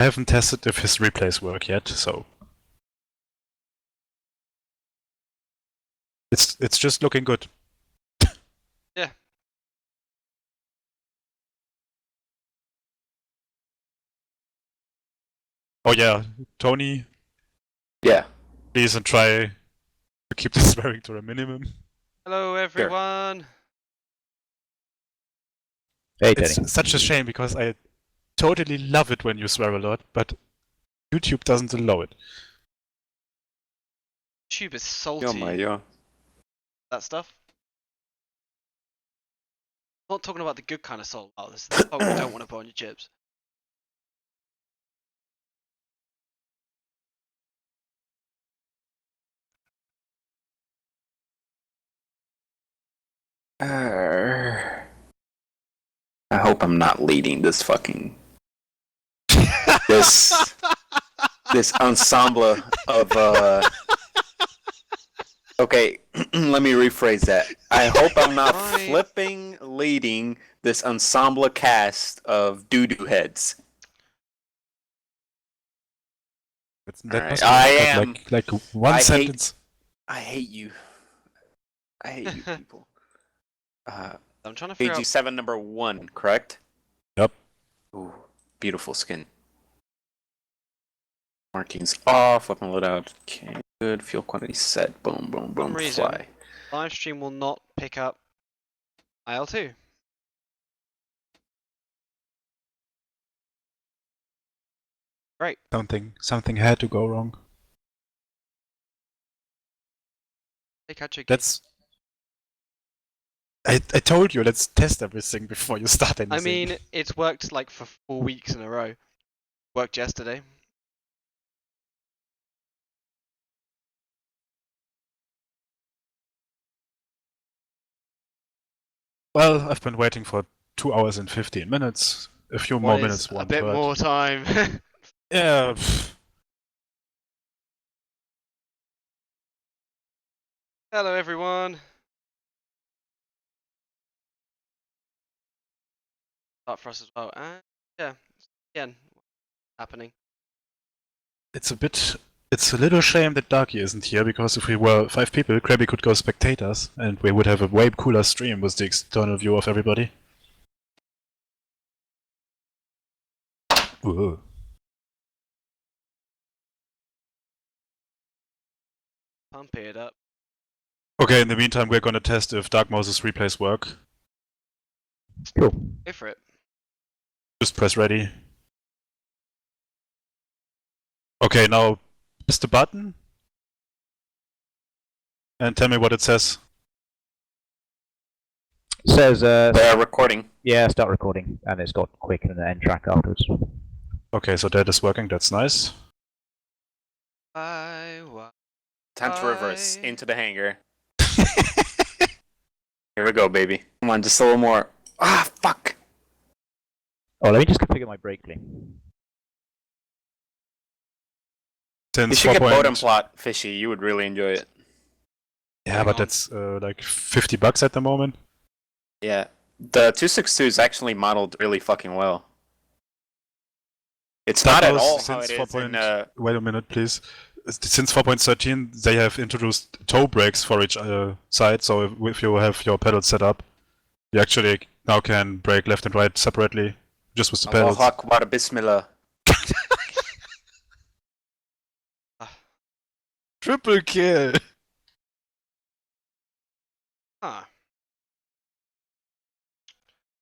I haven't tested if his replays work yet, so it's just looking good. Yeah. Oh yeah, Tony, Yeah. please and try to keep the swearing to a minimum. Hello, everyone. Hey, It's Teddy. such a shame because I totally love it when you swear a lot, but YouTube doesn't allow it. YouTube is salty. Yo, Mario. That stuff. I'm not talking about the good kind of salt. Oh, this is the salt you don't want to put on your chips. I hope I'm not leading this fucking this ensemble of Okay, let me rephrase that. I hope I'm not flipping leading this ensemble cast of doo-doo heads. That I am like one sentence. I hate you. I hate you people. I'm trying to figure out. AG7 number 1, correct? Yep. Ooh, beautiful skin. Markings off, weapon loadout. Okay, good. Fuel quantity set. Boom, boom, boom. Fly. Livestream will not pick up IL2. Great. Something had to go wrong. Let's. I told you, let's test everything before you start anything. I mean, it's worked like for 4 weeks in a row. Worked yesterday. Well, I've been waiting for 2 hours and 15 minutes. A few more minutes won't a bit hurt. more time. Yeah. Hello, everyone. Start for us as well. And yeah, again, happening. It's a little shame that Darky isn't here, because if we were 5 people, Krabby could go spectators, and we would have a way cooler stream with the external view of everybody. Whoa. Pump it up. Okay, in the meantime, we're gonna test if Dark Moses replays work. Cool. Go for it. Just press ready. Okay, now press the button. And tell me what it says. It says, They're recording. Yeah, start recording, and it's got quick and an end track afterwards. Okay, so that is working, that's nice. Time to reverse into the hangar. Here we go, baby. Come on, just a little more. Ah, fuck! Oh, let me just configure my brake clean. Since You should get Bodum Plot, Fishy. You would really enjoy it. Yeah, but that's like $50 at the moment. Yeah. The 262 is actually modeled really fucking well. It's not at all how it is in... Wait a minute, please. Since 4.13, they have introduced toe brakes for each side, so if you have your pedals set up, you actually now can brake left and right separately, just with the pedals. Allahu Akbar, Bismillah. Triple kill! Huh.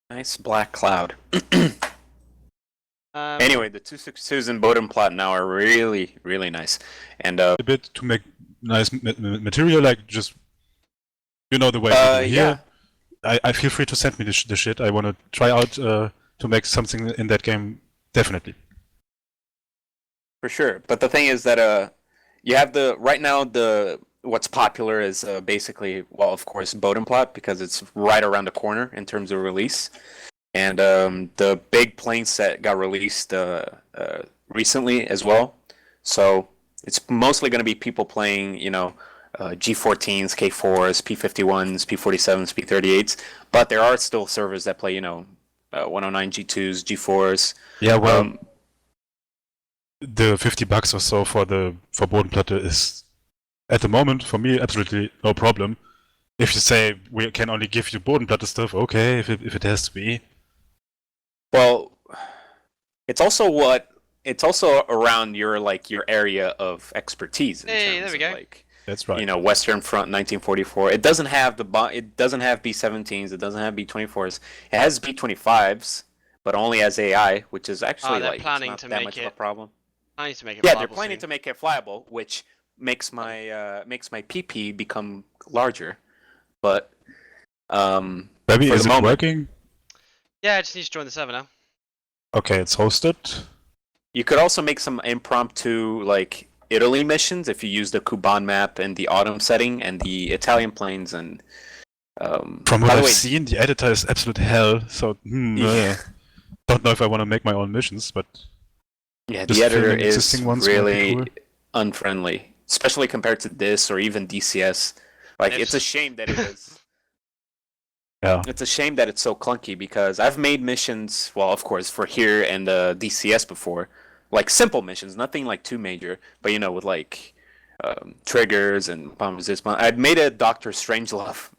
Nice black cloud. Anyway, the 262s in Bodum Plot now are really, really nice. And a bit to make nice material, like just, you know, the way we do here. Yeah. I feel free to send me the shit. I want to try out to make something in that game, definitely. For sure. But the thing is that you have right now what's popular is basically, well, of course, Bodum Plot, because it's right around the corner in terms of release. And the big plane set got released recently as well. So it's mostly going to be people playing, you know, G14s, K4s, P51s, P47s, P38s. But there are still servers that play, you know, 109 G2s, G4s. Yeah, well, the $50 or so for Bodenplatte is, at the moment, for me, absolutely no problem. If you say we can only give you Bodenplatte stuff, okay, if it has to be. Well, it's also around your area of expertise in Hey, terms there we of go. like That's right. Western Front 1944. It doesn't have it doesn't have B-17s, it doesn't have B-24s. It has B-25s, but only as AI, which is actually they're like it's planning not to that make much of a it. problem. I need to make it. Yeah, they're viable planning soon. to make it flyable, which makes my PP become larger. But Maybe for is the it moment, working? Yeah, I just need to join the server now. Okay, it's hosted. you could also make some impromptu like Italy missions if you use the Kuban map and the autumn setting and the Italian plains and. From what By the I've way, seen, the editor is absolute hell. So don't know if I want to make my own missions, but yeah, just the editor filming is existing ones might be really cool. unfriendly, especially compared to this or even DCS. Like, it's a shame that it is. Yeah. It's a shame that it's so clunky because I've made missions, well, of course, for here and DCS before, like simple missions, nothing like too major, but with like triggers and bomb resistance. I'd made a Doctor Strangelove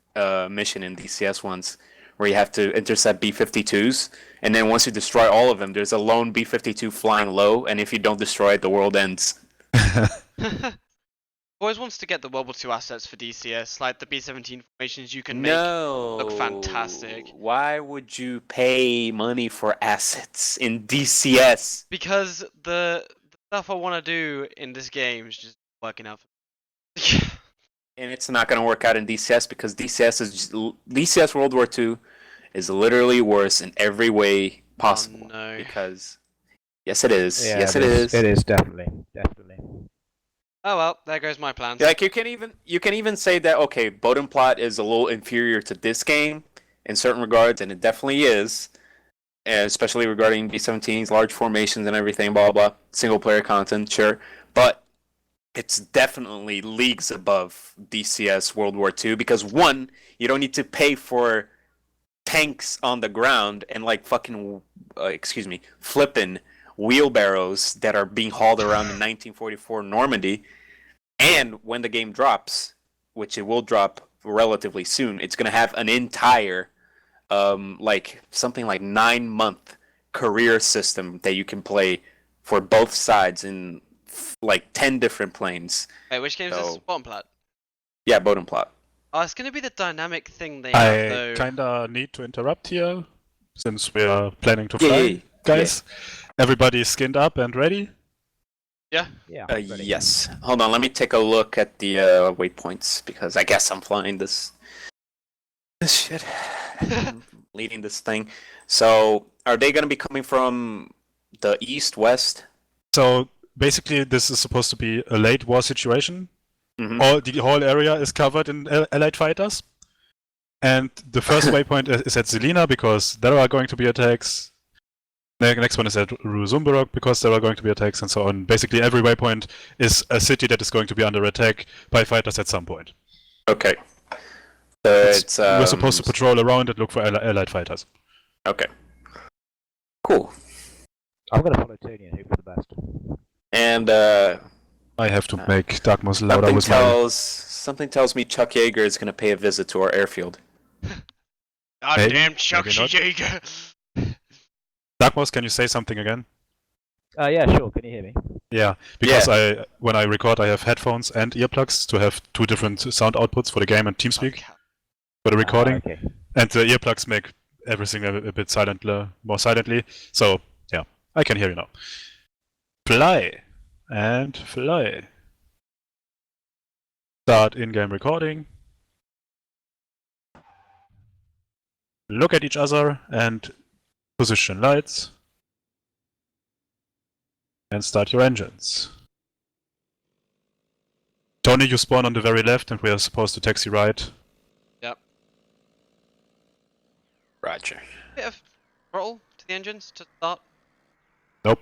mission in DCS once where you have to intercept B-52s, and then once you destroy all of them, there's a lone B-52 flying low, and if you don't destroy it, the world ends. Always wants to get the World War II assets for DCS, like the B-17 formations you can make No. look fantastic. Why would you pay money for assets in DCS? Because the stuff I want to do in this game is just working out. For me. And it's not going to work out in DCS because DCS World War II is literally worse in every way possible. Oh, no. Because yes, it is. Yeah, yes, it is. It is definitely. Oh well, there goes my plans. Like you can even say that okay, Bodenplot is a little inferior to this game in certain regards, and it definitely is, especially regarding B-17s, large formations, and everything. Blah blah. Single player content, sure, but it's definitely leagues above DCS World War II because one, you don't need to pay for tanks on the ground and like fucking, flipping wheelbarrows that are being hauled around in 1944 Normandy. And when the game drops, which it will drop relatively soon, it's gonna have an entire, like something like 9-month career system that you can play for both sides in like 10 different planes. Wait, which game is this? So- Bottom plat. Yeah, Bodenplot. Oh, it's gonna be the dynamic thing they have I though. kinda need to interrupt here, since we are planning to Yeah, fly, yeah, yeah. guys. Everybody skinned up and ready? Yeah. Yeah. ready. Yes. Hold on, let me take a look at the waypoints because I guess I'm flying this shit. I'm leading this thing. So, are they going to be coming from the east, west? So basically, this is supposed to be a late war situation. Mhm. The whole area is covered in Allied fighters. And the first waypoint is at Zelina because there are going to be attacks. The next one is at Ruzumberok because there are going to be attacks and so on. Basically, every waypoint is a city that is going to be under attack by fighters at some point. Okay. So We're supposed to patrol around and look for Allied fighters. Okay. Cool. I'm gonna follow Tony and hope for the best. And I have to make Darkmoss louder with something tells me Chuck Yeager is going to pay a visit to our airfield. God Maybe, damn Chuck maybe not. Yeager. Darkmoss, can you say something again? Yeah, sure. Can you hear me? Yeah, because when I record, I have headphones and earplugs to have two different sound outputs for the game and TeamSpeak for the recording. Okay. And the earplugs make everything a bit more silently. So, yeah, I can hear you now. Fly. And fly. Start in-game recording. Look at each other and position lights. And start your engines. Tony, you spawn on the very left and we are supposed to taxi right. Yep. Roger. Bit of throttle to the engines to start. Nope.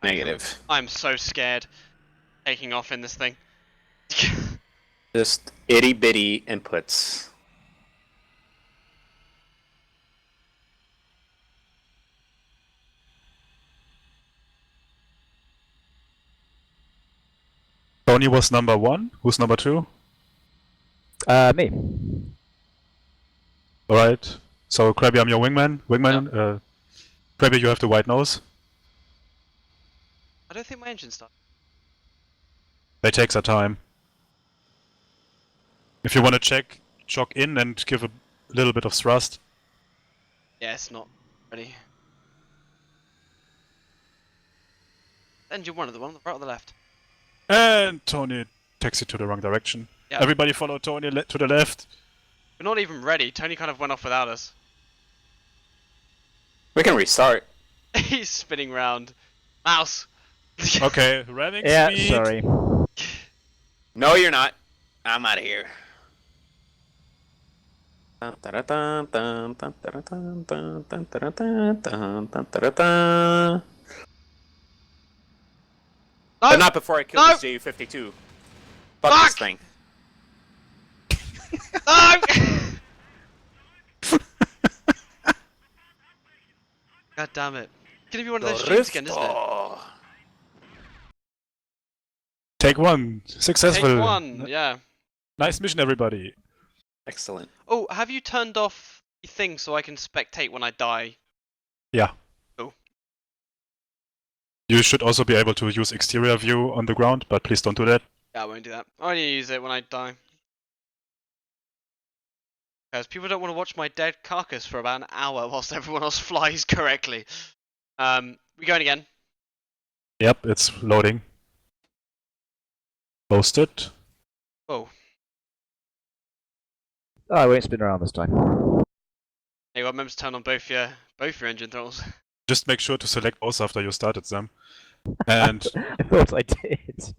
Negative. I'm so scared taking off in this thing. Just itty bitty inputs. Tony was number 1. Who's number 2? Me. Alright. So Krabby, I'm your wingman. Wingman, Krabby, you have the white nose. I don't think my engine's started. They take their time. If you want to check, jog in and give a little bit of thrust. Yeah, it's not ready. Engine one, the one on the right or the left? And Tony takes it to the wrong direction. Yeah. Everybody follow Tony to the left. We're not even ready. Tony kind of went off without us. We can restart. He's spinning round. Mouse! Okay, revving Yeah, speed. sorry. No, you're not. I'm out of here. But not before I kill No! this JU-52. Fuck this thing. No! God damn it. It's gonna be one of those streams again, isn't it? Take 1. Successful. Take one, yeah. Nice mission, everybody. Excellent. Oh, have you turned off the thing so I can spectate when I die? Yeah. Cool. You should also be able to use exterior view on the ground, but please don't do that. Yeah, I won't do that. I only use it when I die. Because people don't want to watch my dead carcass for about an hour whilst everyone else flies correctly. We going again? Yep, it's loading. Posted. Oh. Oh, I won't spin around this time. Hey, well, remember to turn on both your engine throttles. Just make sure to select both after you started them. And I thought I did.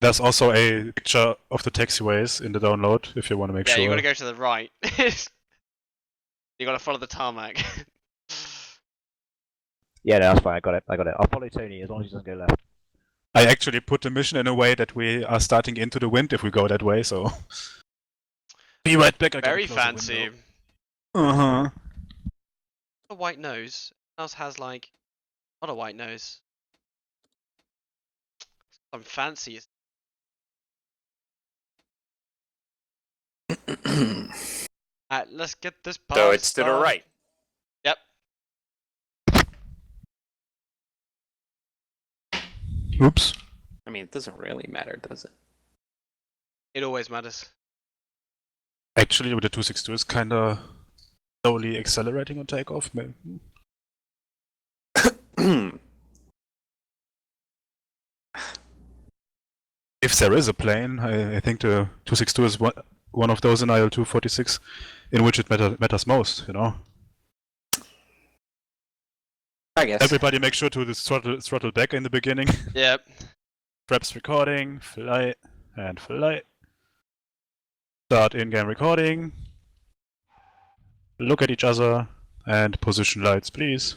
there's also a picture of the taxiways in the download if you want to make Yeah, sure. you gotta go to the right. You gotta follow the tarmac. Yeah, no, that's fine. I got it. I'll follow Tony as long as he doesn't go left. I actually put the mission in a way that we are starting into the wind if we go that way, so. Be right back. I gotta Very close the fancy. window. Uh-huh. A white nose. Everyone else has like not a white nose. I'm fancy. Alright, let's get this part. So it's to the right. Yep. Oops. I mean, it doesn't really matter, does it? It always matters. Actually, with the 262 is kinda slowly accelerating on takeoff. If there is a plane, I think the 262 is one of those in IL-246 in which it matters most, you know? I guess. Everybody make sure to throttle back in the beginning. Yep. Traps recording, fly, and fly. Start in-game recording. Look at each other, and position lights, please.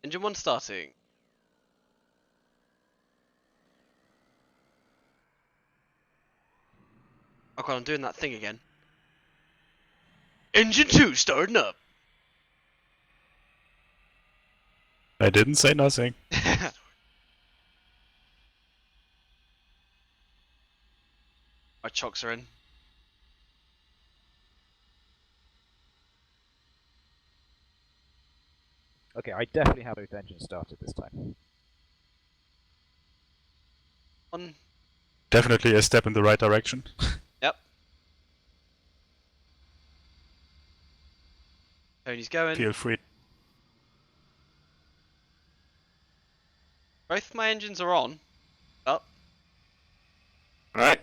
Engine 1 starting. Oh god, I'm doing that thing again. Engine 2 starting up. I didn't say nothing. My chocks are in. Okay, I definitely have both engines started this time. On. Definitely a step in the right direction. Yep. Tony's going. Feel free. Both my engines are on. Up. Alright.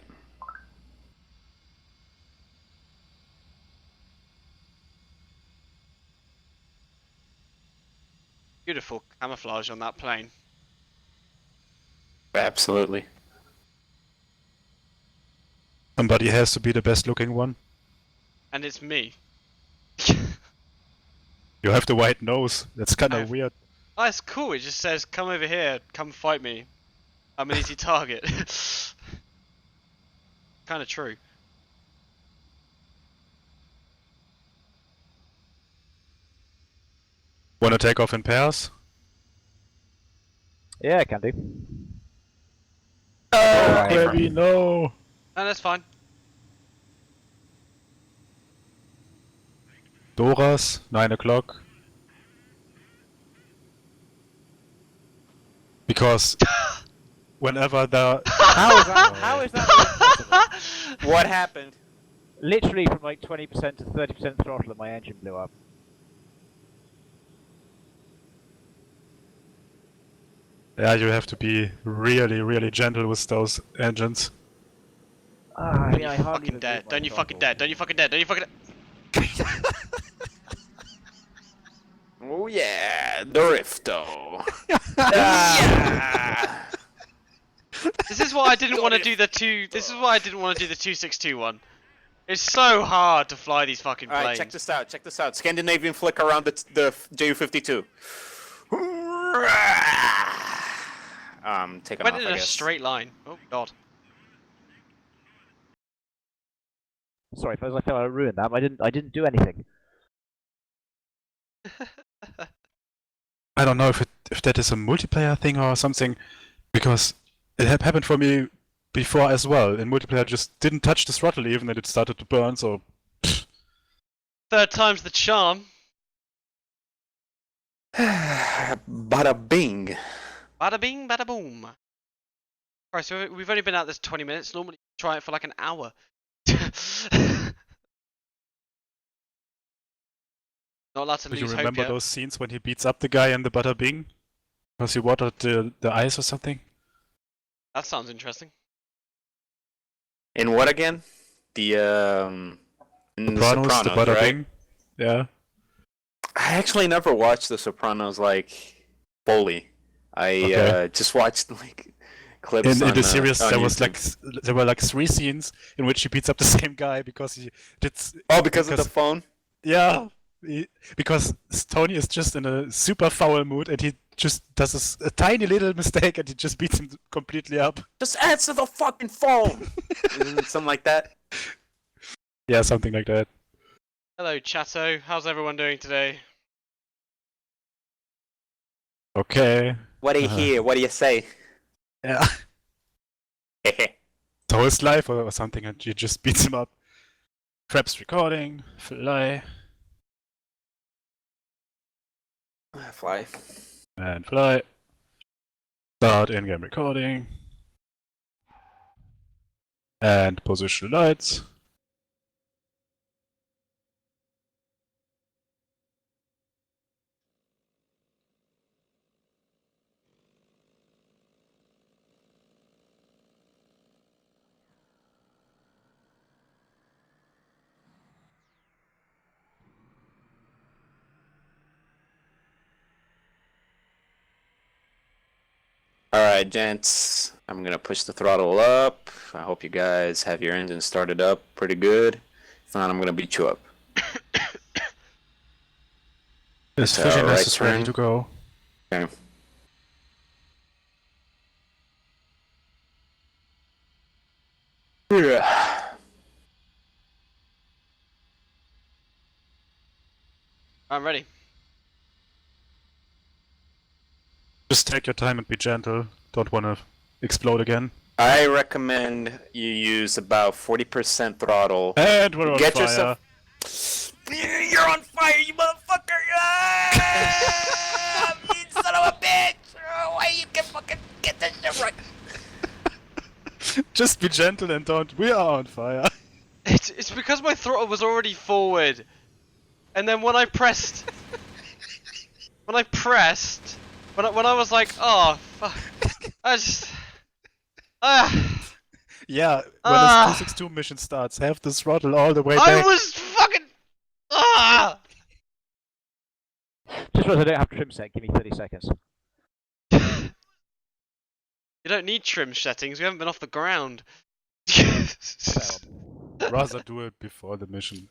Beautiful camouflage on that plane. Absolutely. Somebody has to be the best looking one. And it's me. You have the white nose. That's kind of weird. Oh, it's cool. It just says, come over here, come fight me. I'm an easy target. Kind of true. Wanna take off in pairs? Yeah, I can do. Oh, Baby, no! No, that's fine. Doras, 9 o'clock. Because whenever the... How is that even possible? what happened? Literally from like 20% to 30% throttle and my engine blew up. Yeah, you have to be really, really gentle with those engines. Ah, Don't yeah, I you hardly fucking even dare. moved my Don't you fucking throttle. dare. Don't you fucking dare. Don't you fucking dare. Oh yeah, Drifto. Yeah. This is why I didn't want to do the two. This is why I didn't want to do the 262 one. It's so hard to fly these fucking planes. Alright, check this out, check this out. Scandinavian flick around the Ju-52. Take I it went off, in I a guess. straight line. Oh god. Sorry, fellas, I feel I ruined that. But I didn't do anything. I don't know if that is a multiplayer thing or something, because it happened for me before as well. In multiplayer, I just didn't touch the throttle even, and it started to burn. So Third time's the charm. Bada bing. Bada bing, bada boom. Right, so we've only been out this 20 minutes. Normally, try it for like an hour. Not allowed to do you lose hope remember yet. those scenes when he beats up the guy in the Bada Bing? Because he watered the ice or something? That sounds interesting. In what again? The in the Sopranos, the Bada right? Bing? Yeah. I actually never watched The Sopranos like fully. I Okay. just watched like clips In on, the series, on there was YouTube. there were like 3 scenes in which he beats up the same guy because he did. Oh, because of the phone? Yeah, because Tony is just in a super foul mood and he just does a tiny little mistake and he just beats him completely up. Just answer the fucking phone! Isn't it something like that? Yeah, something like that. Hello, Chatto. How's everyone doing today? Okay. What do you hear? What do you say? Yeah. So his life or something and he just beats him up. Traps recording, fly, Fly. and fly. Start in-game recording. And position lights. Alright, gents. I'm gonna push the throttle up. I hope you guys have your engine started up pretty good. If not, I'm gonna beat you up. This Right fishiness is turn. ready to go. Okay. Yeah. I'm ready. Just take your time and be gentle. Don't want to explode again. I recommend you use about 40% throttle. And we're on Get fire. yourself. You're on fire, you motherfucker! Ah, you son of a bitch! Oh, why you can fucking get this shit right? Just be gentle and don't. We are on fire. It's because my throttle was already forward, and then when I pressed, when I was like, oh fuck, I just Yeah, when Ah. this 262 mission starts, have the throttle all the way I back. was fucking Just realised I don't have trim set. Give me 30 seconds. You don't need trim settings. We haven't been off the ground. Rather do it before the mission.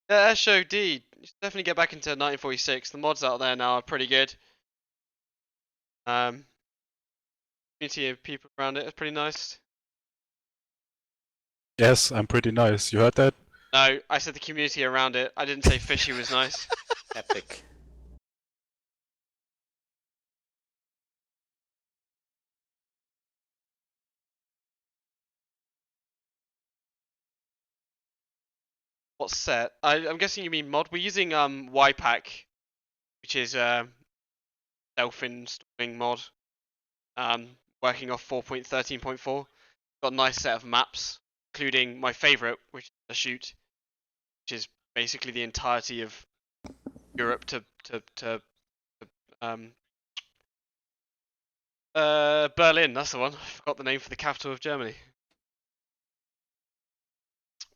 Yeah, SOD. You should definitely get back into 1946. The mods out there now are pretty good. Community of people around it is pretty nice. Yes, I'm pretty nice. You heard that? No, I said the community around it. I didn't say fishy was nice. Epic. What set? I'm guessing you mean mod. We're using YPack, which is self-installing mod. Working off 4.13.4. Got a nice set of maps, including my favourite, which is the shoot, which is basically the entirety of Europe to Berlin. That's the one. I forgot the name for the capital of Germany.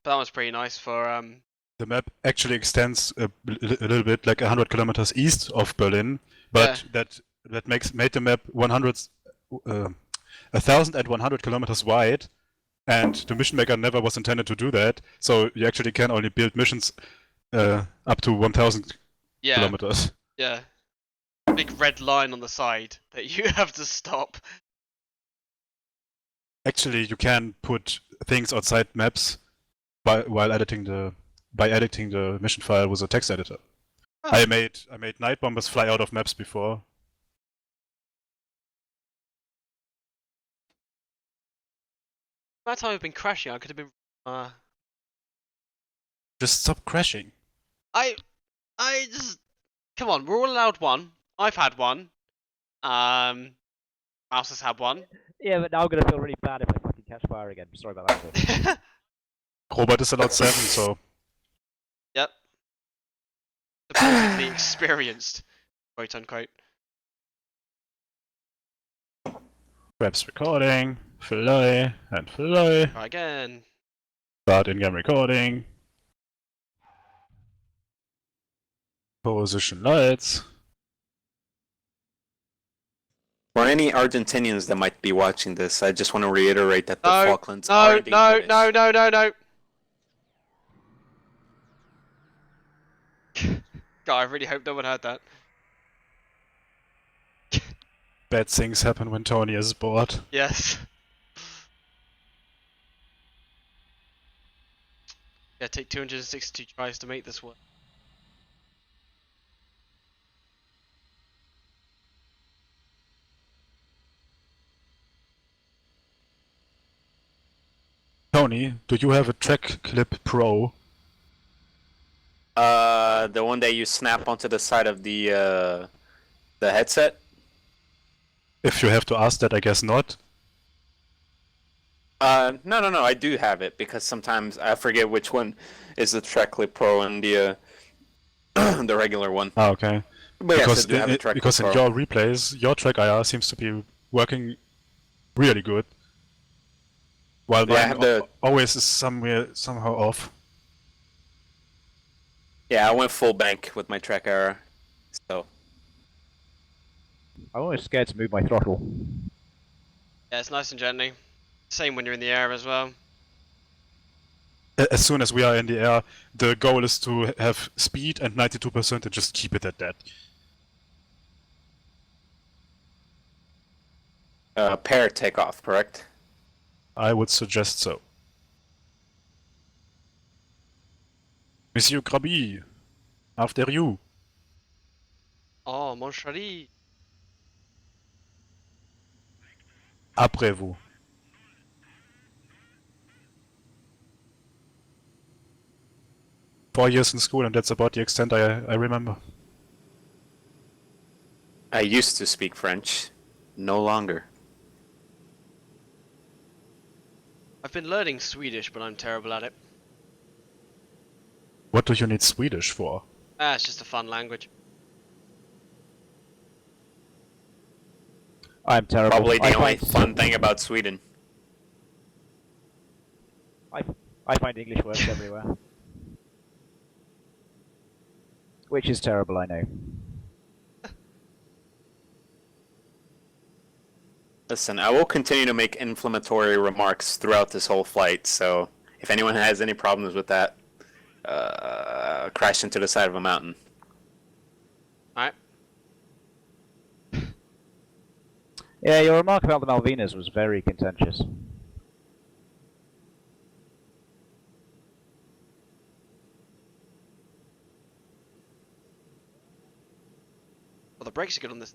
But that was pretty nice for The map actually extends a little bit, like 100 kilometers east of Berlin, but that made the map 1,100 kilometers wide, and the mission maker never was intended to do that. So you actually can only build missions up to 1,000 kilometers. Yeah. Big red line on the side that you have to stop. Actually, you can put things outside maps by editing the mission file with a text editor. Oh. I made night bombers fly out of maps before. That time I've been crashing, I could have been. Just stop crashing. I just come on. We're all allowed one. I've had one. Mouse has had one. Yeah, but now I'm gonna feel really bad if I fucking catch fire again. Sorry about that. Phil. Robert is allowed 7, so Yep. Supposedly experienced, quote unquote. grabs recording, fly, and fly. Try again. Start in-game recording. Position lights. For any Argentinians that might be watching this, I just want to reiterate that the No, Falklands are no, indeed no, British. no, no, no, no. God, I really hope no one heard that. Bad things happen when Tony is bored. Yes. Yeah, take 262 tries to make this work. Tony, do you have a Track Clip Pro? The one that you snap onto the side of the headset. If you have to ask that, I guess not. No, I do have it because sometimes I forget which one is the Track Clip Pro and the the regular one. Ah, okay. But yes, Because I do have a Track because Clip in Pro. your replays, your track IR seems to be working really good. While Yeah, I mine have the- always is somehow off. Yeah, I went full bank with my track error. So I'm always scared to move my throttle. Yeah, it's nice and gently. Same when you're in the air as well. As soon as we are in the air, the goal is to have speed and 92% and just keep it at that. pair takeoff, correct? I would suggest so. Monsieur Krabi, after you. Oh, mon chéri. Après vous. Four years in school, and that's about the extent I remember. I used to speak French, no longer. I've been learning Swedish, but I'm terrible at it. What do you need Swedish for? Ah, it's just a fun language. I'm terrible. Probably the I only find- fun thing about Sweden. I find English works everywhere. Which is terrible, I know. Listen, I will continue to make inflammatory remarks throughout this whole flight, so if anyone has any problems with that, crash into the side of a mountain. Alright. Yeah, your remark about the Malvinas was very contentious. the brakes are good on this.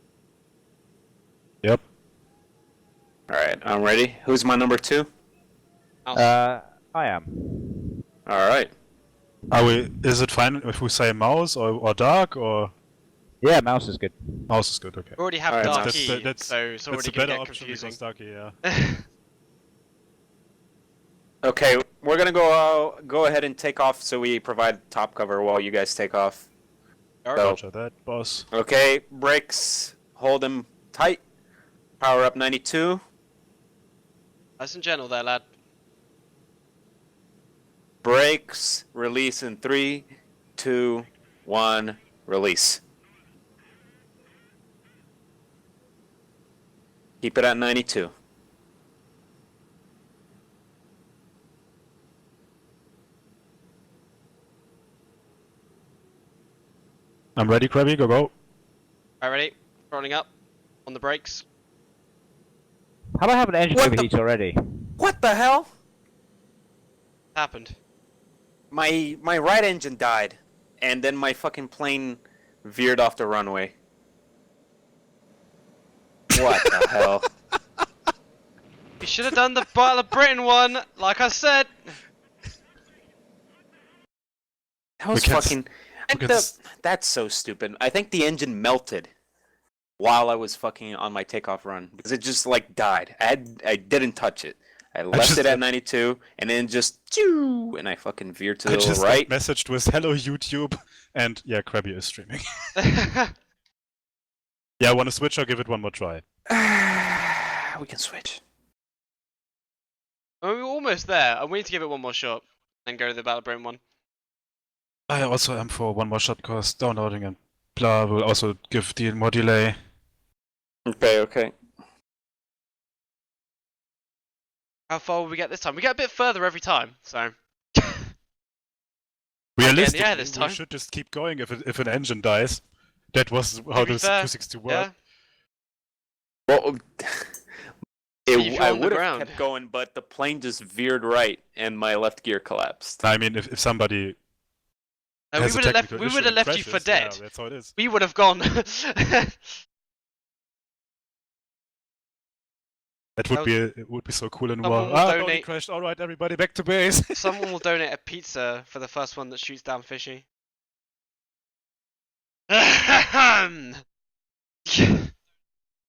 Yep. Alright, I'm ready. Who's my number 2? Mouse. I am. Alright. Is it fine if we say mouse or dark or Yeah, mouse is good. mouse is good? Okay. We already have Alright, dark that's- key, that's- so it's That's already a going better to get option confusing. because darky, yeah. Okay, we're gonna go ahead and take off so we provide top cover while you guys take off. So, Roger that, boss. okay, brakes, hold them tight. Power up 92. Nice and gentle there, lad. Brakes, release in 3, 2, 1, release. Keep it at 92. I'm ready, Krabby, go go. Alright, ready? Rolling up. On the brakes. How about having engine What the- overheat already? What the hell? Happened. My right engine died, and then my fucking plane veered off the runway. What the hell? You should have done the Battle of Britain one, like I said. That was We can't s- fucking. we can't s- That's so stupid. I think the engine melted while I was fucking on my takeoff run because it just like died. I didn't touch it. I left just it at got- 92 and then just choo, and I fucking veered to I the just right. got messaged with hello YouTube, and yeah, Krabby is streaming. Yeah, want to switch or give it one more try? We can switch. I mean, we're almost there. I need to give it one more shot, and go to the Battle of Britain one. I also am for one more shot because downloading and blah will also give more delay. Okay. How far will we get this time? We get a bit further every time, so. Realistically, this we time. should just keep going if an engine dies. That was how To be the fair, 260 worked. Yeah. Well, if you're I on the would have ground. kept going, but the plane just veered right and my left gear collapsed. I mean, if somebody No, we has a would have left. technical We issue would have and left you for crashes, dead. Yeah, that's how it is. We would have gone. That would be so cool in war. Someone will Tony donate- crashed. All right, everybody, back to base. Someone will donate a pizza for the first one that shoots down Fishy.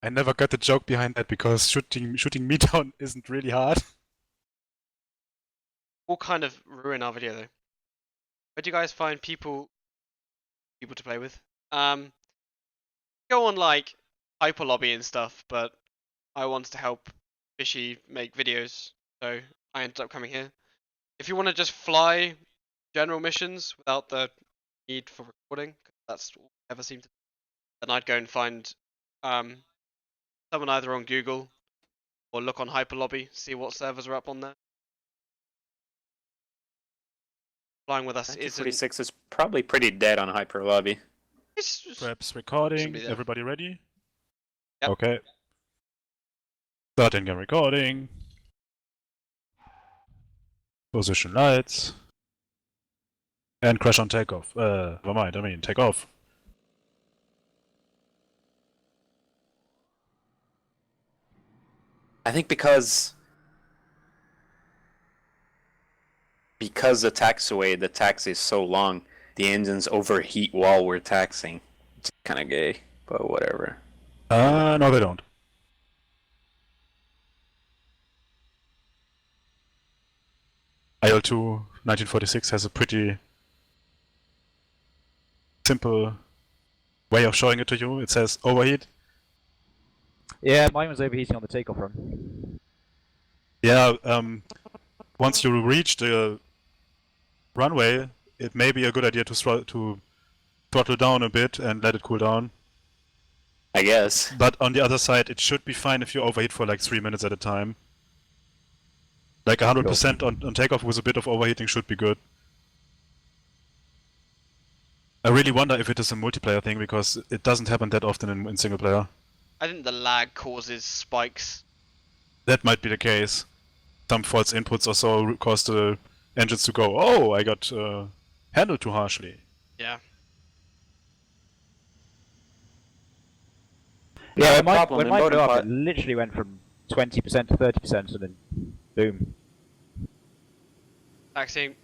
I never got the joke behind that because shooting me down isn't really hard. Will kind of ruin our video though. Where do you guys find people to play with? Go on like Hyper Lobby and stuff, but I wanted to help Fishy make videos, so I ended up coming here. If you want to just fly general missions without the need for recording, 'cause that's all I ever seem to, then I'd go and find someone either on Google or look on Hyper Lobby, see what servers are up on there. Flying with us isn't. 46 is probably pretty dead on Hyper Lobby. It's just, Perhaps Should recording. be there. Everybody ready? Yep. Okay. Start in-game recording. Position lights. And crash on takeoff. Never mind, I mean take off. I think because the taxiway, the taxi is so long, the engines overheat while we're taxiing. It's kind of gay, but whatever. No they don't. IL-2 1946 has a pretty simple way of showing it to you. It says overheat. Yeah, mine was overheating on the takeoff run. Yeah, once you reach the runway, it may be a good idea to throttle down a bit and let it cool down. I guess. But on the other side, it should be fine if you overheat for like 3 minutes at a time. Like 100% on takeoff with a bit of overheating should be good. I really wonder if it is a multiplayer thing because it doesn't happen that often in single player. I think the lag causes spikes. That might be the case. Some false inputs or so cause the engines to go, oh, I got handled too harshly. Yeah. Yeah, Not a problem when in mine Bodom blew up, Plot. it literally went from 20% to 30% and then boom. Taxing.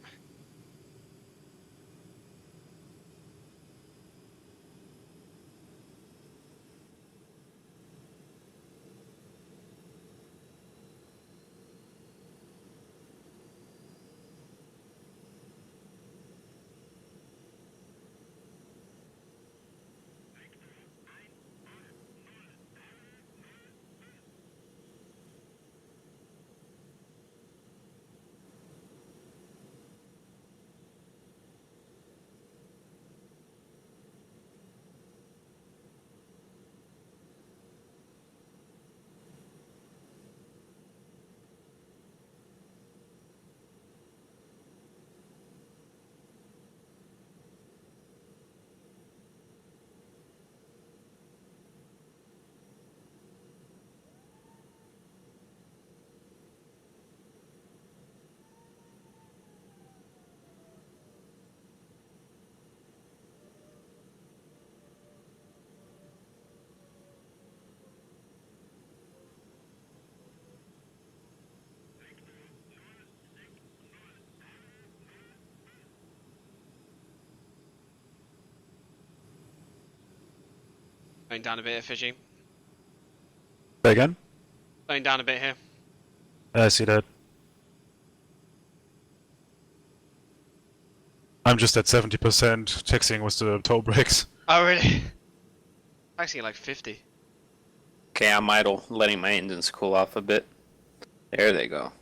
Going down a bit here, Fishy. Say again? Going down a bit here. I see that. I'm just at 70% texting with the toe brakes. Oh, really? Taxing at like 50. Okay, I'm idle, letting my engines cool off a bit. There they go.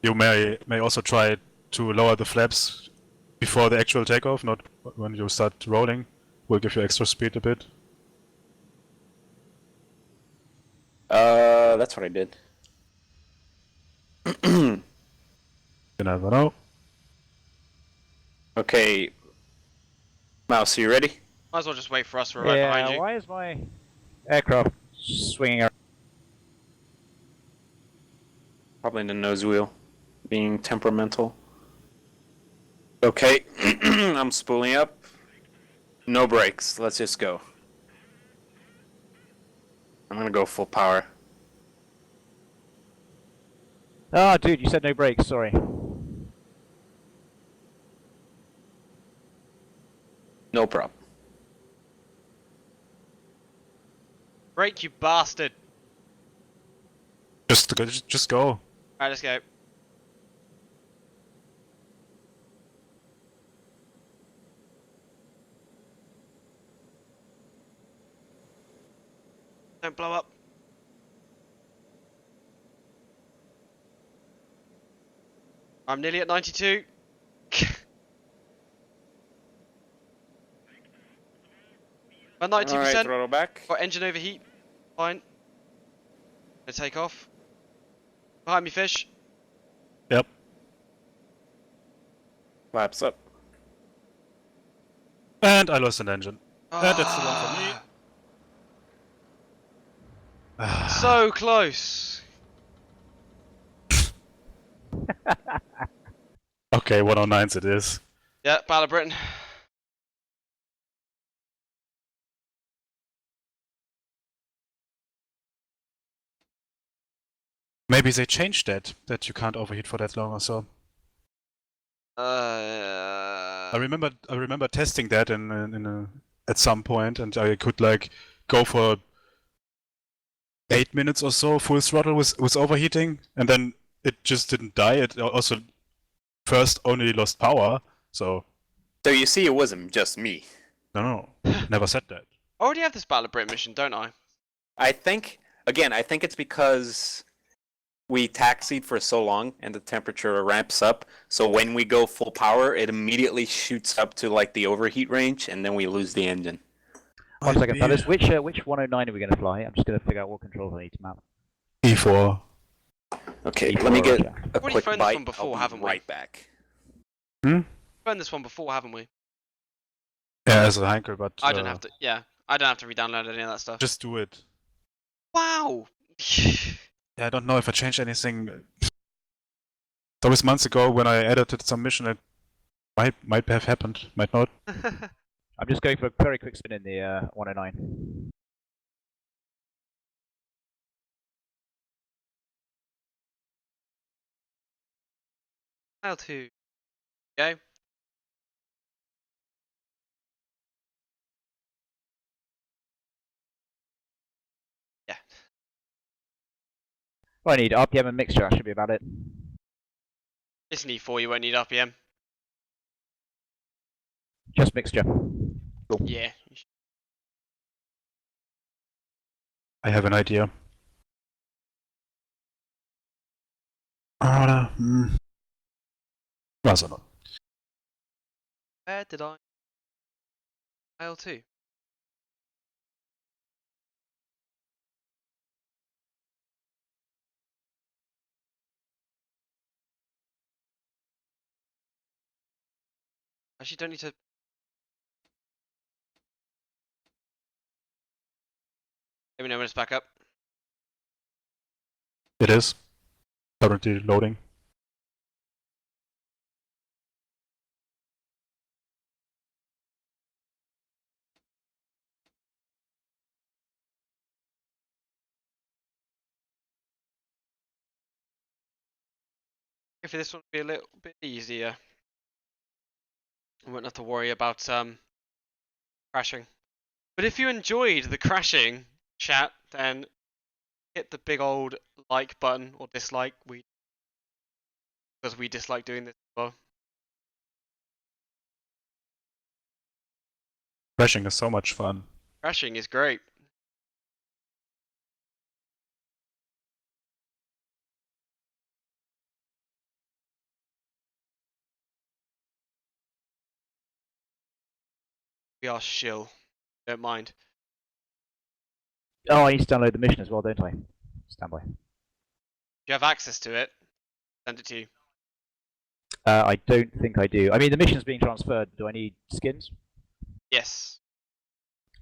You may also try to lower the flaps before the actual takeoff, not when you start rolling. Will give you extra speed a bit. That's what I did. You never know. Okay. Mouse, are you ready? Might as well just wait for us. We're right behind you. Why is my aircraft swinging around? Probably the nose wheel being temperamental. Okay, I'm spooling up. No brakes, let's just go. I'm gonna go full power. Ah, dude, you said no brakes, sorry. No problem. Brake, you bastard! Just go. Alright, let's go. Don't blow up. I'm nearly at 92. About 92%. Alright, throttle back. Got engine overheat. Fine. Gonna take off. Behind me, fish. Yep. Flaps up. And I lost an engine. And that's the one for me. So close. Okay, 109s it is. Yeah, Battle of Britain. Maybe they changed that you can't overheat for that long or so. Uh, I remember testing that at some point, and I could like go for 8 minutes or so full throttle with overheating, and then it just didn't die. It also first only lost power. So you see, it wasn't just me. no, never said that. I already have this Battle of Britain mission, don't I? I think it's because we taxied for so long and the temperature ramps up. So when we go full power, it immediately shoots up to like the overheat range, and then we lose the engine. One second, fellas. Which 109 are we going to fly? I'm just going to figure out what controls I need to map. E4. Okay, E4, let me get Roger. a Already quick thrown this bite. one before, I'll be haven't we? right back. Hmm? We've done this one before, haven't we? Yeah, as a Heinkel, but I don't have to. Yeah, I don't have to re-download any of that stuff. just do it. Wow. Yeah, I don't know if I changed anything. That was months ago when I edited some mission. It might have happened, might not. I'm just going for a very quick spin in the 109. L2. Go. Yeah. I need RPM and mixture, that should be about it. It's an E4, you won't need RPM. Just mixture. Yeah. I have an idea. Was er noch. Where did I? L2. Actually, don't need to. Let me know when it's back up. It is. Currently loading. If this one would be a little bit easier, I won't have to worry about crashing. But if you enjoyed the crashing, chat, then hit the big old like button or dislike. Because we dislike doing this as well. Crashing is so much fun. Crashing is great. We are shill. Don't mind. Oh, I need to download the mission as well, don't I? Standby. If you have access to it, send it to you. I don't think I do. I mean, the mission's being transferred. Do I need skins? Yes.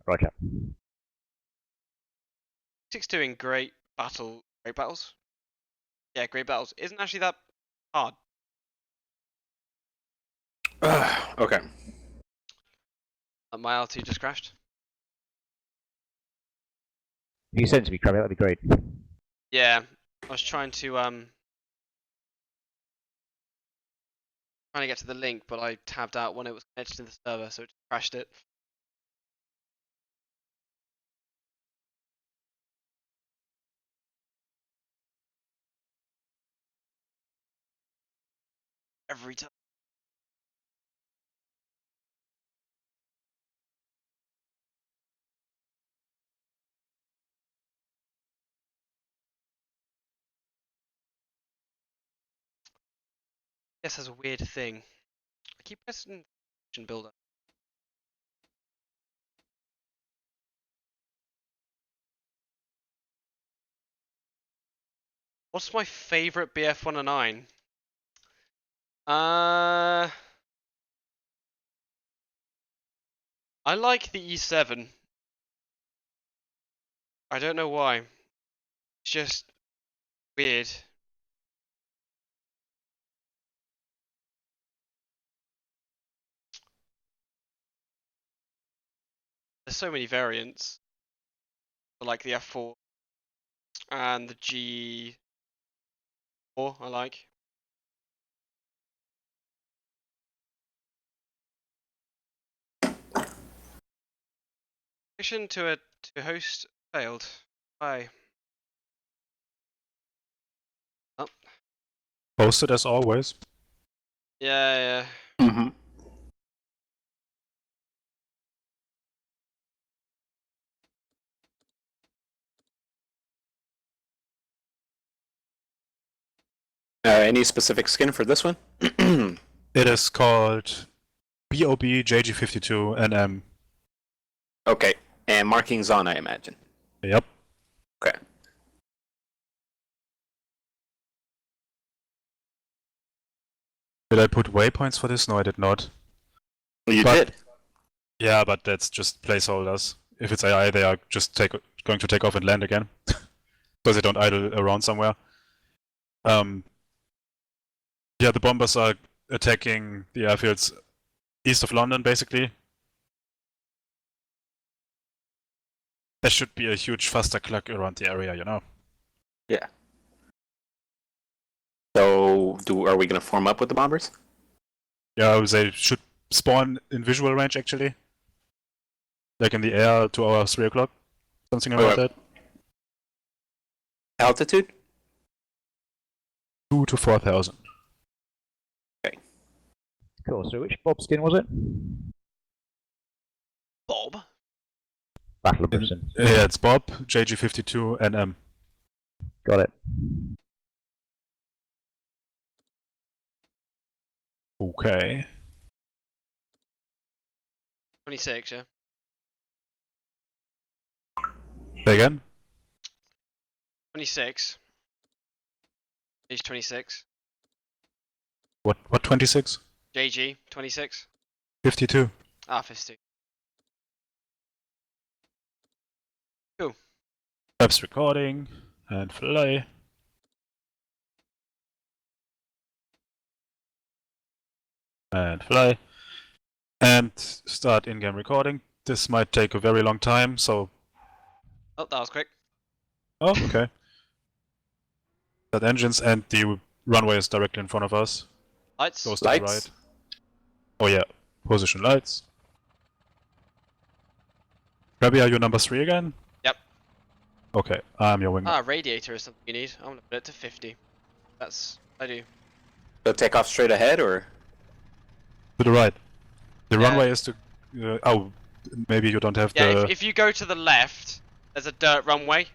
Roger. 6-2 in great battles. Yeah, great battles isn't actually that hard. Okay. My R2 just crashed. If you send it to me, Crabby, that'd be great. Yeah, I was trying to get to the link, but I tabbed out when it was connected to the server, so it just crashed it. Every time. This has a weird thing. I keep pressing mission builder. What's my favorite BF-109? I like the E7. I don't know why. It's just weird. There's so many variants. I like the F4 and the G4 I like. Mission to host failed. Bye. Oh. Posted as always. Yeah. Mm-hmm. Any specific skin for this one? It is called BOB JG52 NM. Okay, and markings on, I imagine. Yep. Okay. Did I put waypoints for this? No, I did not. You But- did. Yeah, but that's just placeholders. If it's AI, they are just going to take off and land again. So they don't idle around somewhere. Yeah, the bombers are attacking the airfields east of London, basically. There should be a huge faster clock around the area, you know? Yeah. So, are we gonna form up with the bombers? Yeah, they should spawn in visual range actually. Like in the air to our 3 o'clock. Something about Okay. that. Altitude? 2 to 4,000. Cool. So which Bob skin was it? Bob. Battle of Britain. Yeah, it's Bob, JG52, NM. Got it. Okay. 26, yeah. Say again? 26. Age 26. What 26? JG 26. 52. Ah, 52. Apps recording and fly. And fly. And start in-game recording. This might take a very long time, so... Oh, that was quick. Oh, okay. Start engines and the runway is directly in front of us. Lights. Goes to the Lights? right. Oh yeah. Position lights. Krabby, are you number 3 again? Yep. Okay, I'm your wingman. Ah, radiator is something you need. I'm gonna put it to 50. I do. So take off straight ahead, or? To the right. The Yeah. runway is to... oh, maybe you don't have Yeah, the... if you go to the left, there's a dirt runway.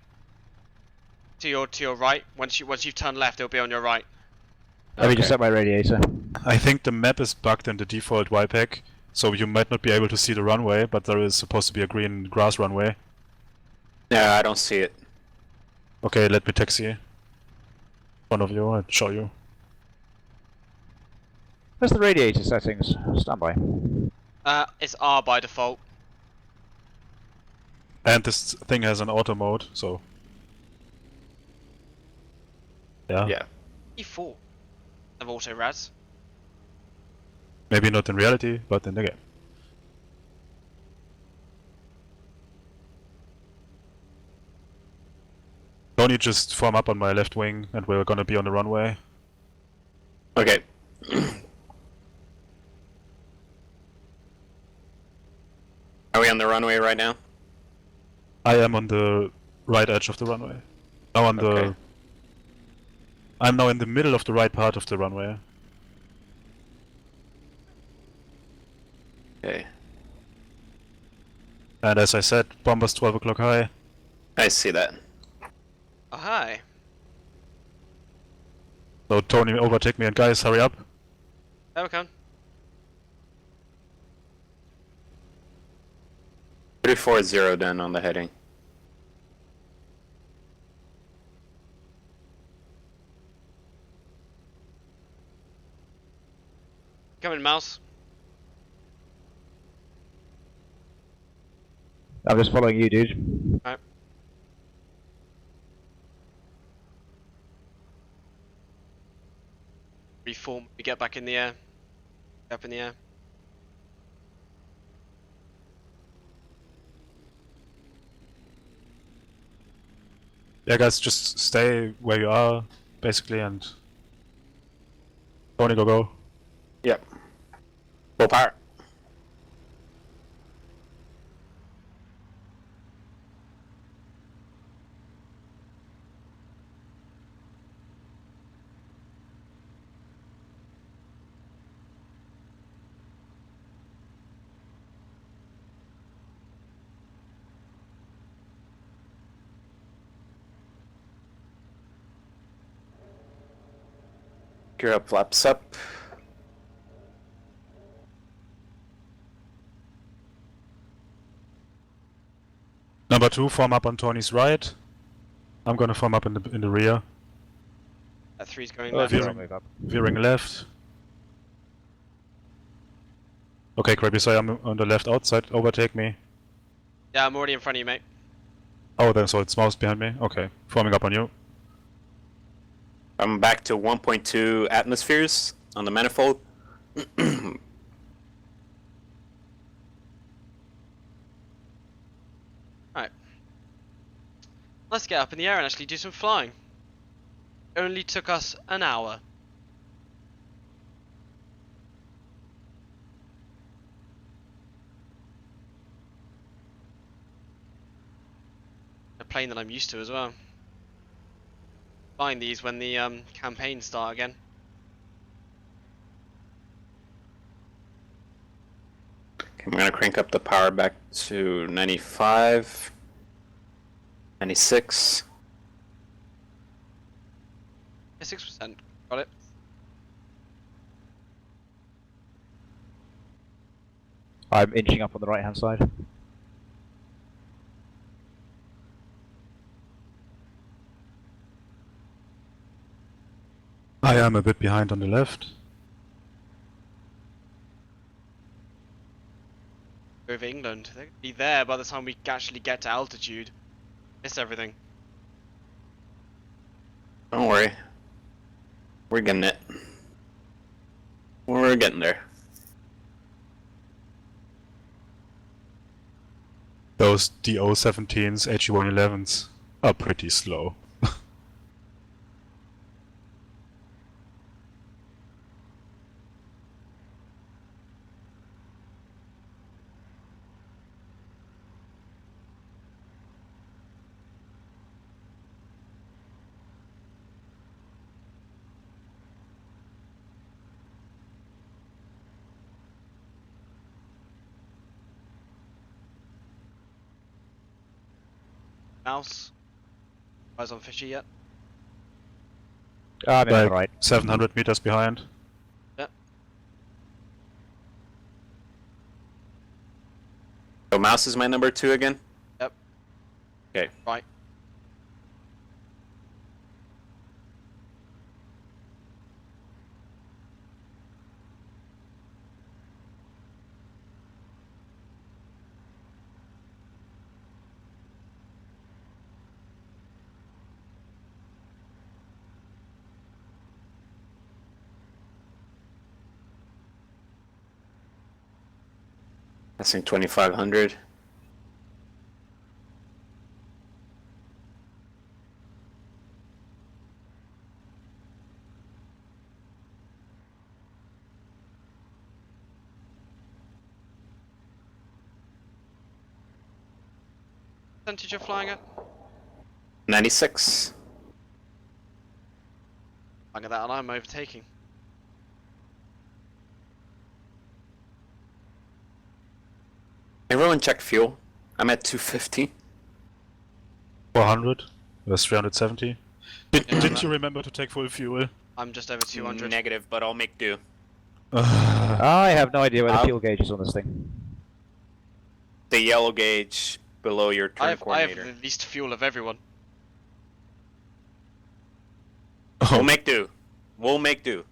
To your right. Once you've turned left, it'll be on your right. Let me Okay. just set my radiator. I think the map is bugged in the default YPAC, so you might not be able to see the runway, but there is supposed to be a green grass runway. No, I don't see it. Okay, let me taxi. One of you, I'll show you. Where's the radiator settings? Standby. It's R by default. And this thing has an auto mode, so... Yeah. Yeah. E4 of auto raz. Maybe not in reality, but in the game. Tony, just form up on my left wing, and we're gonna be on the runway. Okay. Are we on the runway right now? I am on the right edge of the runway. Now on the... Okay. I'm now in the middle of the right part of the runway. Okay. And as I said, bombers 12 o'clock high. I see that. Oh, hi. So Tony, overtake me, and guys, hurry up. There we come. 340 then on the heading. Coming, mouse. I'm just following you, dude. Alright. Reform. We get back in the air. Up in the air. Yeah, guys, just stay where you are, basically, and... Tony, go. Yep. Full power. Gear up, flaps up. Number 2, form up on Tony's right. I'm gonna form up in the rear. That 3's going Oh, left. I'll move up. Veering left. Okay, Krabby, so I'm on the left outside. Overtake me. Yeah, I'm already in front of you, mate. Oh, then so it's mouse behind me. Okay, forming up on you. I'm back to 1.2 atmospheres on the manifold. Let's get up in the air and actually do some flying. It only took us an hour. plane that I'm used to as well. Flying these when the campaigns start again. Okay, I'm gonna crank up the power back to 95, 96. 6%. Got it. I'm inching up on the right hand side. I am a bit behind on the left. Over England. They're gonna be there by the time we actually get to altitude. Miss everything. Don't worry. We're getting it. We're getting there. Those DO-17s, HE-111s are pretty slow. Mouse. Eyes on fishy yet? I'm in on the Like right. 700 meters behind. So mouse is my number 2 again? Yep. Okay. Right. Passing 2500. Percentage you're flying at? 96. Look at that, and I'm overtaking. Everyone check fuel. I'm at 250. 400. That's 370. Yeah, Didn't you remember to take full fuel? I'm just over 200. Negative, but I'll make do. I have no idea where the I'll- fuel gauge is on this thing. The yellow gauge below your turn I have coordinator. the least fuel of everyone. We'll make do. We'll make do.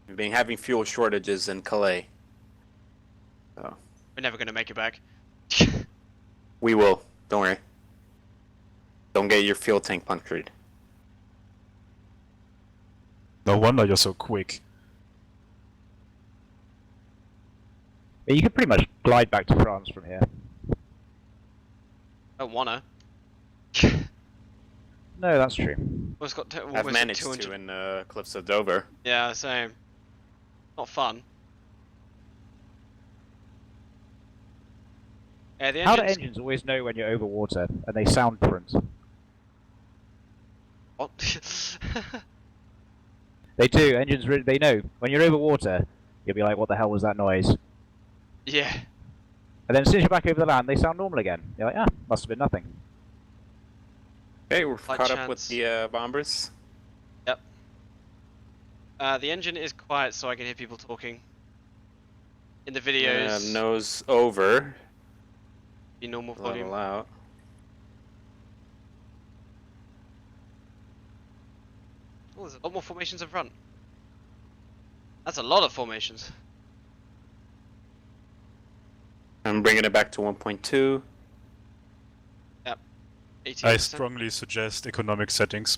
We've been having fuel shortages in Calais. So We're never gonna make it back. we will. Don't worry. Don't get your fuel tank punctured. No wonder you're so quick. Yeah, you could pretty much glide back to France from here. Don't wanna. No, that's true. Almost got I've almost managed 200. to in Cliffs of Dover. Yeah, same. Not fun. Yeah, the How do engines. engines always know when you're over water and they sound different? What? They do. Engines, they know when you're over water. You'll be like, "What the hell was that noise?" Yeah. And then as soon as you're back over the land, they sound normal again. You're like, "Ah, must have been nothing." Okay, we're Slight caught up with chance. the bombers. Yep. The engine is quiet, so I can hear people talking. In the videos, Nose over. be normal volume. Level out. Oh, there's a lot more formations in front. That's a lot of formations. I'm bringing it back to 1.2. 18%. I strongly suggest economic settings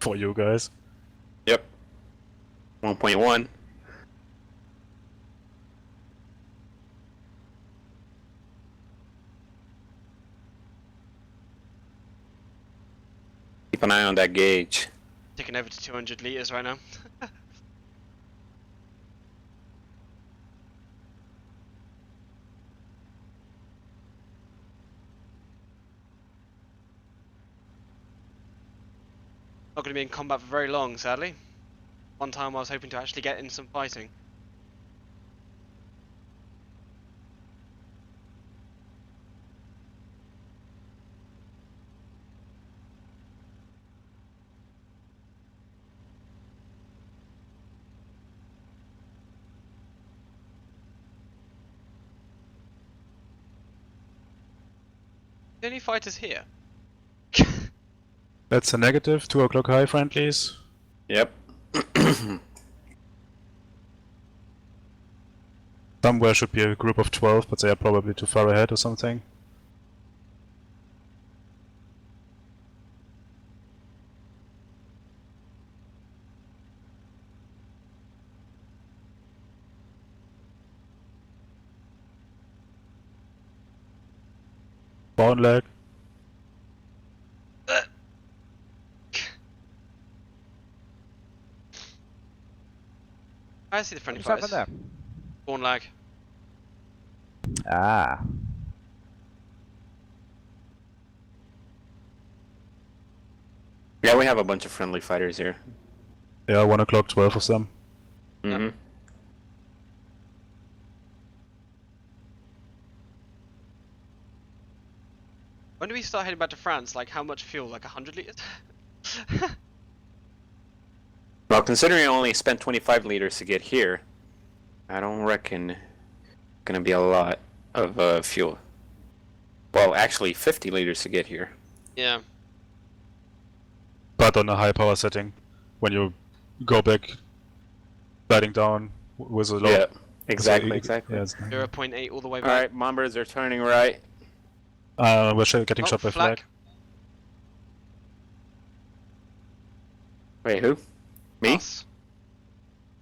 for you guys. Yep. 1.1. Keep an eye on that gauge. Taking over to 200 liters right now. going to be in combat for very long, sadly. One time I was hoping to actually get in some fighting. The only fighters here. That's a negative. 2 o'clock high friendlies. Yep. Somewhere should be a group of 12, but they are probably too far ahead or something. Bone leg. I see the friendly What's happened fighters. there? Spawn lag. Ah. Yeah, we have a bunch of friendly fighters here. Yeah, 1 o'clock, 12 of them. Mm-hmm. When do we start heading back to France? Like how much fuel? Like 100 liters? Well, considering I only spent 25 liters to get here, I don't reckon gonna be a lot of fuel. Well, actually 50 liters to get here. Yeah. But on a high power setting, when you go back, sliding down with a low. Yeah, exactly, So, exactly. Yeah, it's, 0.8 all the way back. Alright, bombers are turning right. we're getting Oh, shot by flak. flag. Wait, who? Me? Us.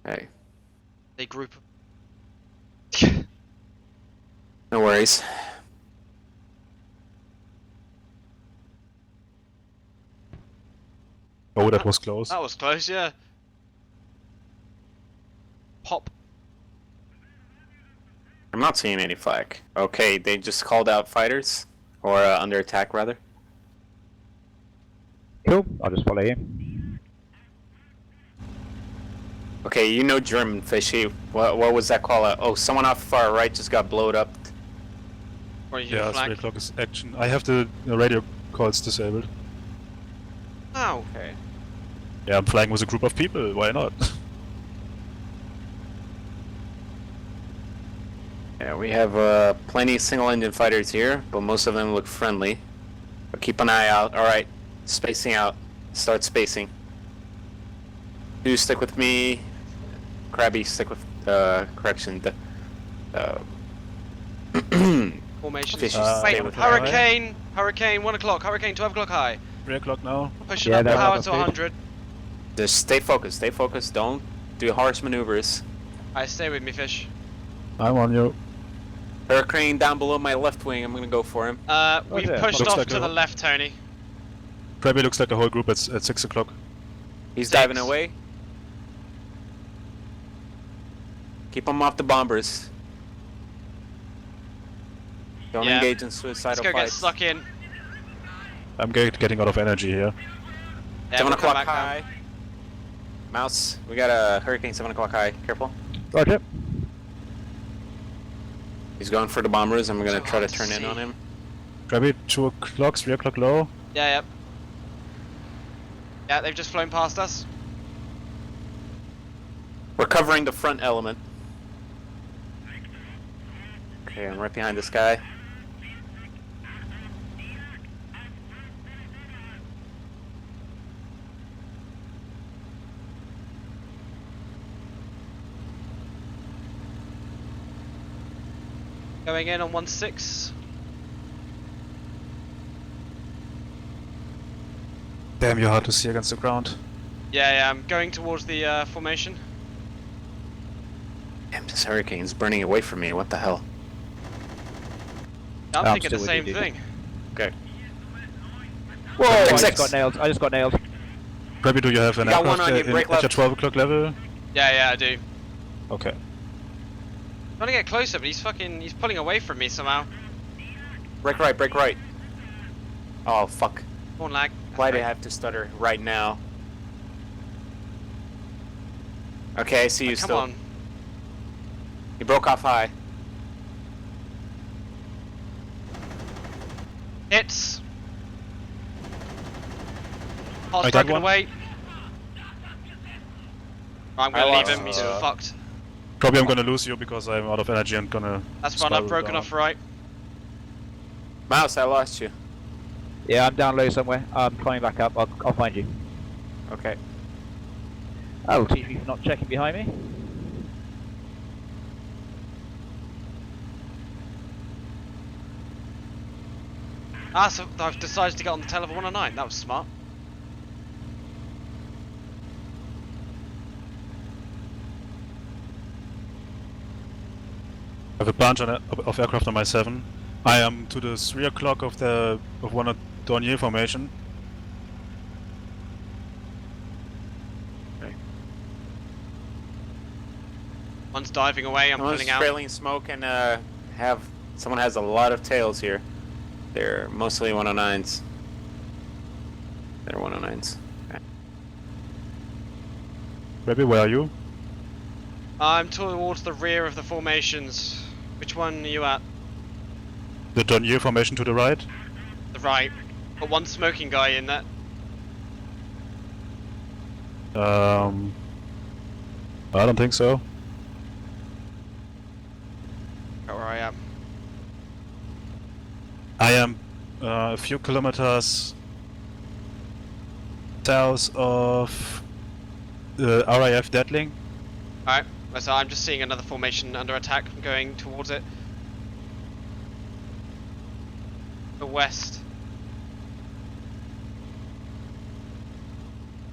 Hey, They group. no worries. Oh, that was close. That was close, yeah. Pop. I'm not seeing any flak. Okay, they just called out fighters? Or under attack, rather. Cool. I'll just follow you. Okay, you know German, Fishy. What was that call out? Oh, someone off far right just got blowed up. Or you Yeah, flag. 3 o'clock is action. I have the radio calls disabled. Ow. Okay. Yeah, I'm flying with a group of people, why not? Yeah, we have plenty of single-engine fighters here, but most of them look friendly. But keep an eye out. Alright, spacing out. Start spacing. You stick with me. Krabby, stick with, correction. Formation. Fishy, stay Wait, with Hurricane! Hurricane, 1 o'clock. Hurricane, 12 o'clock high. 3 o'clock now. Pushing Yeah, up they're power on to the 100. Just stay focused. Don't do harsh maneuvers. Alright, stay with me, Fish. I'm on you. Hurricane down below my left wing, I'm gonna go for him. We've yeah. pushed Looks off like to a- the left, Tony. Krabby looks like a whole group at 6 o'clock. He's 6. diving away. Keep him off the bombers. Don't Yeah. engage in Let's suicidal go get fights. stuck in. I'm getting out of energy here. Yeah, 7 we'll come o'clock back down. high. Mouse, we got a Hurricane 7 o'clock high. Careful. Roger. He's going for the bombers. I'm gonna So try to hard to turn in see. on him. Krabby, 2 o'clock, 3 o'clock low. Yeah, yep. Yeah, they've just flown past us. We're covering the front element. Okay, I'm right behind this guy. Going in on 1-6. Damn, you're hard to see against the ground. Yeah, I'm going towards the formation. Damn, this Hurricane's burning away from me. What the hell? I'm I'm thinking the still with same you, dude. thing. Okay. Whoa! I Six. just got nailed. I just got nailed. Krabby, do you have an You got one aircraft on your brake at your left. 12 o'clock level? Yeah, I do. Okay. Trying to get closer, but he's pulling away from me somehow. Brake right, brake right. Oh, fuck. Horn lag. Why do I have to stutter right now? Okay, I see you Come still. on. You broke off high. Hits. Hard I got striking one. away. I'm I gonna leave lost, him, he's uh, fucked. Probably I'm gonna lose you because I'm out of energy and gonna. That's fine, I've spiral broken down. off right. Mouse, I lost you. Yeah, I'm down low somewhere. I'm climbing back up. I'll find you. Okay. That'll teach me for not checking behind me. Ah, so I've decided to get on the tail of a 109, that was smart. I have a bunch of aircraft on my 7. I am to the 3 o'clock of the one Dornier formation. One's diving away, I'm Someone's pulling out. trailing smoke and someone has a lot of tails here. They're mostly 109s. They're 109s. Okay. Maybe where are you? I'm towards the rear of the formations. Which one are you at? The Dornier formation to the right. The right. Got one smoking guy in there. I don't think so. Right where I am. I am a few kilometers south of the RAF Deadling. Alright, so I'm just seeing another formation under attack. I'm going towards it. The west.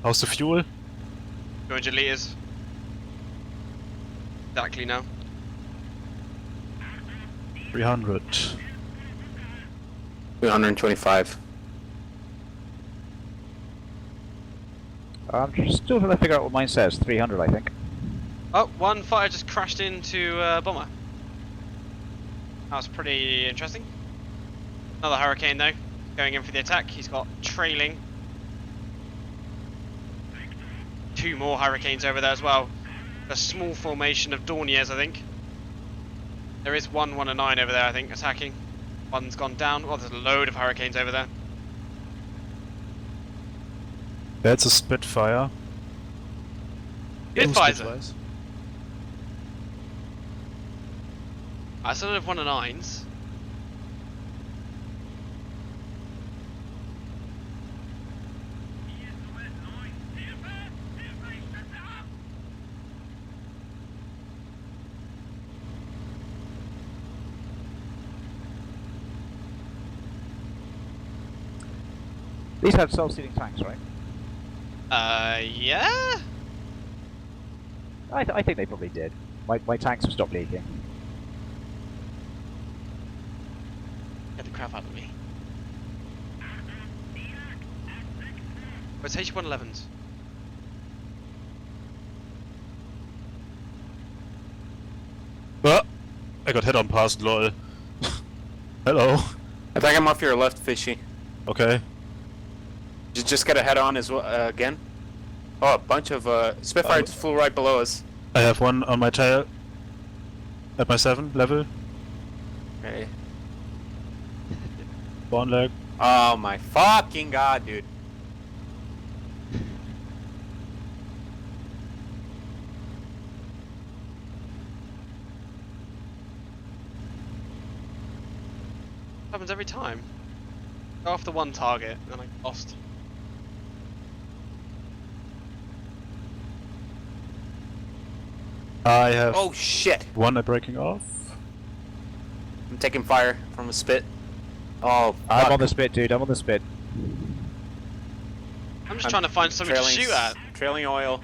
How's the fuel? 200 litres. Exactly now. 300. 225. I'm still trying to figure out what mine says. 300, I think. Oh, one fighter just crashed into a bomber. That was pretty interesting. Another Hurricane though, going in for the attack. He's got trailing. 2 more Hurricanes over there as well. A small formation of Dorniers, I think. There is one 109 over there, I think, attacking. One's gone down. Well, there's a load of Hurricanes over there. That's a Spitfire. Spitfires. Spitfires. I still have 109s. These have self-sealing tanks, right? Yeah? I think they probably did. My tanks have stopped leaking. Get the crap out of me. Where's H111s? Ah, I got hit on past, lol. Hello. I think I'm off your left, Fishy. Okay. You just got a head on as well again. Oh, a bunch of Spitfire just flew right below us. I have one on my tail. At my 7 level. Okay. One leg. Oh my fucking god, dude. Happens every time. Go off the one target, and I lost. I have Oh shit! one breaking off. I'm taking fire from a spit. Oh, I'm fuck. on the spit, dude. I'm on the spit. I'm just trying to find something to shoot at. Trailing oil.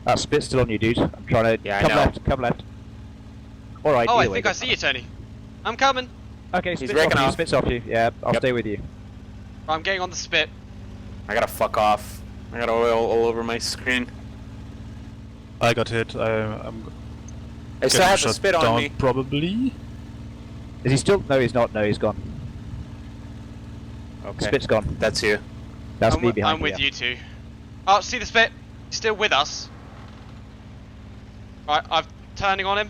That spit's still on you, dude. I'm trying to Yeah, I come know. left. Come left. All right. Oh, I either way, think I doesn't see you, Tony. I'm coming. matter. Okay, He's spit's breaking off you. off. Spit's off you. Yeah, I'll Yep. stay with you. I'm getting on the spit. I gotta fuck off. I got oil all over my screen. I got hit. I'm I still getting have the shot spit on down, me. probably. Is he still? No, he's not. No, he's gone. Okay. Spit's gone. That's you. That's me behind I'm with you. you two. Oh, see the spit? He's still with us. Alright, I'm turning on him.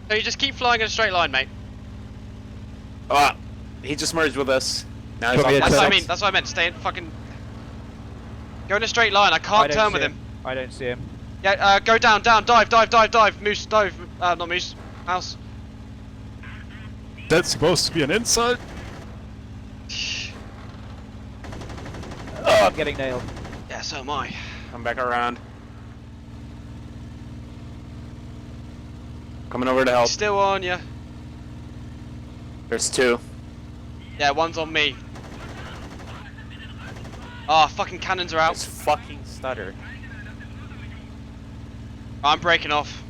So you just keep flying in a straight line, mate. Ah, he just merged with us. Now he's Got me off a my That's what I side. mean. That's what I meant. Stay in fucking. Go in a straight line. I I can't don't turn see with him. I don't see him. Yeah, go down, dive. Moose, dive. Not moose. Mouse. That's supposed to be an insult. Oh, I'm getting nailed. Yeah, so am I. Come back around. Coming over to help. Still on ya. There's two. Yeah, one's on me. Ah, fucking cannons are out. It's fucking stutter. I'm breaking off.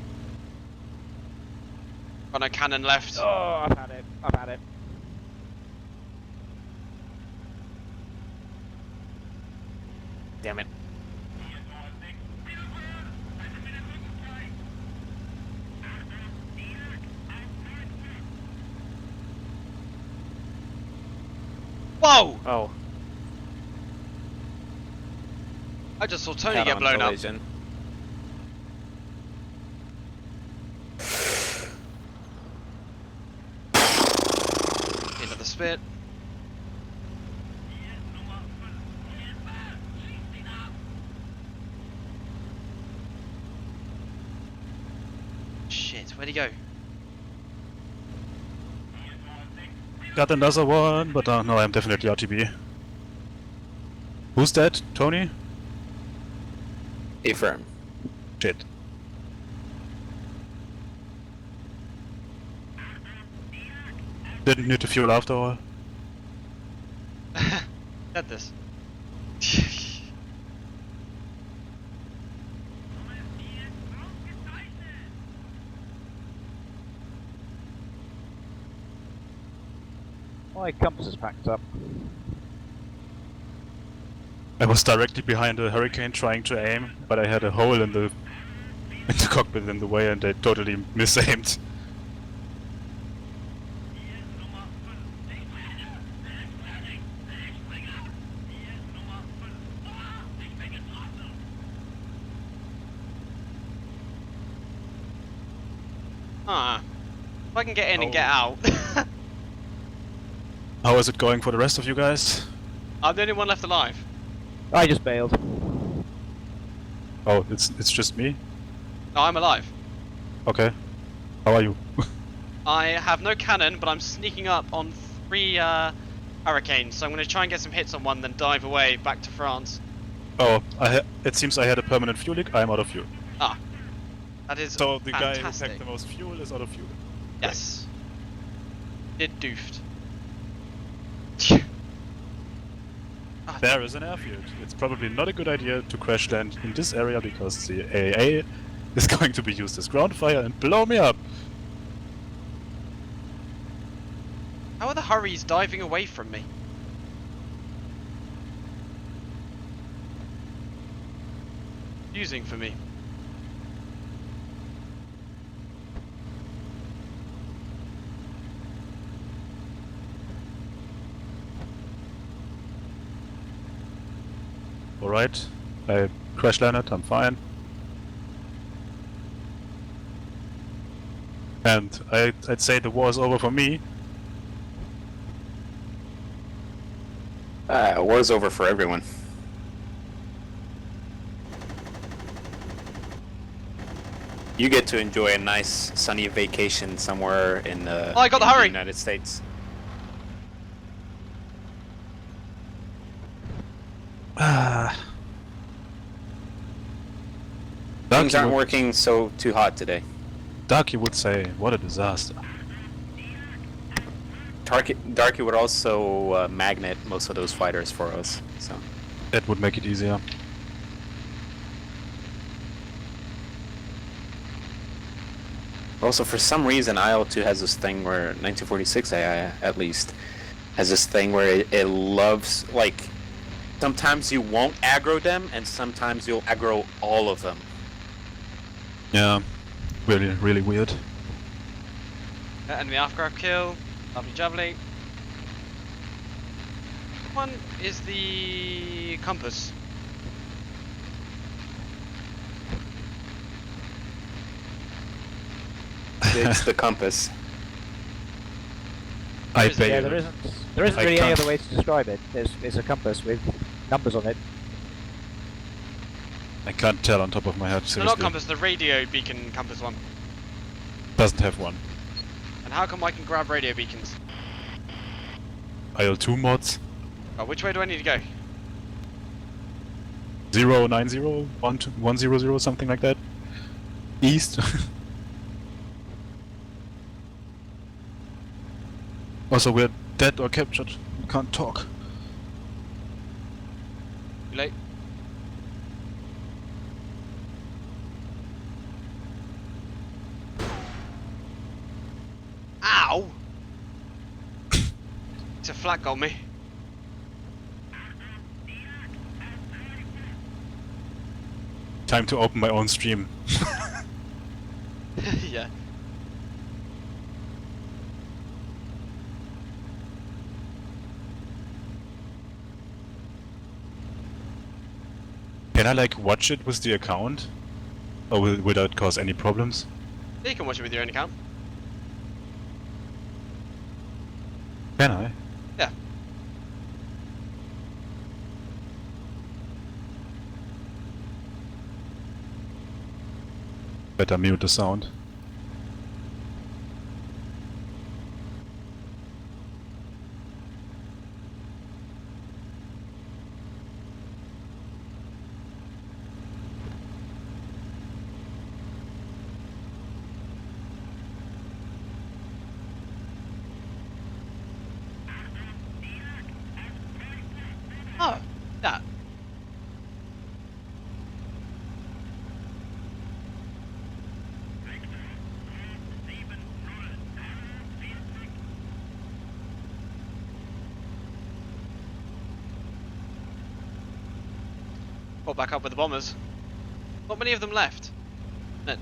Got no cannon left. Oh, I've had it. I've had it. Damn it. Whoa! Oh. I just saw Tony Head get on blown up. collision. Into the spit. Shit, where'd he go? Got another one, but no, I'm definitely RTB. Who's that? Tony? Affirm. Shit. Didn't need to fuel after all. Get this. My compass is packed up. I was directly behind a hurricane trying to aim, but I had a hole in the cockpit in the way and I totally misaimed. Ah. If I can get in and get out. How is it going for the rest of you guys? I'm the only one left alive. I just bailed. Oh, it's just me? No, I'm alive. Okay. How are you? I have no cannon, but I'm sneaking up on 3 hurricanes, so I'm going to try and get some hits on one, then dive away back to France. Oh, it seems I had a permanent fuel leak. I'm out of fuel. Ah. That is So the guy who fantastic. packed the most fuel is out of fuel. Yes. Did doofed. Ah, There is an airfield. It's probably not a good idea to crash land in this area because the AA is going to be used as ground fire and blow me up. How are the hurries diving away from me? Confusing for me. Alright, I crash landed, I'm fine. And I'd say the war is over for me. War's over for everyone. You get to enjoy a nice sunny vacation somewhere in the, Oh, I got the in hurry. United States. Things aren't working so too hot today. Darky would say, what a disaster. Darky would also magnet most of those fighters for us, so. That would make it easier. Also, for some reason, IL-2 has this thing where 1946 AI, at least, has this thing where it loves, like, sometimes you won't aggro them, and sometimes you'll aggro all of them. Yeah, really, really weird. Enemy aircraft kill. Lovely jubbly. One is the compass. it's the compass. I There Yeah, bail. there isn't I really any can't- other way to describe it. It's a compass with numbers on it. I can't tell on top of my head, No, seriously. not compass, the radio beacon compass one. Doesn't have one. And how come I can grab radio beacons? IL2 mods. Oh, which way do I need to go? 090, 100, something like that. East. Also, we're dead or captured. We can't talk. Too late. Ow! It's a flat got me. Time to open my own stream. Yeah. Can I like watch it with the account? Or will that cause any problems? Yeah, you can watch it with your own account. Can I? Yeah. Better mute the sound. Oh, that. Got back up with the bombers. Not many of them left. No.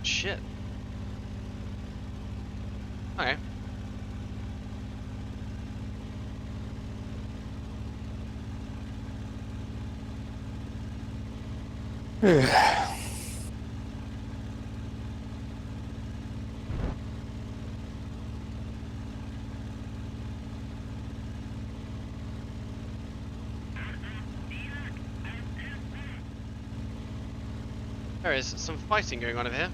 Shit. Okay. There is some fighting going on over here.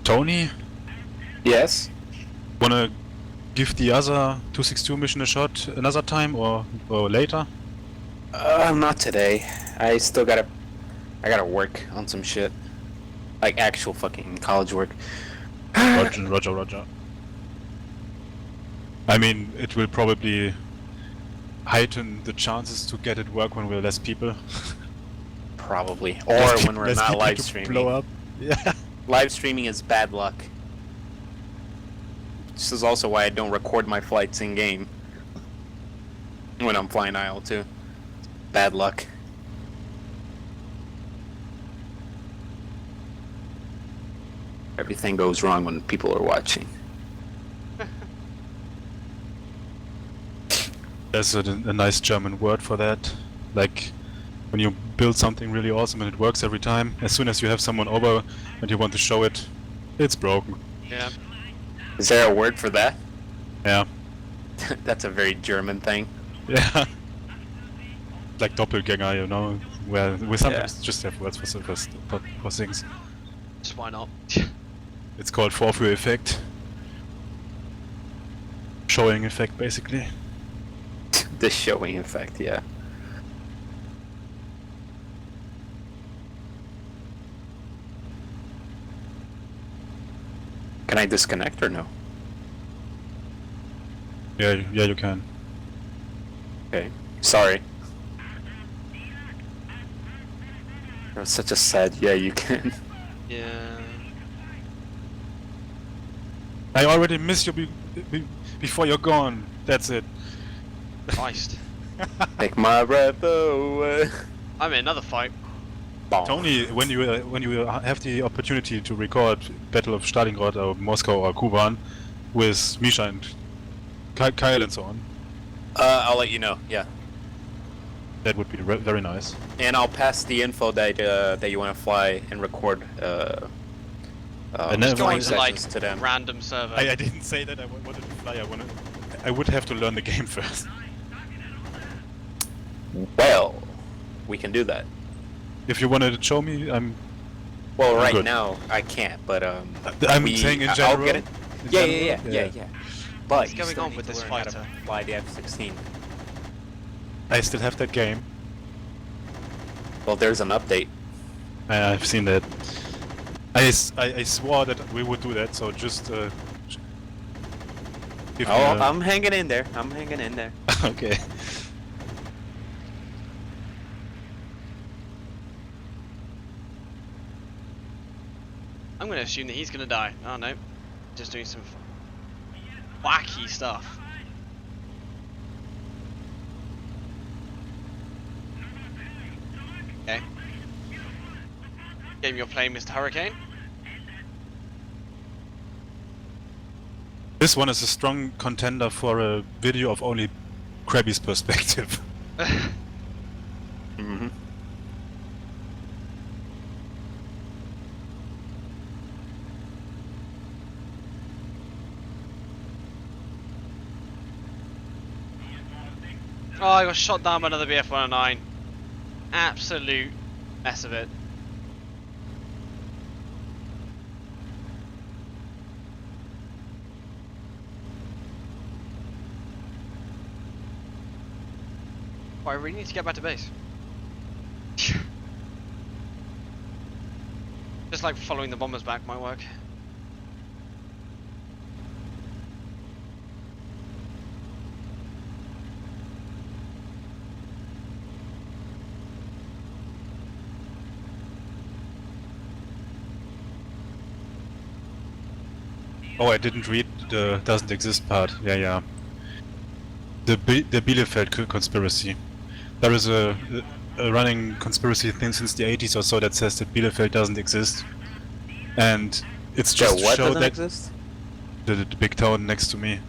Tony, Yes. wanna give the other 262 mission a shot another time or later? Not today. I gotta work on some shit. Like actual fucking college work. Roger. I mean, it will probably heighten the chances to get it work when we're less people. Probably. Or when we're Less not people live to streaming. blow up. Yeah. Live streaming is bad luck. This is also why I don't record my flights in game. When I'm flying IL-2. Bad luck. Everything goes wrong when people are watching. There's a nice German word for that. Like, when you build something really awesome and it works every time, as soon as you have someone over and you want to show it, it's broken. Yeah. Is there a word for that? Yeah. That's a very German thing. Yeah. Like doppelganger, you know, where we sometimes just have words for things. Just why not? It's called Vorführ effect. Showing effect, basically. The showing effect, yeah. Can I disconnect or no? Yeah, you can. Okay. Sorry. That was such a sad yeah, you can. Yeah. I already miss you before you're gone. That's it. Christ. Take my breath away. I'm in another fight. Bonk. Tony, when you have the opportunity to record Battle of Stalingrad or Moscow or Kuban with Misha and Kyle and so on, I'll let you know, yeah. that would be very nice. And I'll pass the info that you want to fly and record I never- flying Going to like sessions to them. random server. I didn't say that I wanted to fly. I would have to learn the game first. Well, we can do that. If you wanted to show me, Well, right good. now I can't, but I'm saying in general. I'll get it. in Yeah. general, But What's you going still on need with to this learn how to fighter? fly the F-16. I still have that game. Well, there's an update. I've seen that. I swore that we would do that, so just give me Oh, a- I'm hanging in there. I'm hanging in there. okay. I'm gonna assume that he's gonna die. Oh no. Just doing some wacky stuff. Okay. Game you're playing, Mr. Hurricane. This one is a strong contender for a video of only Krabby's perspective. Mm-hmm. Oh, I got shot down by another BF-109. Absolute mess of it. Oh, I really need to get back to base. Just like following the bombers back might work. Oh, I didn't read the doesn't exist part. Yeah. The Bielefeld conspiracy. There is a running conspiracy thing since the 80s or so that says that Bielefeld doesn't exist, and it's just to what show doesn't that exist? the big town next to me.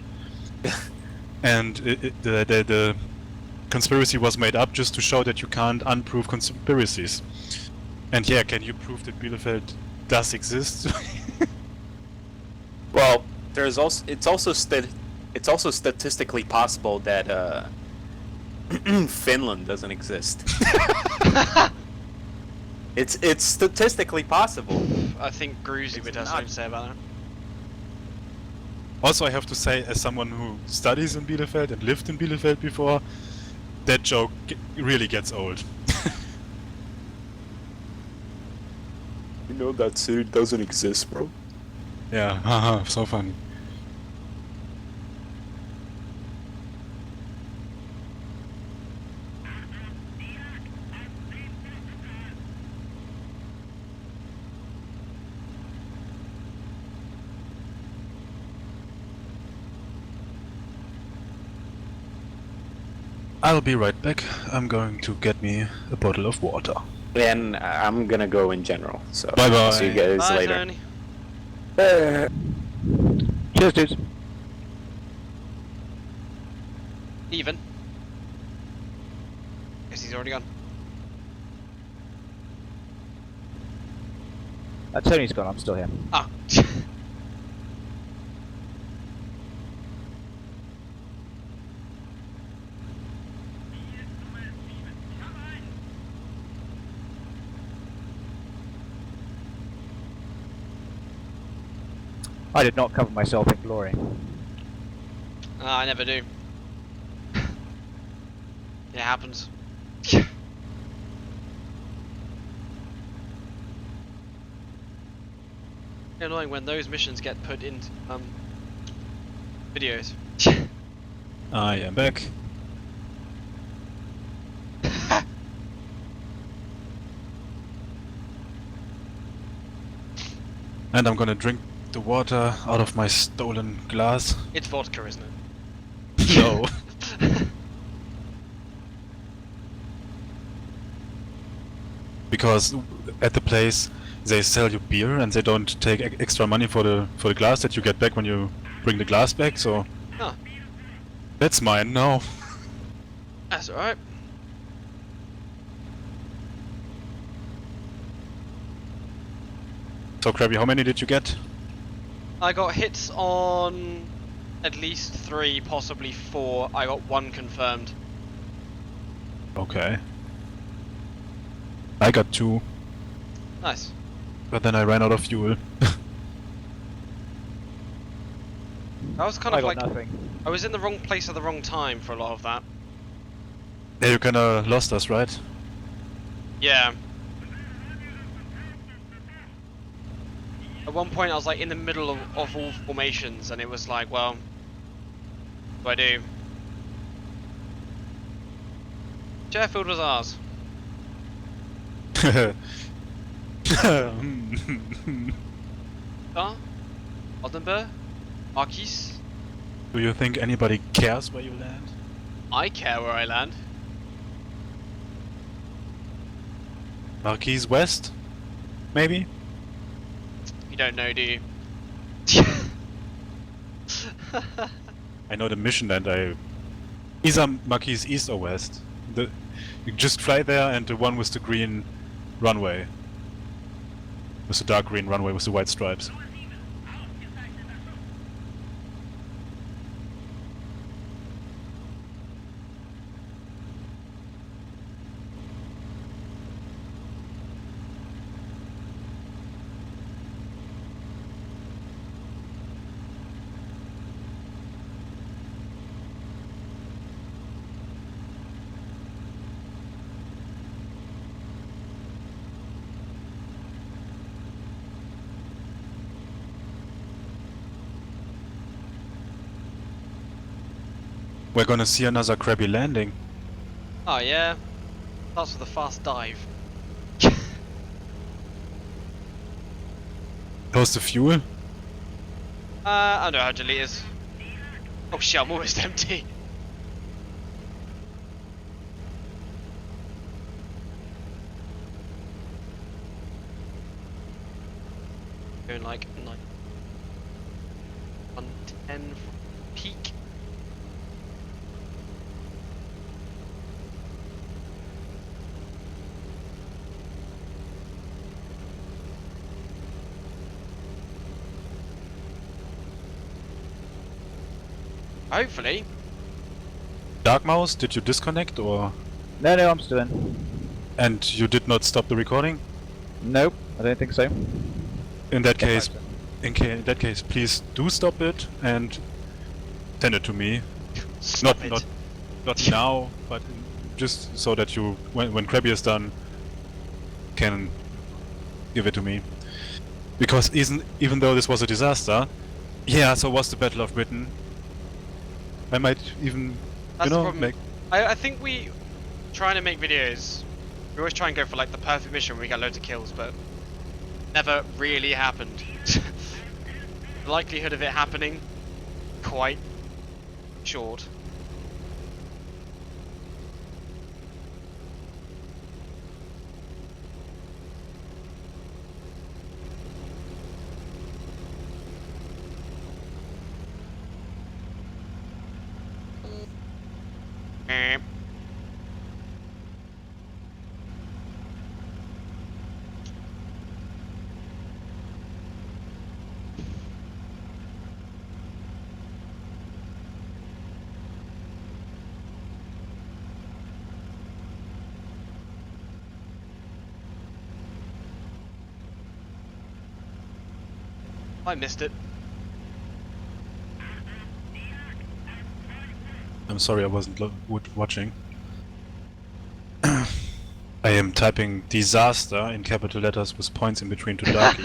And the conspiracy was made up just to show that you can't unprove conspiracies. And yeah, can you prove that Bielefeld does exist? Well, there's also it's also statistically possible that Finland doesn't exist. It's statistically possible. I think Gruzy would have something to say about that. Also, I have to say, as someone who studies in Bielefeld and lived in Bielefeld before, that joke really gets old. You know that city doesn't exist, bro. Yeah, haha, so funny. I'll be right back. I'm going to get me a bottle of water. And I'm gonna go in general. So Bye bye. see you guys Bye, later. Tony. Cheers, dudes. Even. Guess he's already gone. Tony's gone, I'm still here. Ah. I did not cover myself in glory. I never do. It happens. Annoying when those missions get put into videos. I am back. And I'm gonna drink the water out of my stolen glass. It's vodka, isn't it? No. Because at the place they sell you beer and they don't take extra money for the glass that you get back when you bring the glass back, so Huh. that's mine now. That's alright. So Krabby, how many did you get? I got hits on at least 3, possibly 4. I got 1 confirmed. Okay. I got 2, Nice. but then I ran out of fuel. I was kind I of got like, nothing. I was in the wrong place at the wrong time for a lot of that. Yeah, you kinda lost us, right? Yeah. At one point I was like in the middle of all formations and it was like, well, what do I do? Sheffield was ours. Huh? Oldenburg? Marquis? Do you think anybody cares where you land? I care where I land. Marquis West? Maybe? You don't know, do you? I know the mission and either Marquis East or West. You just fly there and the one with the green runway. With the dark green runway with the white stripes. We're gonna see another Krabby landing. Oh yeah. Starts with a fast dive. How's the fuel? Under 100 litres. Oh shit, I'm almost empty. Going like 110 peak. Hopefully. Dark Mouse, did you disconnect or... No, I'm still in. And you did not stop the recording? Nope, I don't think so. In that Get case, back in that case, please do stop it and send it to me. Stop it. Not now, but just so that you, when Krabby is done, can give it to me. Because even though this was a disaster, yeah, so was the Battle of Britain. I might even, That's you the know, problem. make... I think we trying to make videos. We always try and go for like the perfect mission where we get loads of kills, but never really happened. The likelihood of it happening quite short. I missed it. I'm sorry I wasn't watching. I am typing disaster in capital letters with points in between to Darky.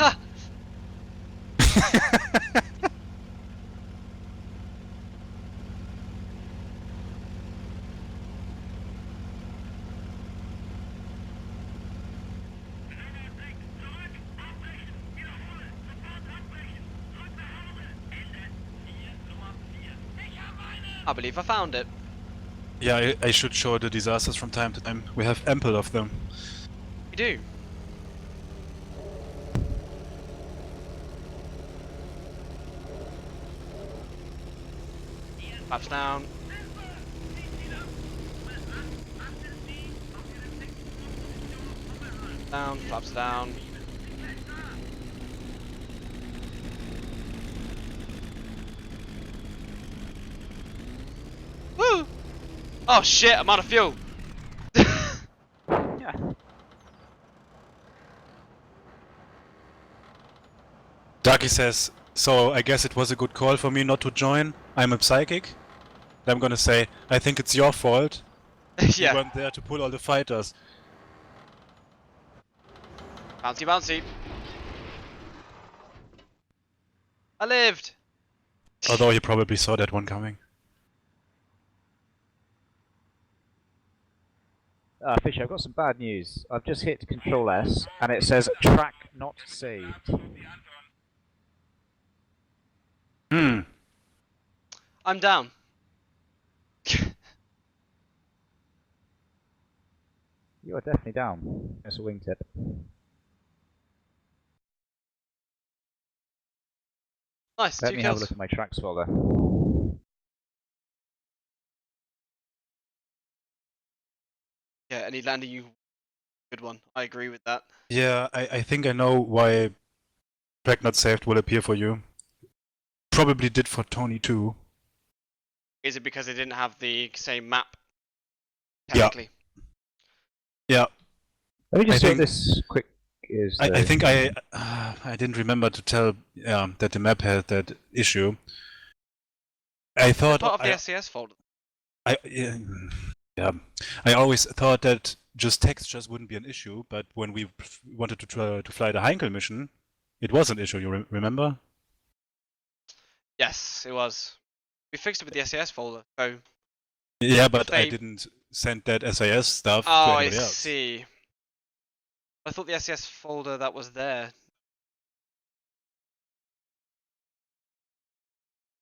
I believe I found it. Yeah, I should show the disasters from time to time. We have ample of them. We do. Flaps down. Down, flaps down. Woo! Oh shit, I'm out of fuel. Yeah. Darky says, so I guess it was a good call for me not to join. I'm a psychic. I'm gonna say, I think it's your fault. You Yeah. weren't there to pull all the fighters. Bouncy, bouncy. I lived. Although he probably saw that one coming. Fisher, I've got some bad news. I've just hit Control S and it says track not saved. Hmm. I'm down. You are definitely down. That's a wingtip. Nice, Let 2 me have a kills. look at my tracks folder. Yeah, any landing you good one. I agree with that. Yeah, I think I know why track not saved will appear for you. Probably did for Tony too. Is it because it didn't have the same map? Yeah. Technically. Yeah, Let me just I see what think- this quick is. I think I didn't remember to tell that the map had that issue. I thought Part of the SCS folder. yeah, I always thought that just textures wouldn't be an issue, but when we wanted to try to fly the Heinkel mission, it was an issue. You remember? Yes, it was. We fixed it with the SCS folder. So. Yeah, but I they- didn't send that SAS stuff to Oh, I anybody else. see. I thought the SCS folder that was there.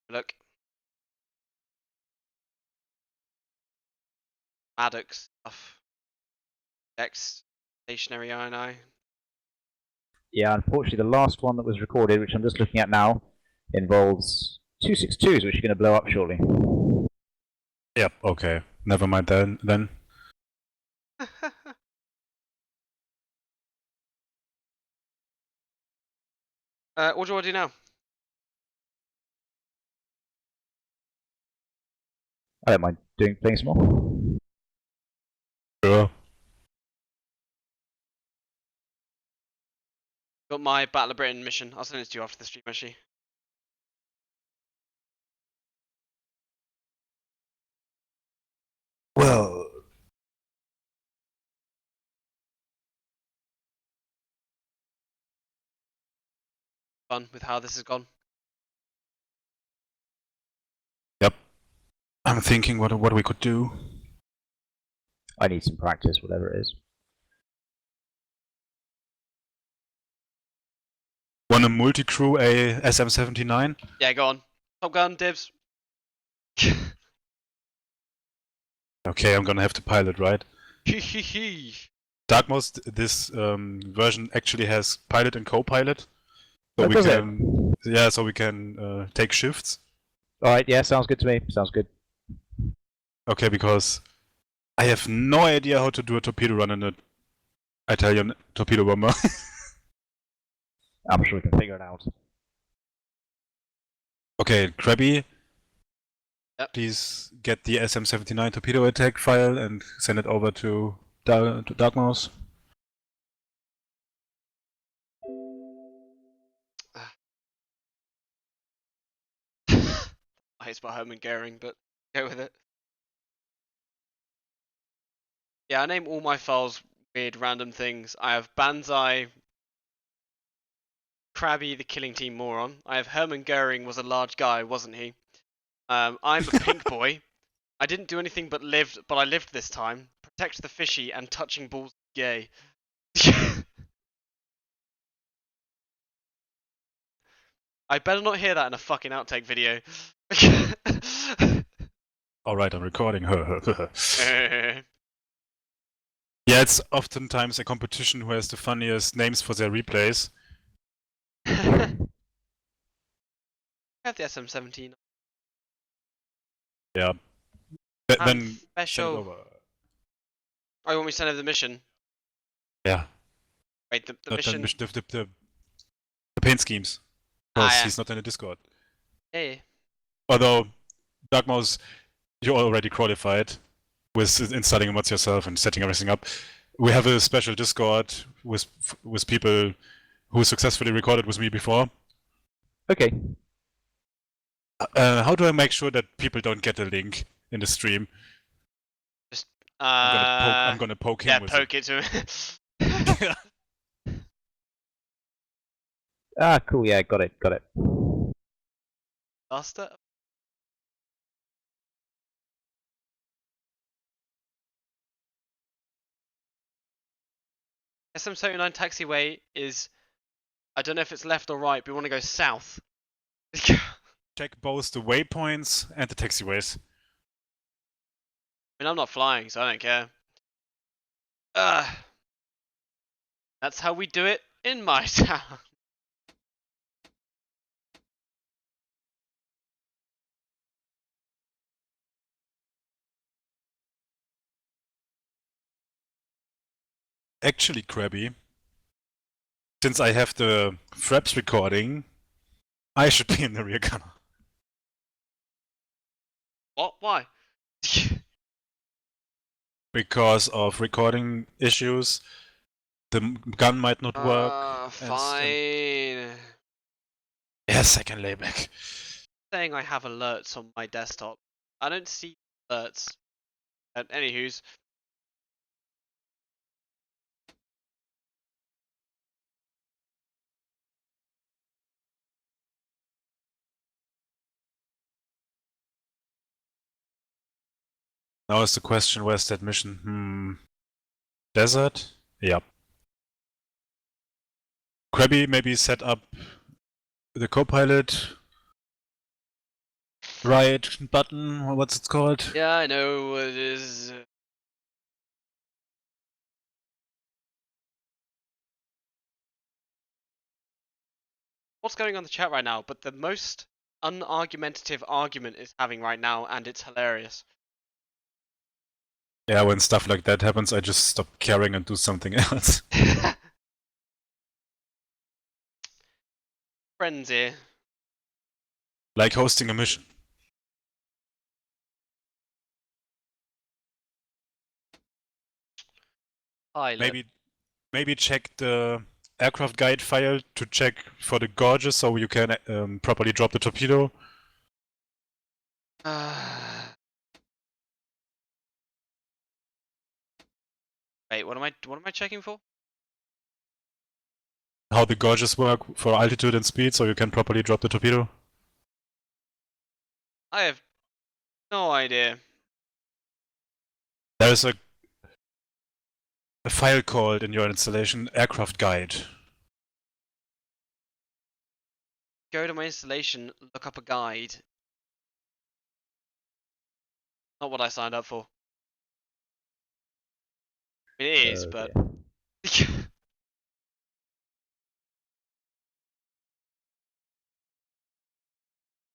Look. Maddox stuff. Dex. Stationary INI. Yeah, unfortunately, the last one that was recorded, which I'm just looking at now, involves 262s, which are going to blow up shortly. Yep. Okay. Never mind then. What do you want to do now? I don't mind playing some more. Sure. Got my Battle of Britain mission. I'll send it to you after the stream, actually. Well, Fun with how this has gone. yep. I'm thinking what we could do. I need some practice, whatever it is. Want a multi-crew a SM-79? Yeah, go on. Top Gun, dibs. Okay, I'm gonna have to pilot, right? Hehehe. Darkmost, this version actually has pilot and co-pilot, so Oh, we does it? can so we can take shifts. All right, yeah, sounds good to me. Sounds good. Okay, because I have no idea how to do a torpedo run in an Italian torpedo bomber. I'm sure we can figure it out. Okay, Krabby, Yep. please get the SM-79 torpedo attack file and send it over to Darkmouse. way to spell Hermann Goering, but go with it. Yeah, I name all my files weird random things. I have Banzai, Krabby the Killing Team Moron. I have Hermann Goering was a large guy, wasn't he? I'm a pink boy. I didn't do anything but I lived this time. Protect the fishy and touching balls gay. I better not hear that in a fucking outtake video. Alright, I'm recording. Yeah, it's oftentimes a competition who has the funniest names for their replays. I have the SM-17. Yeah. I'm Then send it special. over. Oh, you want me to send over the mission? Yeah. Wait, the Not mission? the paint schemes. Ah, Because yeah. he's not in the Discord. Hey. Although, Dark Mouse, you're already qualified with installing mods yourself and setting everything up. We have a special Discord with people who successfully recorded with me before. Okay. How do I make sure that people don't get a link in the stream? Just, I'm gonna poke him yeah, with poke it to him. it. Ah, cool. Yeah, got it. Got it. Faster? SM-79 taxiway is, I don't know if it's left or right, but we want to go south. Check both the waypoints and the taxiways. I mean, I'm not flying, so I don't care. That's how we do it in my town. Actually, Krabby, since I have the Fraps recording, I should be in the rear gunner. What? Why? Because of recording issues, the gun might not work. Fine. Yes, I can lay back. Saying I have alerts on my desktop. I don't see alerts. Anywho's. Now is the question, where's that mission? Desert? Yep. Krabby maybe set up the co-pilot right button, or what's it called? Yeah, I know what it is. What's going on in the chat right now? But the most unargumentative argument is having right now, and it's hilarious. Yeah, when stuff like that happens, I just stop caring and do something else. Friends here. Like hosting a mission. Pilot. Maybe check the aircraft guide file to check for the gauges so you can properly drop the torpedo. Wait, what am I checking for? How the gauges work for altitude and speed so you can properly drop the torpedo. I have no idea. There is a file called in your installation aircraft guide. Go to my installation, look up a guide. Not what I signed up for. It is, but...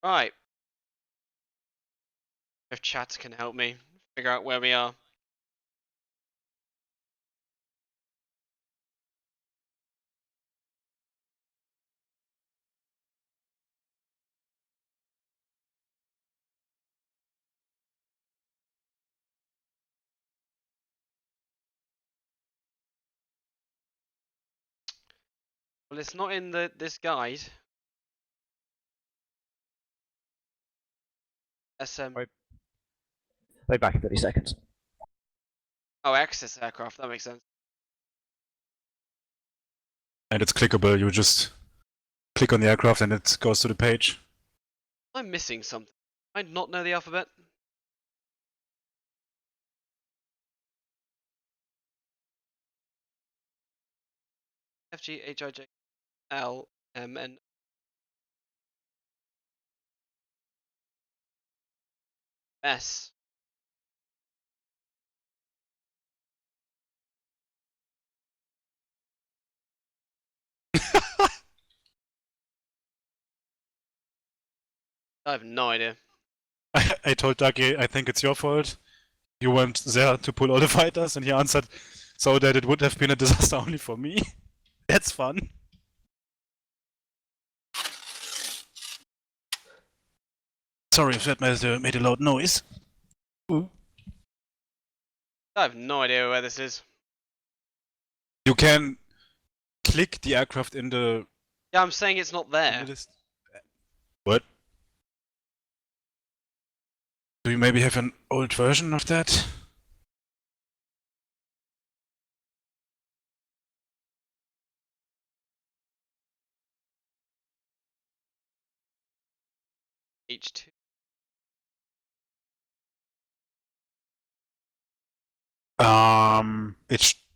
Right. If chat can help me figure out where we are. Well, it's not in this guide. SM. Right. Be back in 30 seconds. Oh, access aircraft. That makes sense. And it's clickable, you just click on the aircraft and it goes to the page. I'm missing something. I not know the alphabet. F G H I J L M N. S. I have no idea. I told Ducky, I think it's your fault. You went there to pull all the fighters, and he answered so that it would have been a disaster only for me. That's fun. Sorry if that made a loud noise. Ooh. I have no idea where this is. You can click the aircraft in the Yeah, I'm saying it's not there. list. What? Do you maybe have an old version of that? H2.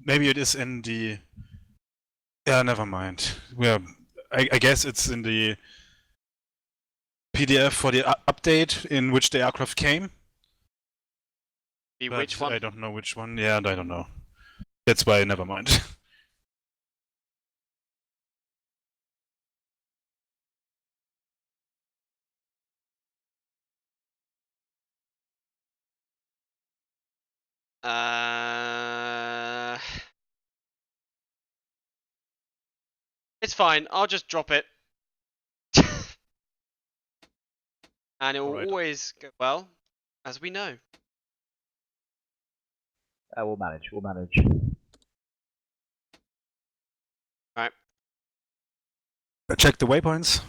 Maybe it is in the. Yeah, never mind. I guess it's in the PDF for the update in which the aircraft came. Which one? I don't know which one. Yeah, and I don't know. That's why, never mind. It's fine. I'll just drop it. And it will Alright. always go well, as we know. We'll manage. We'll manage. Right. Check the waypoints.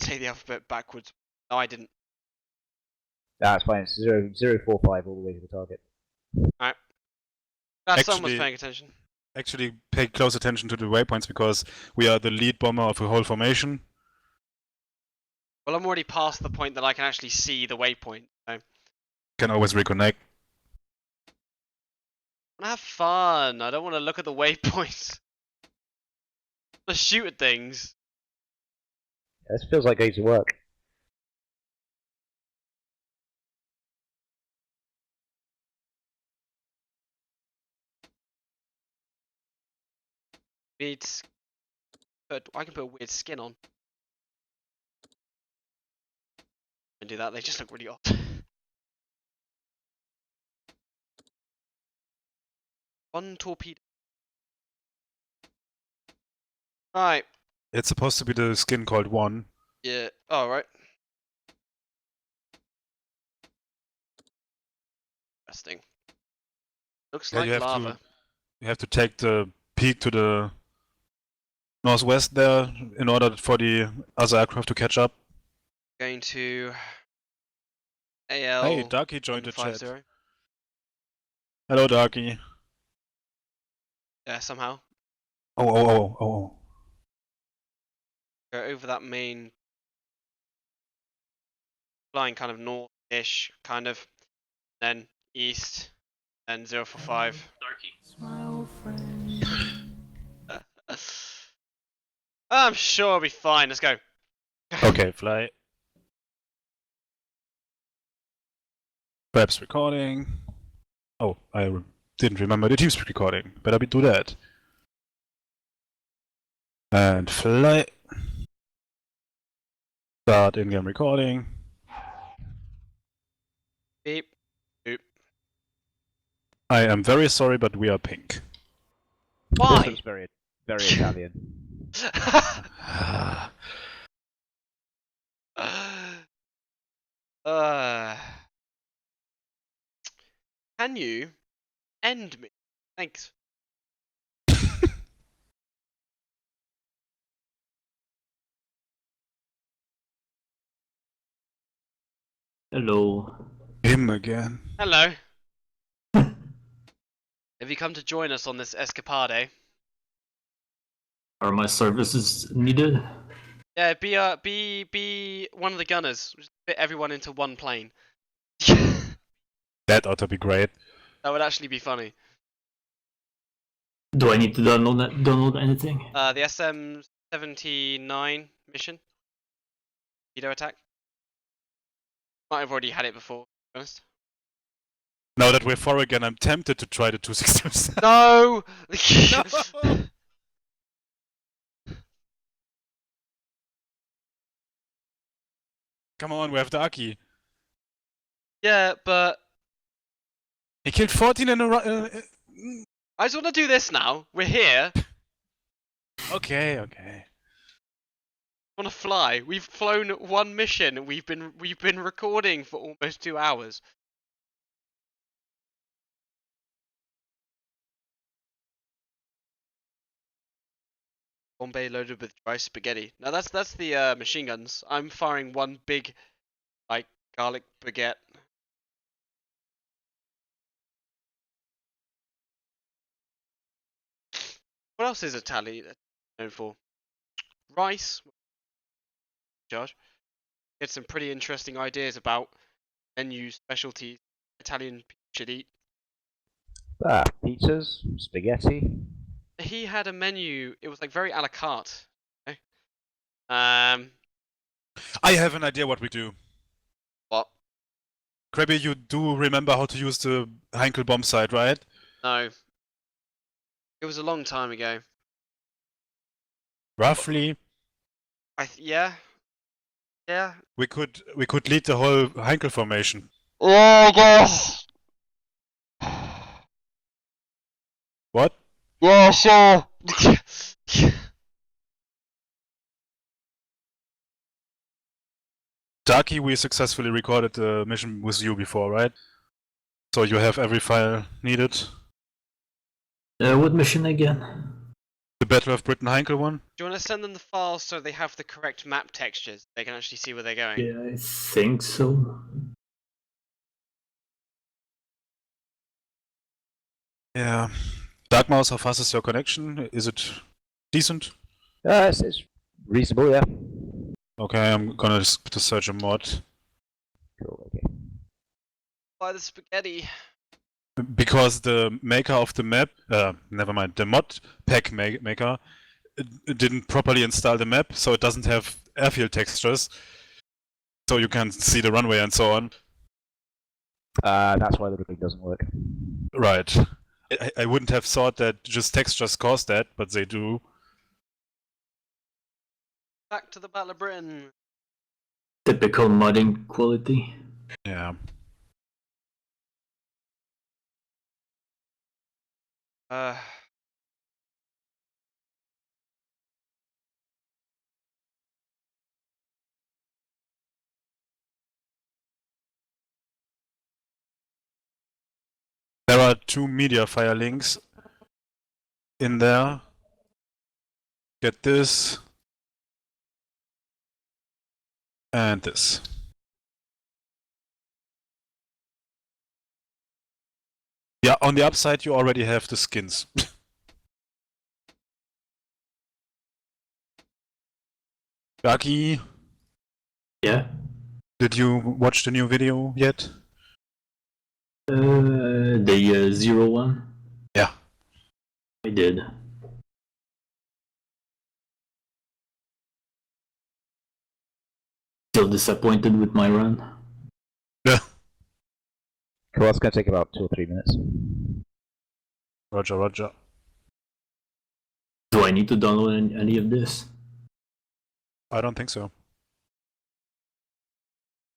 Say the alphabet backwards. No, I didn't. That's fine. It's 045 all the way to the target. Glad someone was Actually- paying attention. Actually, pay close attention to the waypoints because we are the lead bomber of the whole formation. Well, I'm already past the point that I can actually see the waypoint. So. Can always reconnect. I wanna have fun. I don't want to look at the waypoints. Let's shoot at things. Yeah, this feels like going to work. Needs. But I can put a weird skin on. And do that. They just look really odd. One torpedo. Right. It's supposed to be the skin called One. Yeah. Oh, right. Interesting. Looks Yeah, like you have lava. You have to take the peak to the northwest there in order for the other aircraft to catch up. Going to AL. Hey, Darky joined the 150. chat. Hello, Darky. Yeah, somehow. Oh. Go over that main flying kind of north-ish, kind of, then east, then 045. I'm sure I'll be fine. Let's go. Okay, fly. Perhaps recording. Oh, didn't remember the Teams recording. Better do that. And fly. Start in-game recording. Beep. Boop. I am very sorry, but we are pink. This Why? looks very, very Italian. Can you end me? Thanks. Hello. Him again. Hello. Have you come to join us on this escapade? Are my services needed? Yeah, be one of the gunners. Just fit everyone into one plane. That ought to be great. That would actually be funny. Do I need to download anything? The SM-79 mission. Torpedo attack. Might have already had it before, to be honest. Now that we're 4 again, I'm tempted to try the 262. No! No! Come on, we have the Aki. Yeah, but He killed 14 in a row. I just want to do this now. We're here. Okay. I want to fly. We've flown one mission. We've been recording for almost 2 hours. Bombay loaded with dry spaghetti. Now that's the machine guns. I'm firing one big, like, garlic baguette. What else is Italy known for? Rice. Josh, had some pretty interesting ideas about menu specialties Italian people should eat. Pizzas, spaghetti. He had a menu. It was like very a la carte. Okay? I have an idea what we do. What? Krabby, you do remember how to use the Heinkel bomb site, right? No. It was a long time ago. Roughly. Yeah. Yeah. We could lead the whole Heinkel formation. Oh gosh. What? Yeah, sure. Darky, we successfully recorded the mission with you before, right? So you have every file needed. What mission again? The Battle of Britain Heinkel one? Do you want to send them the files so they have the correct map textures? They can actually see where they're going. Yeah, I think so. Yeah. Dark Mouse, how fast is your connection? Is it decent? It's reasonable, yeah. Okay, I'm gonna just to search a mod. Cool, okay. Buy the spaghetti. Because the maker of the map, never mind, the mod pack maker didn't properly install the map, so it doesn't have airfield textures. So you can see the runway and so on. That's why the rig doesn't work. Right. I wouldn't have thought that just textures cause that, but they do. Back to the Battle of Britain. Typical modding quality. Yeah. There are 2 media file links in there. Get this. And this. Yeah, on the upside you already have the skins. Darky, Yeah. did you watch the new video yet? The 01? Yeah. I did. Still disappointed with my run. Yeah. Cool, that's going to take about 2 or 3 minutes. Roger. Do I need to download any of this? I don't think so.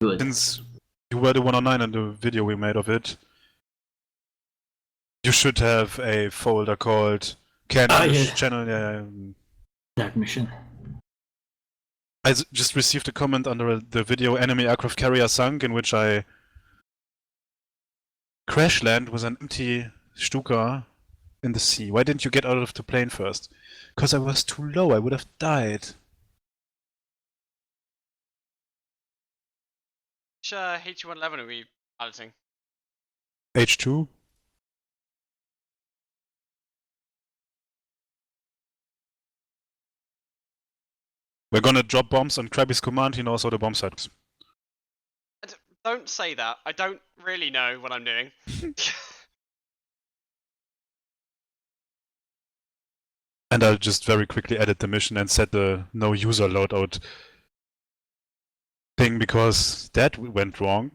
Good. Since you were the 109 in the video we made of it, you should have a folder called Candish yeah. channel. Yeah. That mission. I just received a comment under the video enemy aircraft carrier sunk, in which I crash land with an empty Stuka in the sea. Why didn't you get out of the plane first? Because I was too low, I would have died. H111 are we piloting? H2. We're gonna drop bombs on Krabby's command. He knows how the bomb sites. Don't say that. I don't really know what I'm doing. And I'll just very quickly edit the mission and set the no user loadout thing because that went wrong.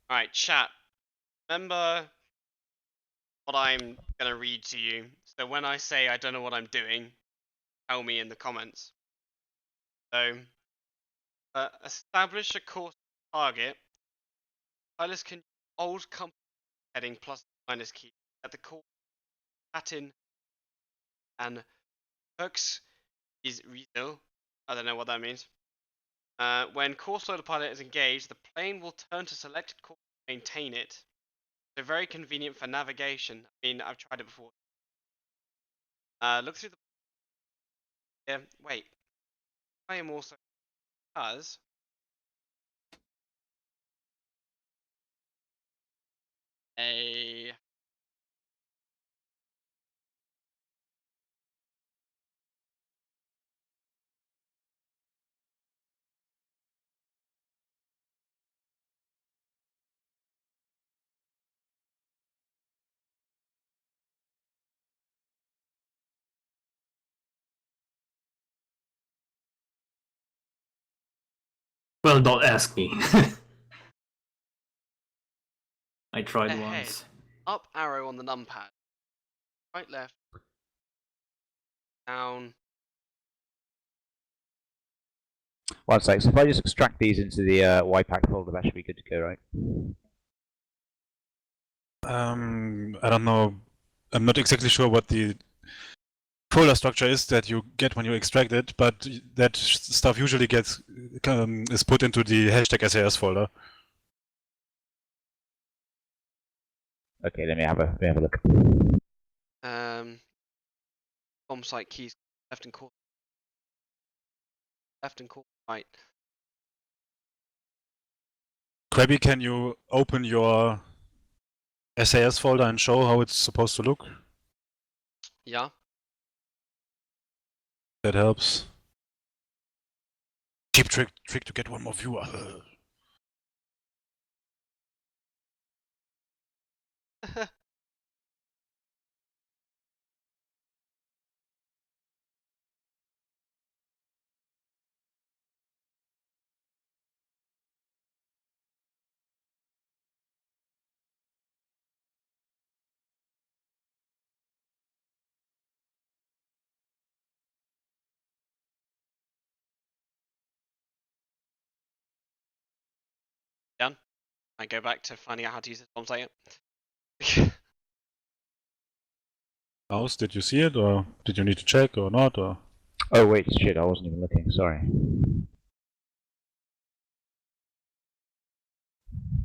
Alright, chat. Remember what I'm gonna read to you. So when I say I don't know what I'm doing, tell me in the comments. So, establish a course target. Pilots can use old company heading plus minus key at the course Latin and Hooks is real. I don't know what that means. When course loader pilot is engaged, the plane will turn to selected course to maintain it. So very convenient for navigation. I mean, I've tried it before. Look through the. Yeah, wait. I am also because a Well, don't ask me. I tried ahead. once. Up arrow on the numpad. Right, left, down. One sec, so if I just extract these into the YPAC folder, that should be good to go, right? I don't know. I'm not exactly sure what the folder structure is that you get when you extract it, but that stuff usually gets is put into the hashtag SAS folder. Okay, let me have a look. Bomb site keys left and course. Left and course right. Krabby, can you open your SAS folder and show how it's supposed to look? Yeah. That helps. Cheap trick to get one more viewer. Done. I go back to finding out how to use this bomb site. Yet. House, did you see it, or did you need to check, or not, or? Oh wait, shit, I wasn't even looking, sorry.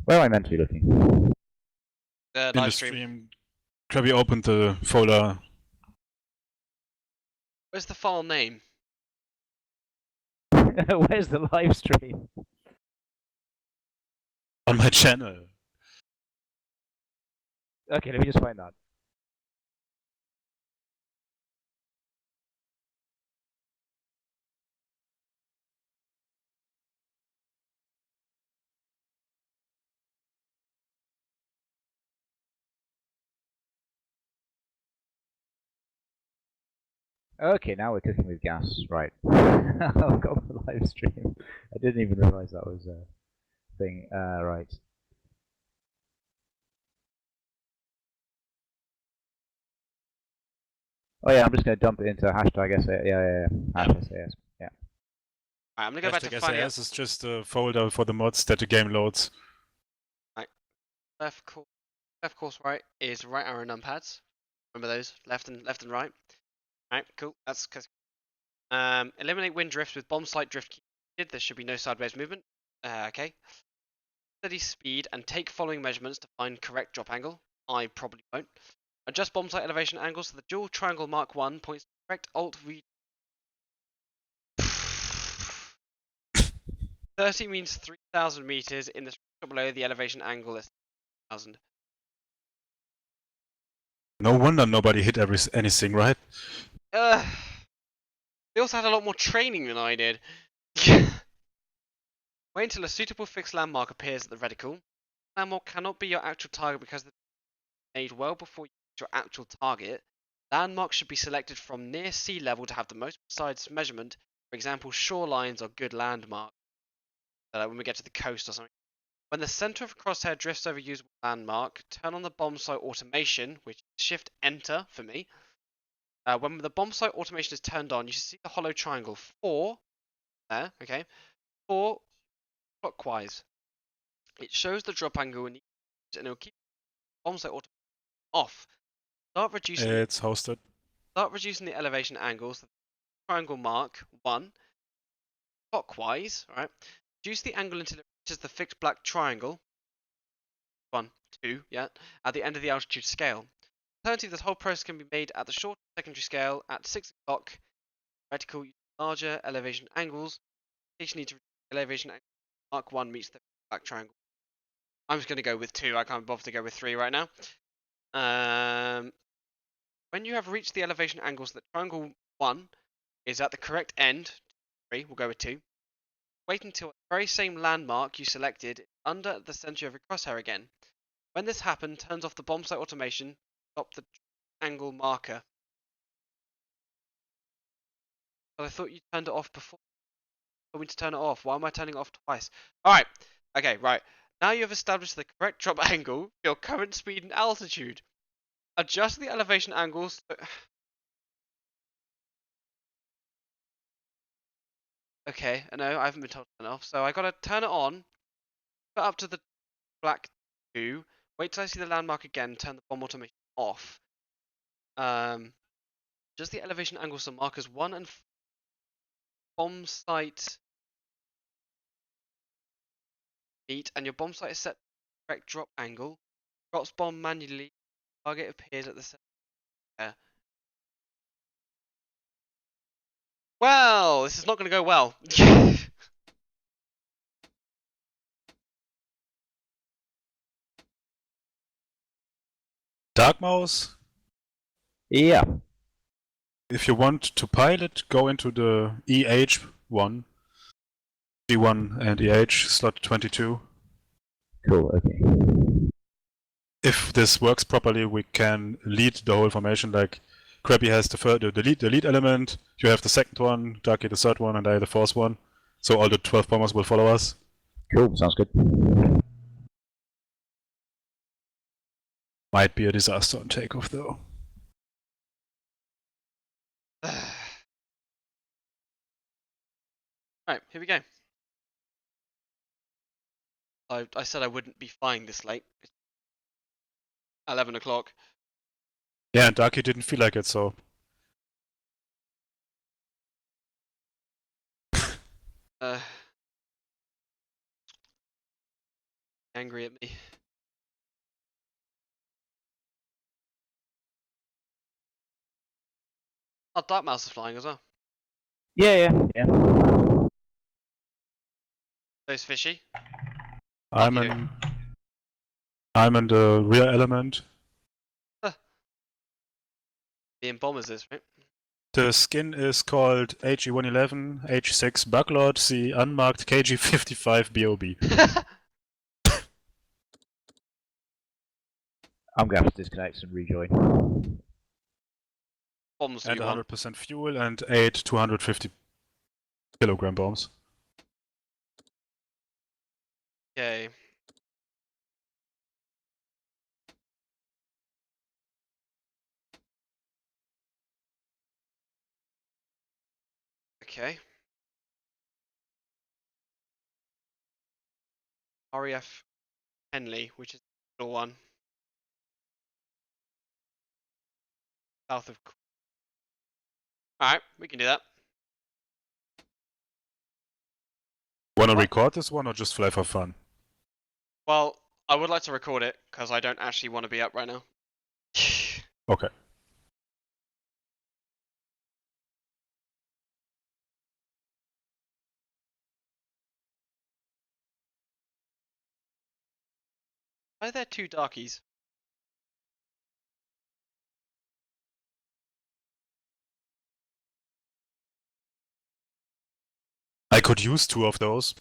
Where am I meant to be looking? The In the live stream. stream, Krabby opened the folder. Where's the file name? Where's the live stream? On my channel. Okay, let me just find that. Okay, now we're cooking with gas, right. I've got the live stream. I didn't even realise that was a thing. Right. Oh yeah, I'm just going to dump it into hashtag SAS. Yeah. Hashtag SAS. Yeah. Alright, I'm gonna go back to Hashtag finding out. SAS is just a folder for the mods that the game loads. Left course right is right arrow numpads. Remember those? Left and right. Alright, cool. That's cause eliminate wind drift with bomb site drift key. There should be no sideways movement. Okay. Steady speed and take following measurements to find correct drop angle. I probably won't. Adjust bomb site elevation angle so the dual triangle mark 1 points to correct alt read. 30 means 3,000 meters in the below the elevation angle is 1,000. No wonder nobody hit anything, right? They also had a lot more training than I did. Wait until a suitable fixed landmark appears at the reticle. Landmark cannot be your actual target because it's made well before you reach your actual target. Landmarks should be selected from near sea level to have the most precise measurement. For example, shorelines are good landmarks. When we get to the coast or something. When the center of a crosshair drifts over a usable landmark, turn on the bomb site automation, which is Shift Enter for me. When the bomb site automation is turned on, you should see the hollow triangle 4 there, okay? 4 clockwise. It shows the drop angle and it will keep the bomb site automation off. Start reducing It's hosted. the elevation angles. Triangle mark 1 clockwise, right? Reduce the angle until it reaches the fixed black triangle. 1, 2, yeah, at the end of the altitude scale. Alternatively, this whole process can be made at the short secondary scale at 6 o'clock. Reticle using larger elevation angles. You need to reduce elevation angle. Mark 1 meets the black triangle. I'm just going to go with 2. I can't bother to go with 3 right now. When you have reached the elevation angles that triangle 1 is at the correct end, 3, we'll go with 2. Wait until the very same landmark you selected is under the center of your crosshair again. When this happens, turns off the bomb site automation. Stop the angle marker. But I thought you turned it off before. I want to turn it off. Why am I turning it off twice? Alright. Okay, right. Now you have established the correct drop angle, your current speed and altitude. Adjust the elevation angles. Okay, no, I haven't been told to turn it off. So I gotta turn it on. Put up to the black 2. Wait till I see the landmark again. Turn the bomb automation off. Just the elevation angles so markers 1 and bomb site meet, and your bomb site is set to the correct drop angle. Drops bomb manually. Target appears at the center. Well, this is not going to go well. Dark Mouse, Yeah. if you want to pilot, go into the EH1. G1 and EH, slot 22. Cool, okay. If this works properly, we can lead the whole formation. Like Krabby has the lead element, you have the second one, Darky the third one, and I the fourth one. So all the 12 bombers will follow us. Cool, sounds good. Might be a disaster on takeoff though. Alright, here we go. I said I wouldn't be flying this late. It's 11 o'clock. Yeah, and Darky didn't feel like it, so. Angry at me. Oh, Dark Mouse is flying as well. Yeah. Those fishy. I'm you. in the rear element. Being bombers is, right? The skin is called HE111, H6 Buglord, the unmarked KG55 BOB. I'm going to have to disconnect and rejoin. Bombs do And you want? 100% fuel and 8 250 kilogram bombs. Okay. Okay. REF Henley, which is the middle one. South of. Alright, we can do that. Wanna What? record this one or just fly for fun? Well, I would like to record it, because I don't actually want to be up right now. Okay. Why are there two darkies? I could use 2 of those.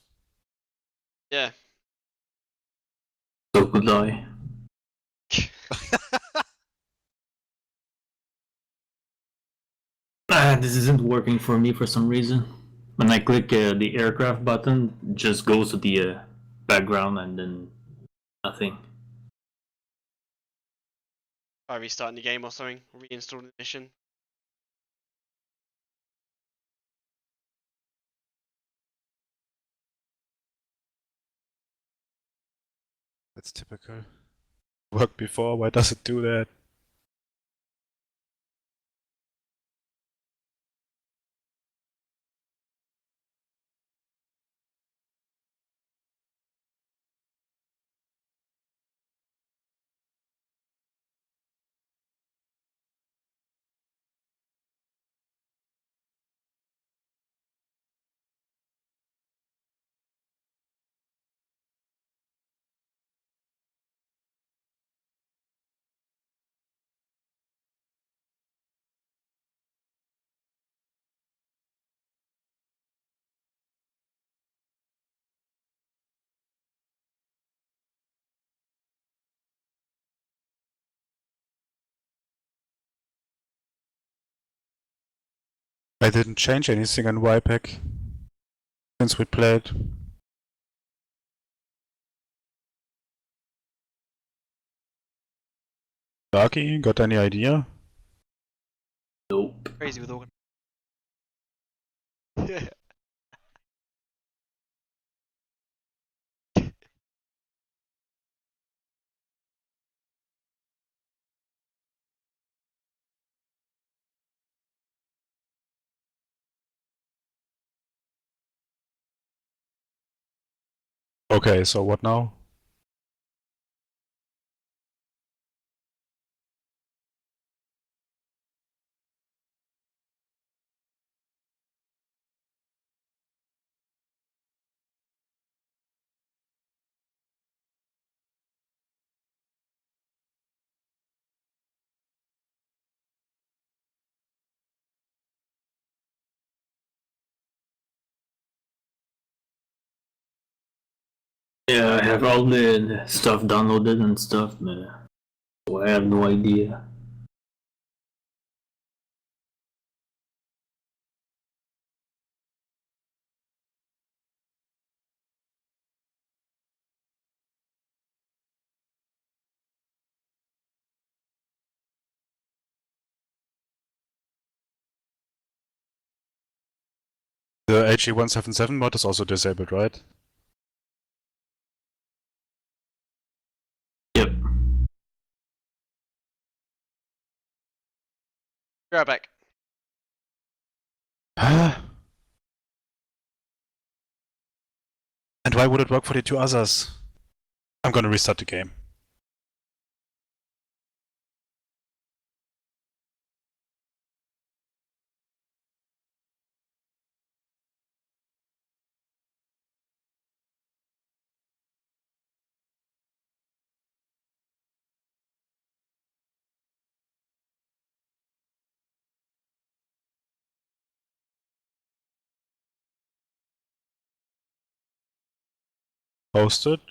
Yeah. So could I. This isn't working for me for some reason. When I click the aircraft button, it just goes to the background and then nothing. Try restarting the game or something. Reinstall the mission. That's typical. Worked before, why does it do that? I didn't change anything on YPAC since we played. Darky, got any idea? Nope. Crazy with all. Okay, so what now? Yeah, I have all the stuff downloaded and stuff, man. So I have no idea. The HE177 mod is also disabled, right? Yep. Be right back. And why would it work for the 2 others? I'm gonna restart the game. Posted.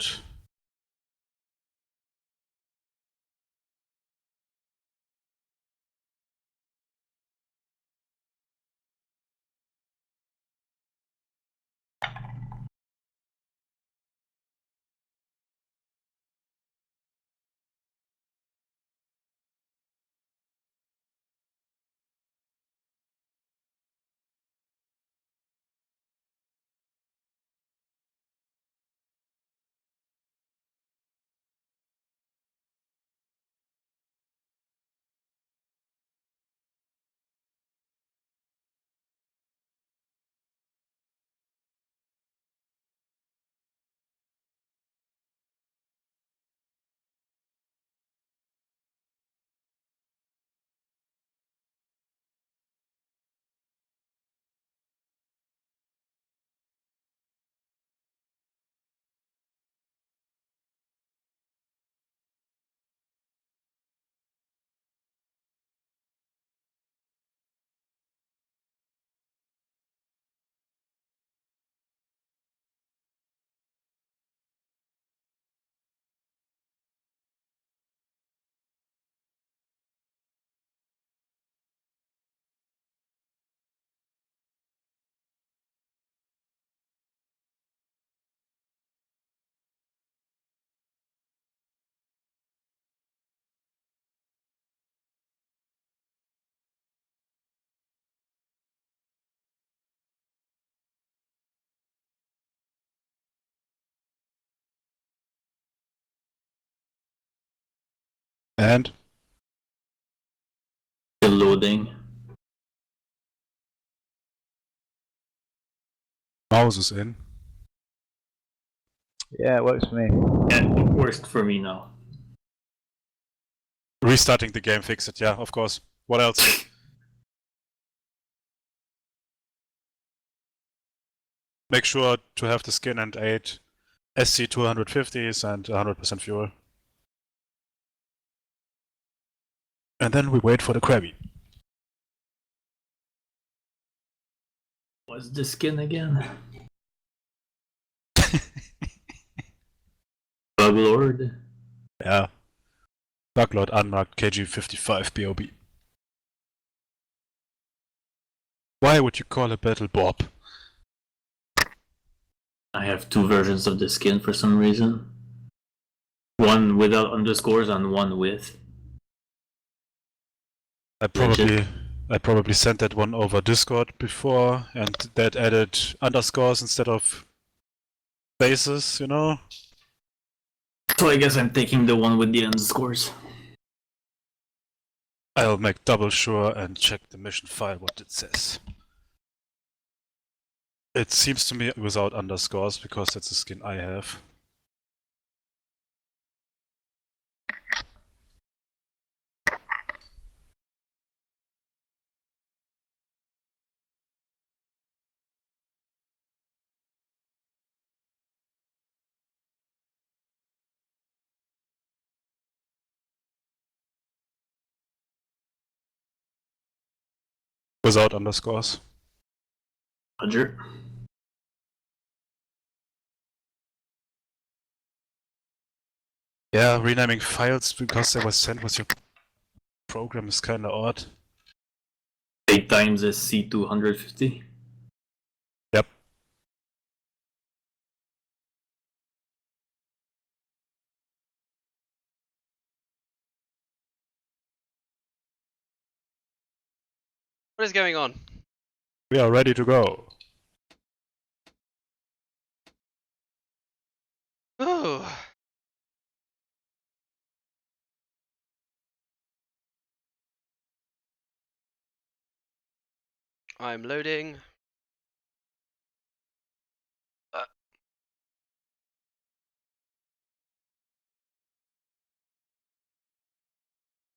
And Still loading. mouse is in. Yeah, it works for me. Yeah, worst for me now. Restarting the game fixed it, yeah, of course. What else? Make sure to have the skin and 8 SC250s and 100% fuel. And then we wait for the Krabby. What's the skin again? Bug Lord. Yeah. Buglord unmarked KG55 BOB. Why would you call a battle Bob? I have two versions of the skin for some reason. One without underscores and one with. I probably sent that one over Discord before, and that added underscores instead of spaces, you know? So I guess I'm taking the one with the underscores. I'll make double sure and check the mission file what it says. It seems to me without underscores, because that's the skin I have. Without underscores. Roger. Yeah, renaming files because they were sent with your program is kinda odd. 8 times SC250. Yep. What is going on? We are ready to go. Ooh. I'm loading.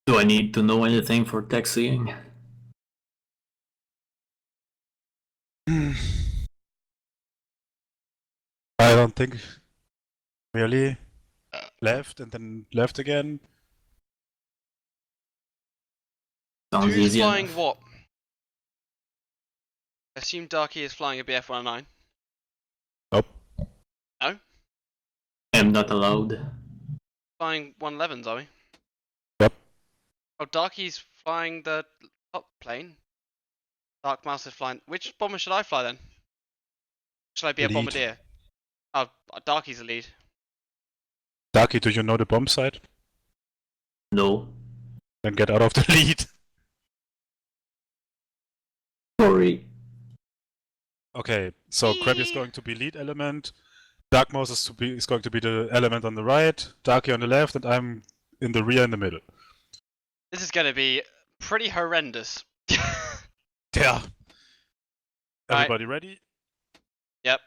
Do I need to know anything for taxiing? I don't think really. Left and then left again. Sounds Who's easy flying enough. what? I assume Darky is flying a BF-109. Nope. No? I'm not allowed. Flying 111s, are we? Yep. Oh, Darky's flying the top plane. Dark Mouse is flying. Which bomber should I fly then? Should I be a Lead. bombardier? Oh, Darky's the lead. Darky, do you know the bomb site? No. Then get out of the lead. Sorry. Okay, so Krabby is going to be lead element. Dark Mouse is going to be the element on the right. Darky on the left, and I'm in the rear in the middle. This is gonna be pretty horrendous. Yeah. Right. Everybody ready? Yep.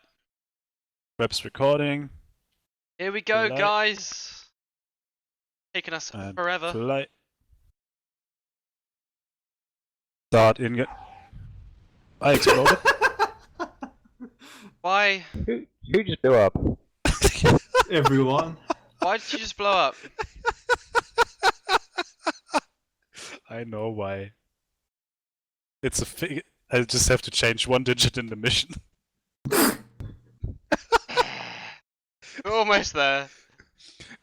Web's recording. Here we go, Fly. guys. Taking us And forever. fly. Start in. I exploded. Why? Who just blew up? Everyone. Why did you just blow up? I know why. It's a fig. I just have to change one digit in the mission. We're almost there.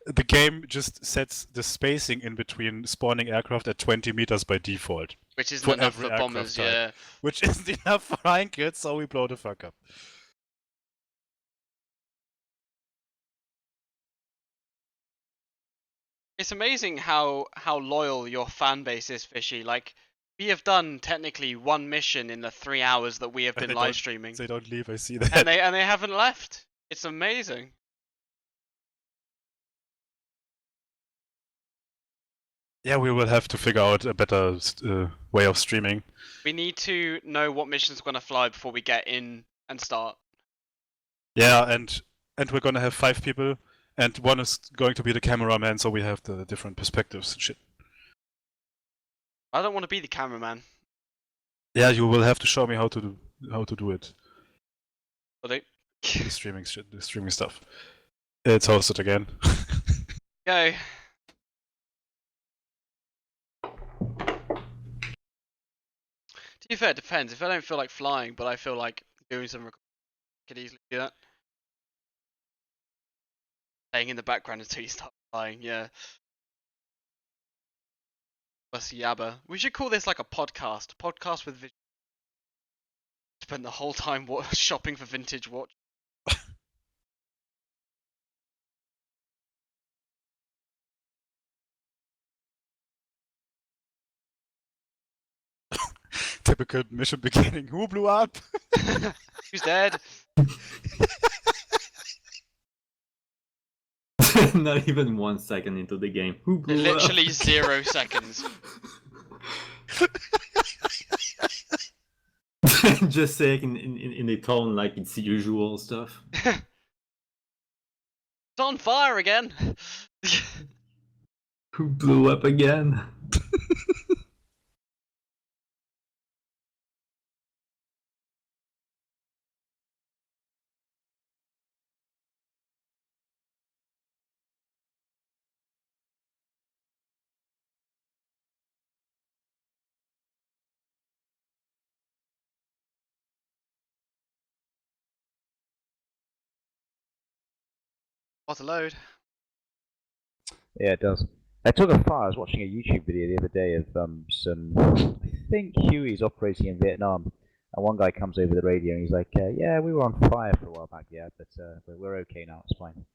The game just sets the spacing in between spawning aircraft at 20 meters by default, Which isn't For enough every for bombers, aircraft yeah. which isn't enough for Heinkel, so we blow the fuck up. It's amazing how loyal your fan base is, Fishy. Like, we have done technically one mission in the 3 hours that we have And been they live don't- streaming, They don't leave, I see that. and they haven't left. It's amazing. Yeah, we will have to figure out a better way of streaming. We need to know what missions we're gonna fly before we get in and start. Yeah, and we're gonna have 5 people, and one is going to be the cameraman, so we have the different perspectives and shit. I don't want to be the cameraman. Yeah, you will have to show me how to do it. Will do. The streaming shit, the streaming stuff. It's hosted again. Go. To be fair, it depends. If I don't feel like flying, but I feel like doing some recording, I could easily do that. Playing in the background until you start flying, yeah. Plus Yabba. We should call this like a podcast. Podcast with vision. Spend the whole time shopping for vintage watch. Typical mission beginning. Who blew up? Who's dead? Not even 1 second into the game. Who blew up? Literally 0 seconds. Just saying in the tone like it's usual stuff. It's on fire again. Who blew up again? What a load. Yeah, it does. I took a fire. I was watching a YouTube video the other day of some, I think Huey's operating in Vietnam, and one guy comes over the radio and he's like, "Yeah, we were on fire for a while back, yeah, but we're okay now. It's fine."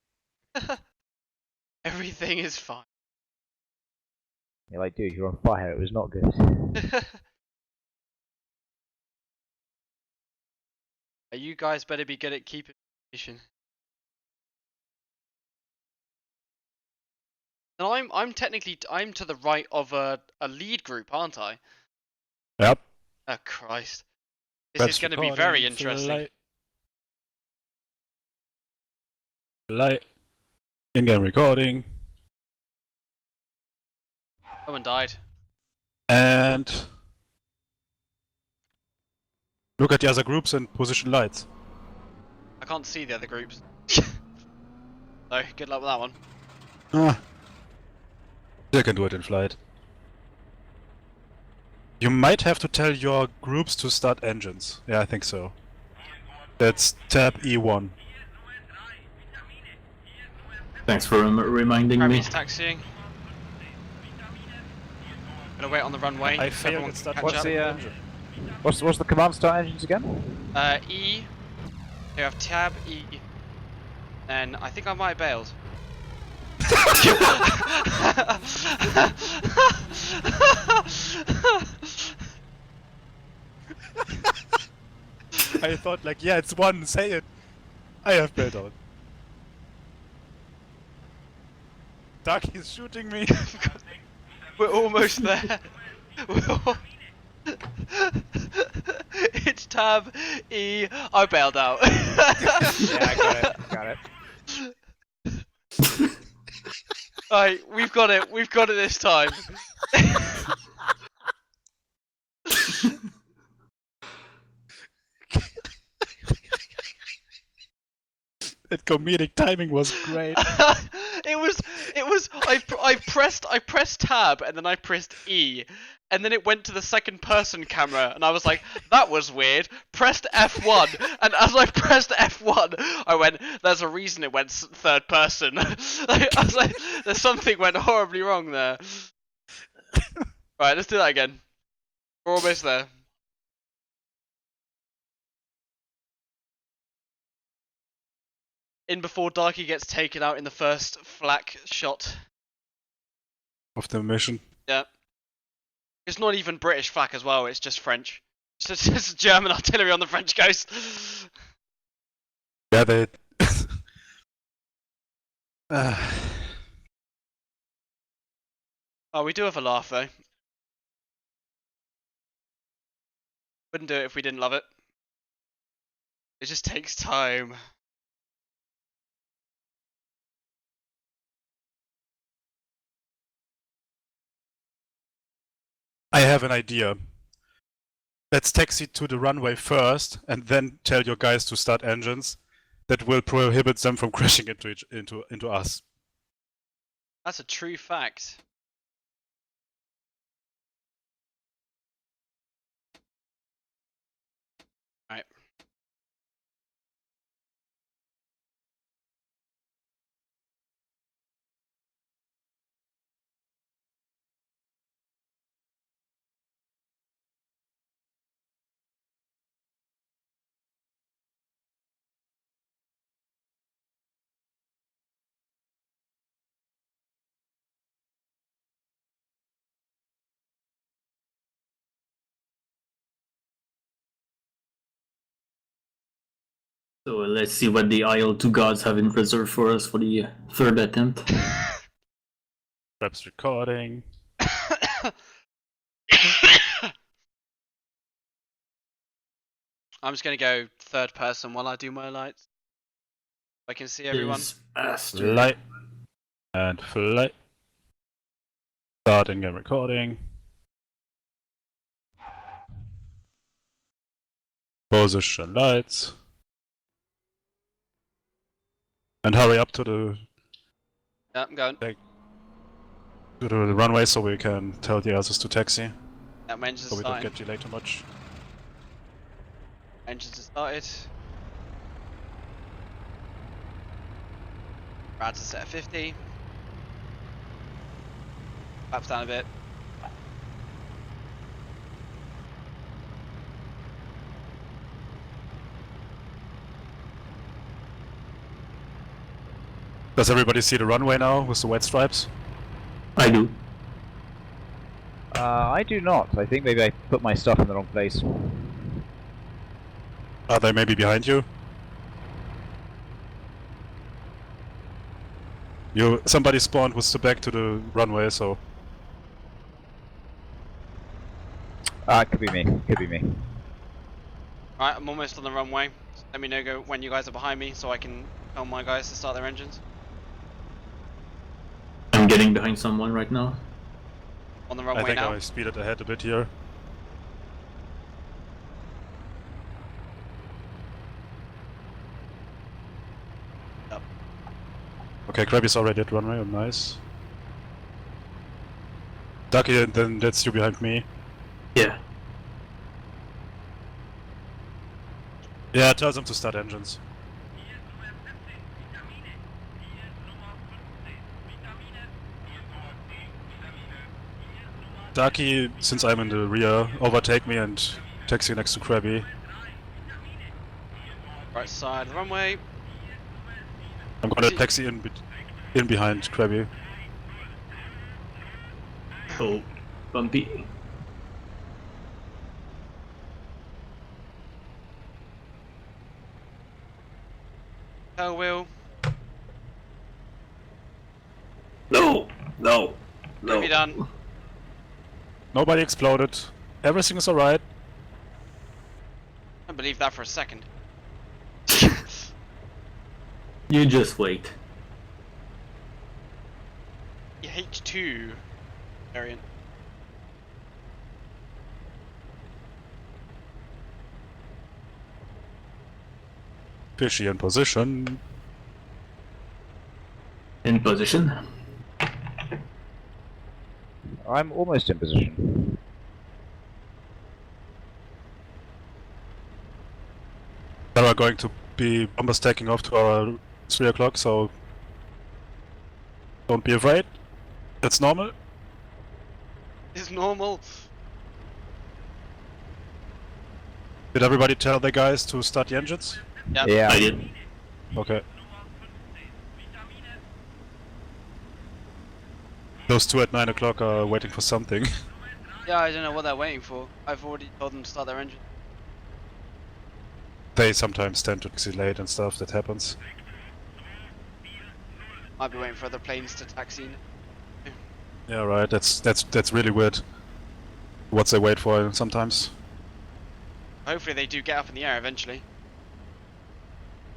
Everything is fine. You're like, dude, you're on fire. It was not good. You guys better be good at keeping information. And I'm technically to the right of a lead group, aren't I? Yep. Oh Christ. This is going to be very interesting. Light. In-game recording. Someone died. And look at the other groups and position lights. I can't see the other groups. So, good luck with that one. Ah. You can do it in flight. You might have to tell your groups to start engines. Yeah, I think so. That's tab E1. Thanks for reminding me. Army's taxiing. Gonna wait on the runway. I so failed everyone at can start. catch What's up. the what's the command start engines again? E. You have tab E. Then I think I might have bailed. I thought like, yeah, it's one, say it. I have bailed out. Duck is shooting me. We're almost there. It's tab E. I bailed out. Yeah, I got it. Alright, we've got it. We've got it this time. That comedic timing was great. I pressed tab and then I pressed E and then it went to the second person camera and I was like, that was weird. Pressed F1 and as I pressed F1 I went, there's a reason it went third person. I was like, there's something went horribly wrong there. Right, let's do that again. We're almost there. In before Darky gets taken out in the first flak shot. Of the mission. Yeah. It's not even British flak as well, it's just French. It's just German artillery on the French coast. Yeah, they... Oh, we do have a laugh though. Wouldn't do it if we didn't love it. It just takes time. I have an idea. Let's taxi to the runway first, and then tell your guys to start engines. That will prohibit them from crashing into us. That's a true fact. Right. So let's see what the Isle Two Gods have in reserve for us for the third attempt. Perhaps recording. I'm just gonna go third person while I do my lights. I can see everyone. Flight. And flight. Start in-game recording. Position lights. And hurry up to the Yeah, I'm going. runway so we can tell the others to taxi. Yeah, my engines So are we don't starting. get delayed too much. Engines are started. Rads are set at 50. Flaps down a bit. Does everybody see the runway now with the white stripes? I do. I do not. I think maybe I put my stuff in the wrong place. Are they maybe behind you? Somebody spawned with the back to the runway, so It could be me. Could be me. Right, I'm almost on the runway. Let me know when you guys are behind me so I can tell my guys to start their engines. I'm getting behind someone right now. On the I runway think now. I speeded ahead a bit here. Yep. Okay, Krabby's already at runway, oh, nice. Ducky, then that's you behind me. Yeah. Yeah, tell them to start engines. Ducky, since I'm in the rear, overtake me and taxi next to Krabby. Right side of the runway. I'm gonna taxi in behind Krabby. Oh, bumpy. Tail wheel. No, no, no. Be done. Nobody exploded. Everything is alright. I don't believe that for a second. You just wait. The H2 variant. Fishy in position. In position. I'm almost in position. There are going to be bombers taking off to our 3 o'clock, so don't be afraid. That's normal. It's normal. Did everybody tell their guys to start the engines? Yep. Yeah. I did. Okay. Those two at 9 o'clock are waiting for something. Yeah, I don't know what they're waiting for. I've already told them to start their engine. They sometimes tend to taxi late and stuff, that happens. Might be waiting for other planes to taxi. Yeah, right. That's really weird. What they wait for sometimes. Hopefully they do get up in the air eventually.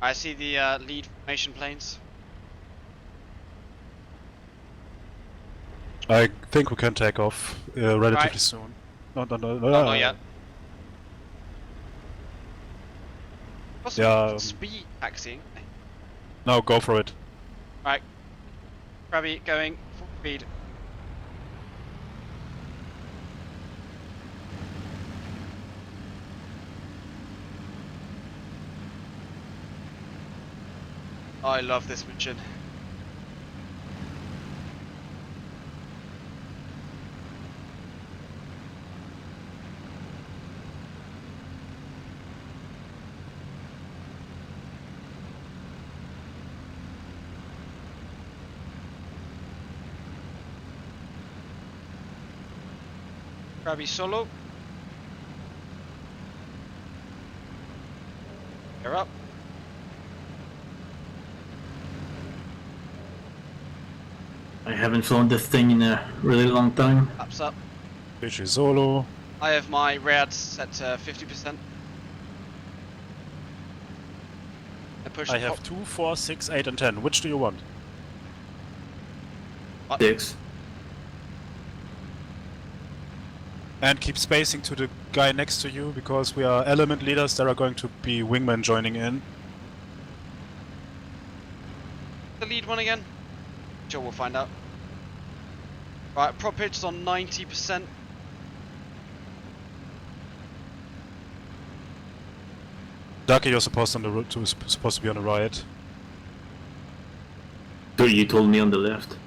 I see the lead formation planes. I think we can take off relatively Right. soon. No. No, not yet. Got some Yeah. speed taxiing. No, go for it. Right. Krabby going full speed. I love this mission. Krabby solo. You're up. I haven't flown this thing in a really long time. Laps up. Fishy solo. I have my rads set to 50%. I push I the have 2, 4, 6, 8, and 10. Which do you want? 6. And keep spacing to the guy next to you, because we are element leaders. There are going to be wingmen joining in. the lead one again. Sure, we'll find out. Right, prop pitch is on 90%. Ducky, you're supposed on the route to supposed to be on the right. So you told me on the left.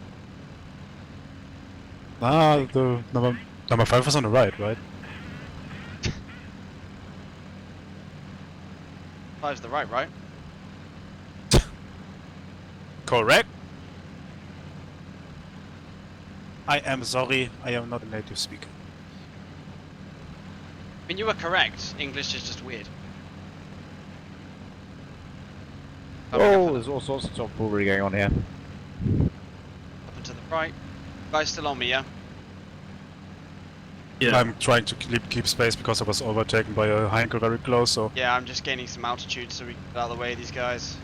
Ah, the number 5 was on the right, right? Five's the right? Correct. I am sorry, I am not a native speaker. I mean, you were correct. English is just weird. Oh, there's all sorts of tomfoolery going on here. Up and to the right. Guy's still on me, yeah? Yeah. I'm trying to keep space because I was overtaken by a Heinkel very close, so... Yeah, I'm just gaining some altitude so we can get out of the way of these guys.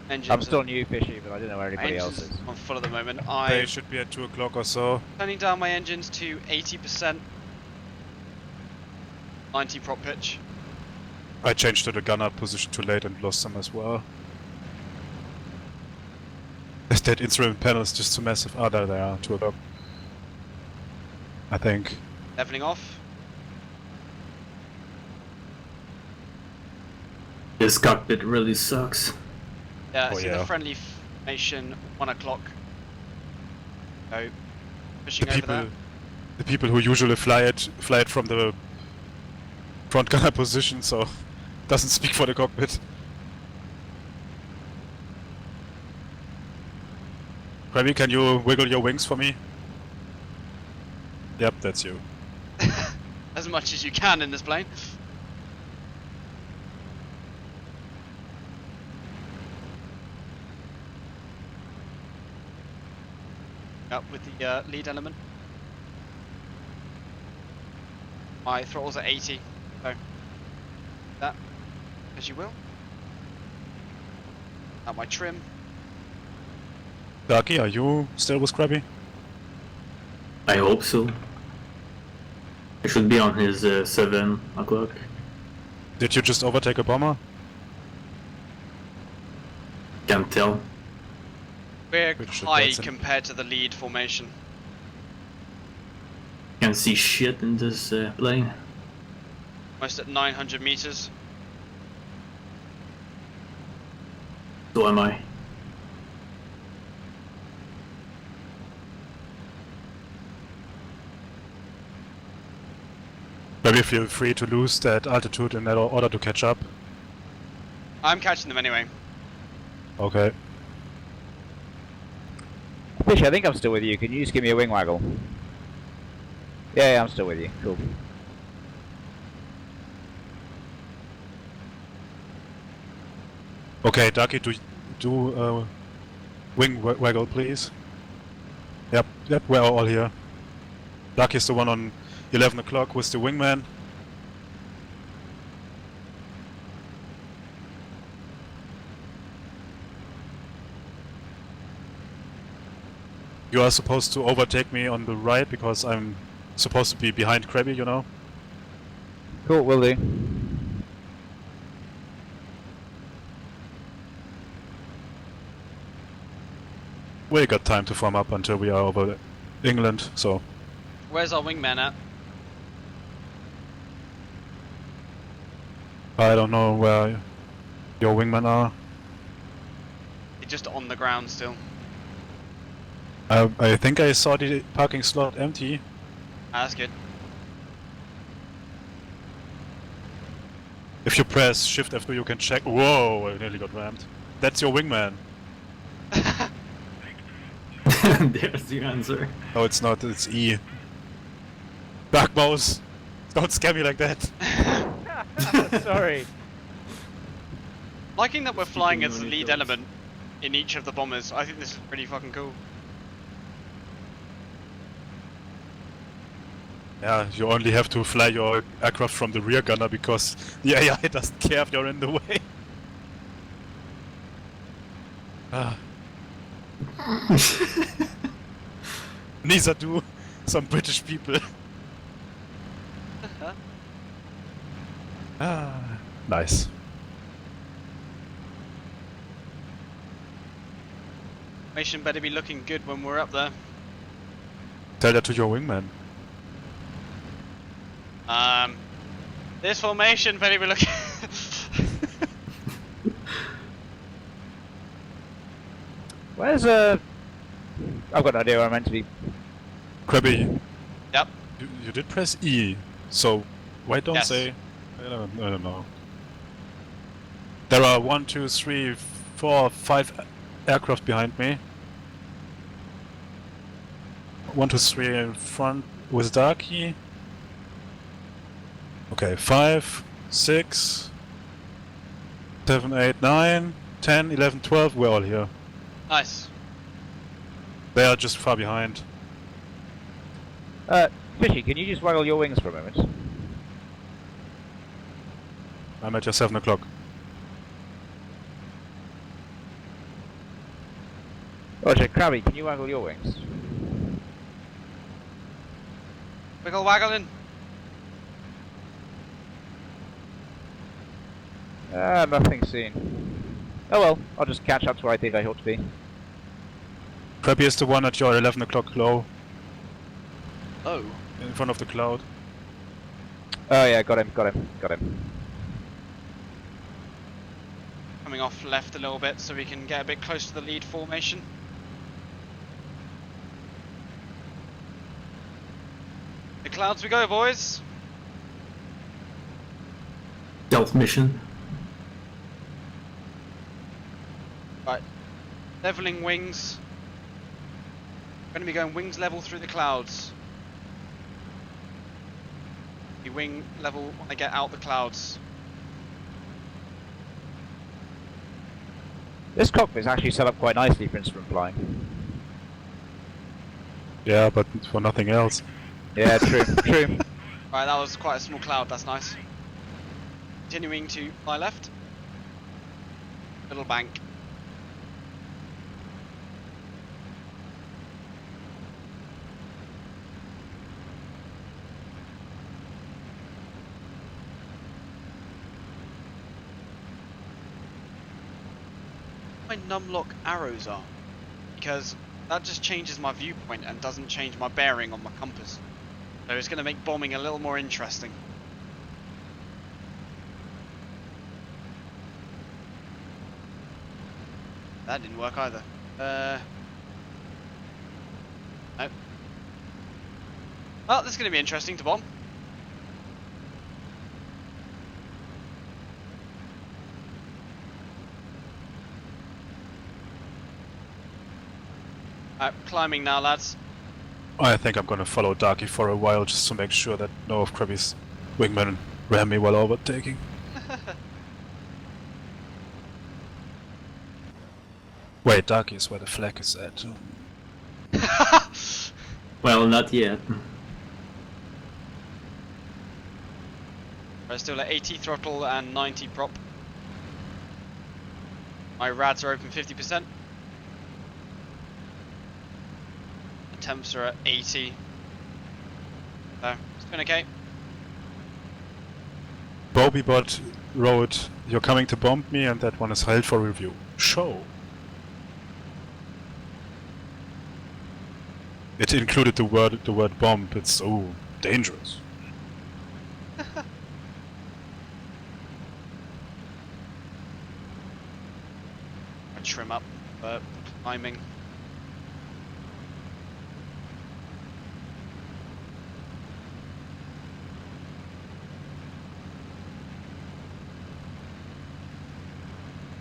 Engines I'm still new fishy, but I don't know where anybody else engines is. on full at the moment. They I'm should be at 2 o'clock or so. turning down my engines to 80%. 90 prop pitch. I changed to the gunner position too late and lost them as well. That instrument panel is just too massive. Ah, there they are, 2 o'clock. I think. Leveling off. This cockpit really sucks. Yeah, Oh, it's in yeah. the friendly formation, 1 o'clock. So, The pushing over there. people who usually fly it from the front gunner position, so doesn't speak for the cockpit. Krabby, can you wiggle your wings for me? Yep, that's you. As much as you can in this plane. Up with the lead element. My throttle's at 80, so that as you will. At my trim. Ducky, are you still with Krabby? I hope so. I should be on his 7 o'clock. Did you just overtake a bomber? Can't tell. We're Which high that's an- compared to the lead formation. Can't see shit in this plane. Almost at 900 meters. So am I. Maybe feel free to lose that altitude in order to catch up. I'm catching them anyway. Okay. Fishy, I think I'm still with you. Can you just give me a wing waggle? Yeah, I'm still with you. Cool. Okay, Ducky, Wing waggle, please. Yep, we're all here. Lucky is the one on 11 o'clock with the wingman. You are supposed to overtake me on the right because I'm supposed to be behind Krabby, you know? Cool, will do. We got time to form up until we are over England, so... Where's our wingman at? I don't know where your wingmen are. He's just on the ground still. I think I saw the parking slot empty. Ah, that's good. If you press Shift F2 you can check... Whoa, I nearly got rammed. That's your wingman. There's the answer. No, it's not, it's E. Dark mouse! Don't scare me like that! Sorry. Liking that we're flying as the Really lead does. element in each of the bombers. I think this is pretty fucking cool. Yeah, you only have to fly your aircraft from the rear gunner because the AI doesn't care if you're in the way. Ah. Neither do some British people. Ah, nice. Formation better be looking good when we're up there. Tell that to your wingman. This formation better be looking. Where's I've got no idea where I'm meant to be. Krabby, Yep. you did press E, so why don't Yes. say... I don't know. There are 1, 2, 3, 4, 5 aircraft behind me. 1, 2, 3 in front with Darky. Okay, 5, 6, 7, 8, 9, 10, 11, 12, we're all here. Nice. They are just far behind. Fishy, can you just waggle your wings for a moment? I'm at your 7 o'clock. Roger, Krabby, can you waggle your wings? Wiggle waggling. Nothing seen. Oh well, I'll just catch up to where I think I ought to be. Krabby is the one at your 11 o'clock low, Oh. in front of the cloud. Oh yeah, got him. Coming off left a little bit so we can get a bit close to the lead formation. The clouds we go, boys. Stealth mission. Right. Leveling wings. Going to be going wings level through the clouds. The wing level when I get out the clouds. This cockpit's actually set up quite nicely for instrument flying. Yeah, but for nothing else. Yeah, true, true. Right, that was quite a small cloud, that's nice. Continuing to fly left. Little bank. My numlock arrows are, because that just changes my viewpoint and doesn't change my bearing on my compass. So it's going to make bombing a little more interesting. That didn't work either. Nope. Well, this is going to be interesting to bomb. Climbing now, lads. I think I'm gonna follow Darky for a while just to make sure that no of Krabby's wingmen ram me while overtaking. Wait, Darky is where the flag is at. Well, not yet. We're still at 80 throttle and 90 prop. My rads are open 50%. The temps are at 80. So, it's been okay. Bobybot wrote, "You're coming to bomb me, and that one is held for review." Show. It included the word bomb. It's so dangerous. I trim up for timing.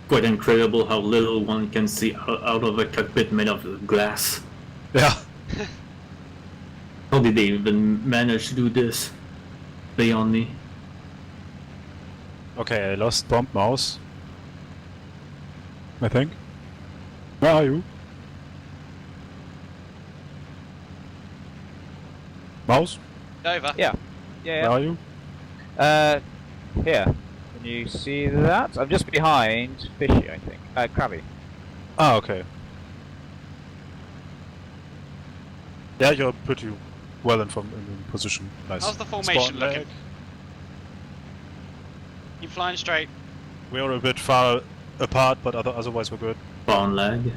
Quite incredible how little one can see out of a cockpit made of glass. Yeah. How did they even manage to do this? Beyond me. Okay, I lost bomb mouse. I think. Where are you? Mouse? Over. Yeah. Where are you? Here. Can you see that? I'm just behind Fishy, I think. Krabby. Ah, okay. Yeah, you're pretty well in position. Nice. How's the formation Spawn looking? leg. Keep flying straight. We are a bit far apart, but otherwise we're good. Spawn lag.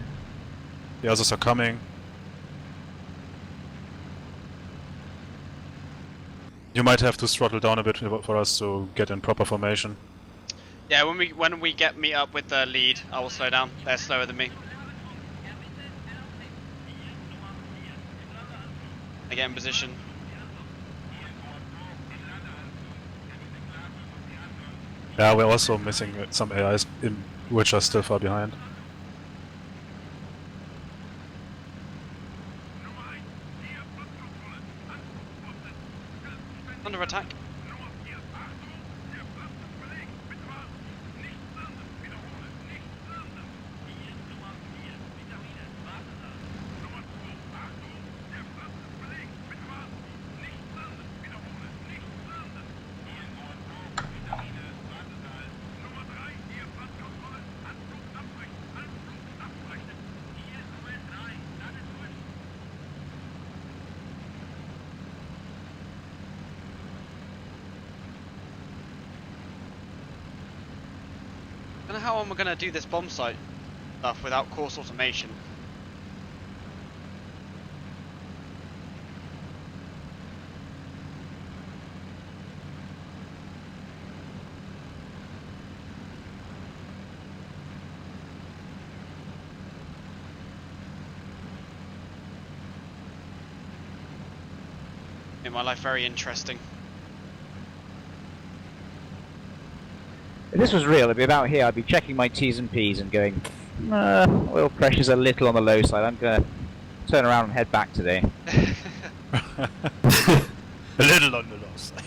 The others are coming. You might have to throttle down a bit for us to get in proper formation. Yeah, when we meet up with the lead, I will slow down. They're slower than me. I get in position. Yeah, we're also missing some AIs which are still far behind. Under attack. I don't know how am I going to do this bomb site stuff without course automation. Made my life very interesting. If this was real, it'd be about here. I'd be checking my T's and P's and going, oil pressure's a little on the low side. I'm gonna turn around and head back today. A little on the low side.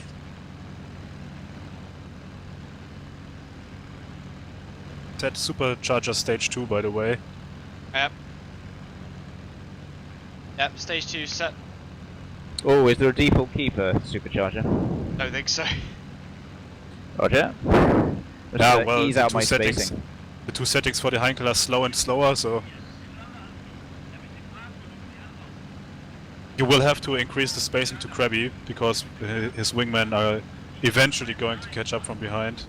Set supercharger stage 2, by the way. Yep. Yep, stage 2 set. Oh, is there a default key for supercharger? Don't think so. Roger. Just Yeah, well, ease the out two my settings. spacing. The two settings for the Heinkel are slow and slower, so you will have to increase the spacing to Krabby because his wingmen are eventually going to catch up from behind.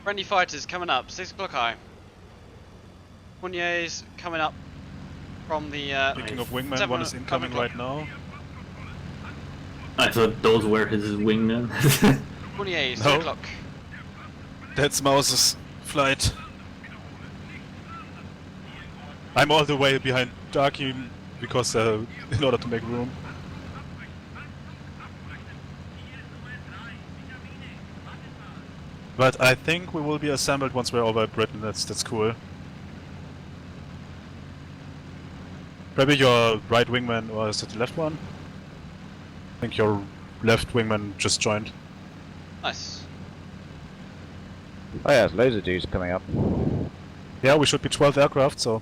Friendly fighters coming up, 6 o'clock high. Fournier's coming up from the Speaking of wingmen, one is incoming right now. I thought those were his wingmen. Fournier's No. 2 o'clock. That's Mouse's flight. I'm all the way behind Darky because in order to make room. But I think we will be assembled once we're over at Britain. That's cool. Maybe your right wingman, or is it the left one? I think your left wingman just joined. Nice. Oh yeah, there's loads of dudes coming up. Yeah, we should be 12 aircraft, so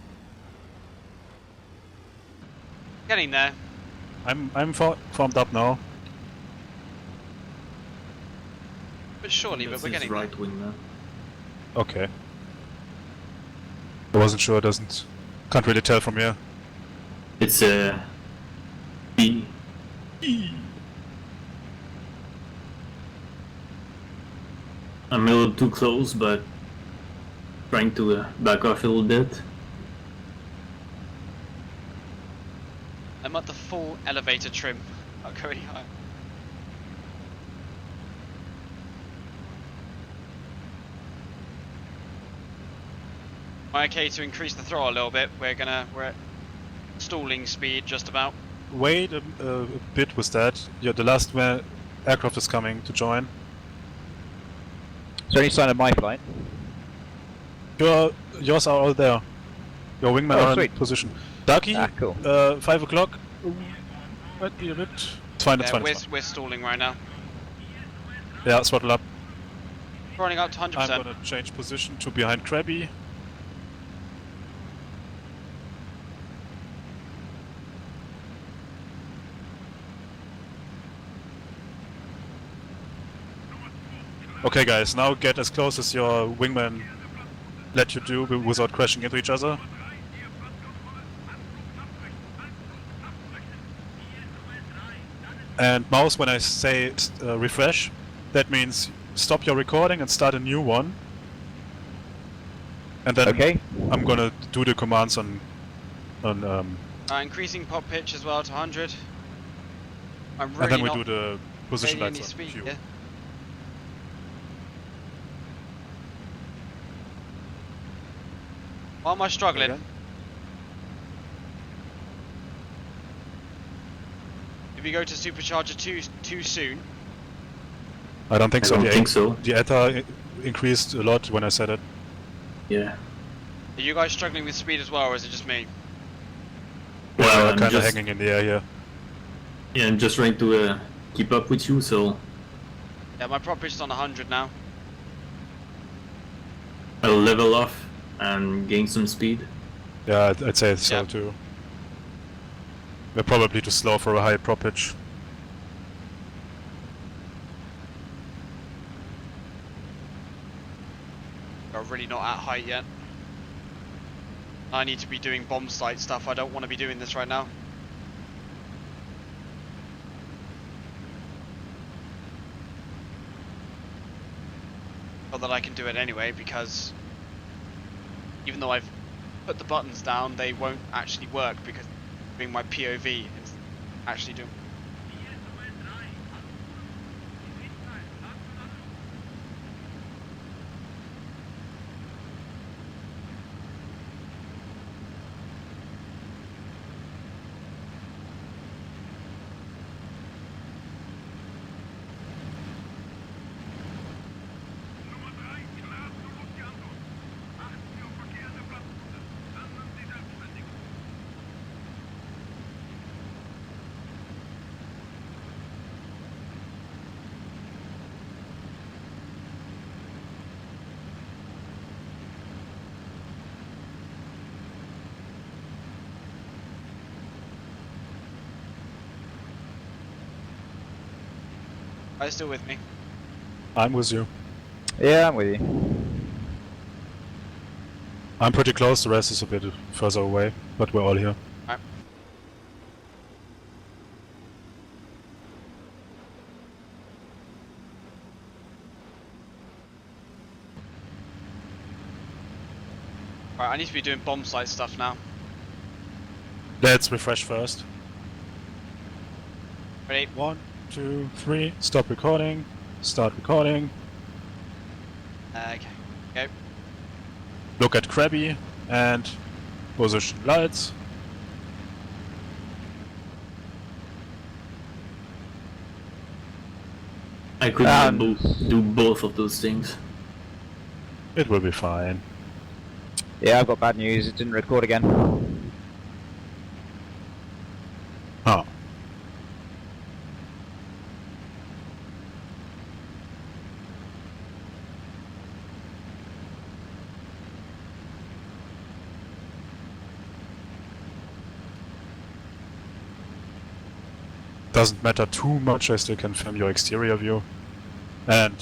Getting there. I'm formed up now. But surely, That's but we're his getting right there. wing now. Okay. I wasn't sure. Can't really tell from here. It's a B. I'm a little too close, but trying to back off a little bit. I'm at the full elevator trim. I'll go any higher. Am I okay to increase the throttle a little bit? We're at stalling speed just about. Wait a bit with that. Yeah, the last aircraft is coming to join. Is there any sign of my flight? Yours are all there. Your wingmen Oh, are sweet. in position. Ducky, Ah, cool. 5 o'clock. Might be a bit. It's fine, it's Yeah, fine. It's fine. we're stalling right now. Yeah, throttle up. Running up to 100%. I'm gonna change position to behind Krabby. Okay guys, now get as close as your wingman let you do without crashing into each other. And mouse, when I say refresh, that means stop your recording and start a new one. And then Okay. I'm gonna do the commands on Increasing pop pitch as well to 100. I'm and really then we not do the position gaining any lights on speed Q. here. Why am I struggling? Again? If you go to supercharger too soon, I don't think I so. don't The think so. The ETA increased a lot when I said it. Yeah. are you guys struggling with speed as well, or is it just me? Well, We're I'm kind of just, hanging in the air here. yeah, I'm just trying to keep up with you, so Yeah, my prop pitch is on 100 now. I'll level off and gain some speed. Yeah, I'd say so Yeah. too. We're probably too slow for a high prop pitch. We're really not at height yet. I need to be doing bomb site stuff. I don't want to be doing this right now. Not that I can do it anyway, because even though I've put the buttons down, they won't actually work because I'm doing my POV and actually doing. Are you still with me? I'm with you. Yeah, I'm with you. I'm pretty close, the rest is a bit further away, but we're all here. Alright, I need to be doing bomb site stuff now. Let's refresh first. Ready? 1, 2, 3. Stop recording. Start recording. Okay. Go. Look at Krabby and position lights. I could do both of those things. It will be fine. Yeah, I've got bad news. It didn't record again. Oh. doesn't matter too much. I still can film your exterior view, and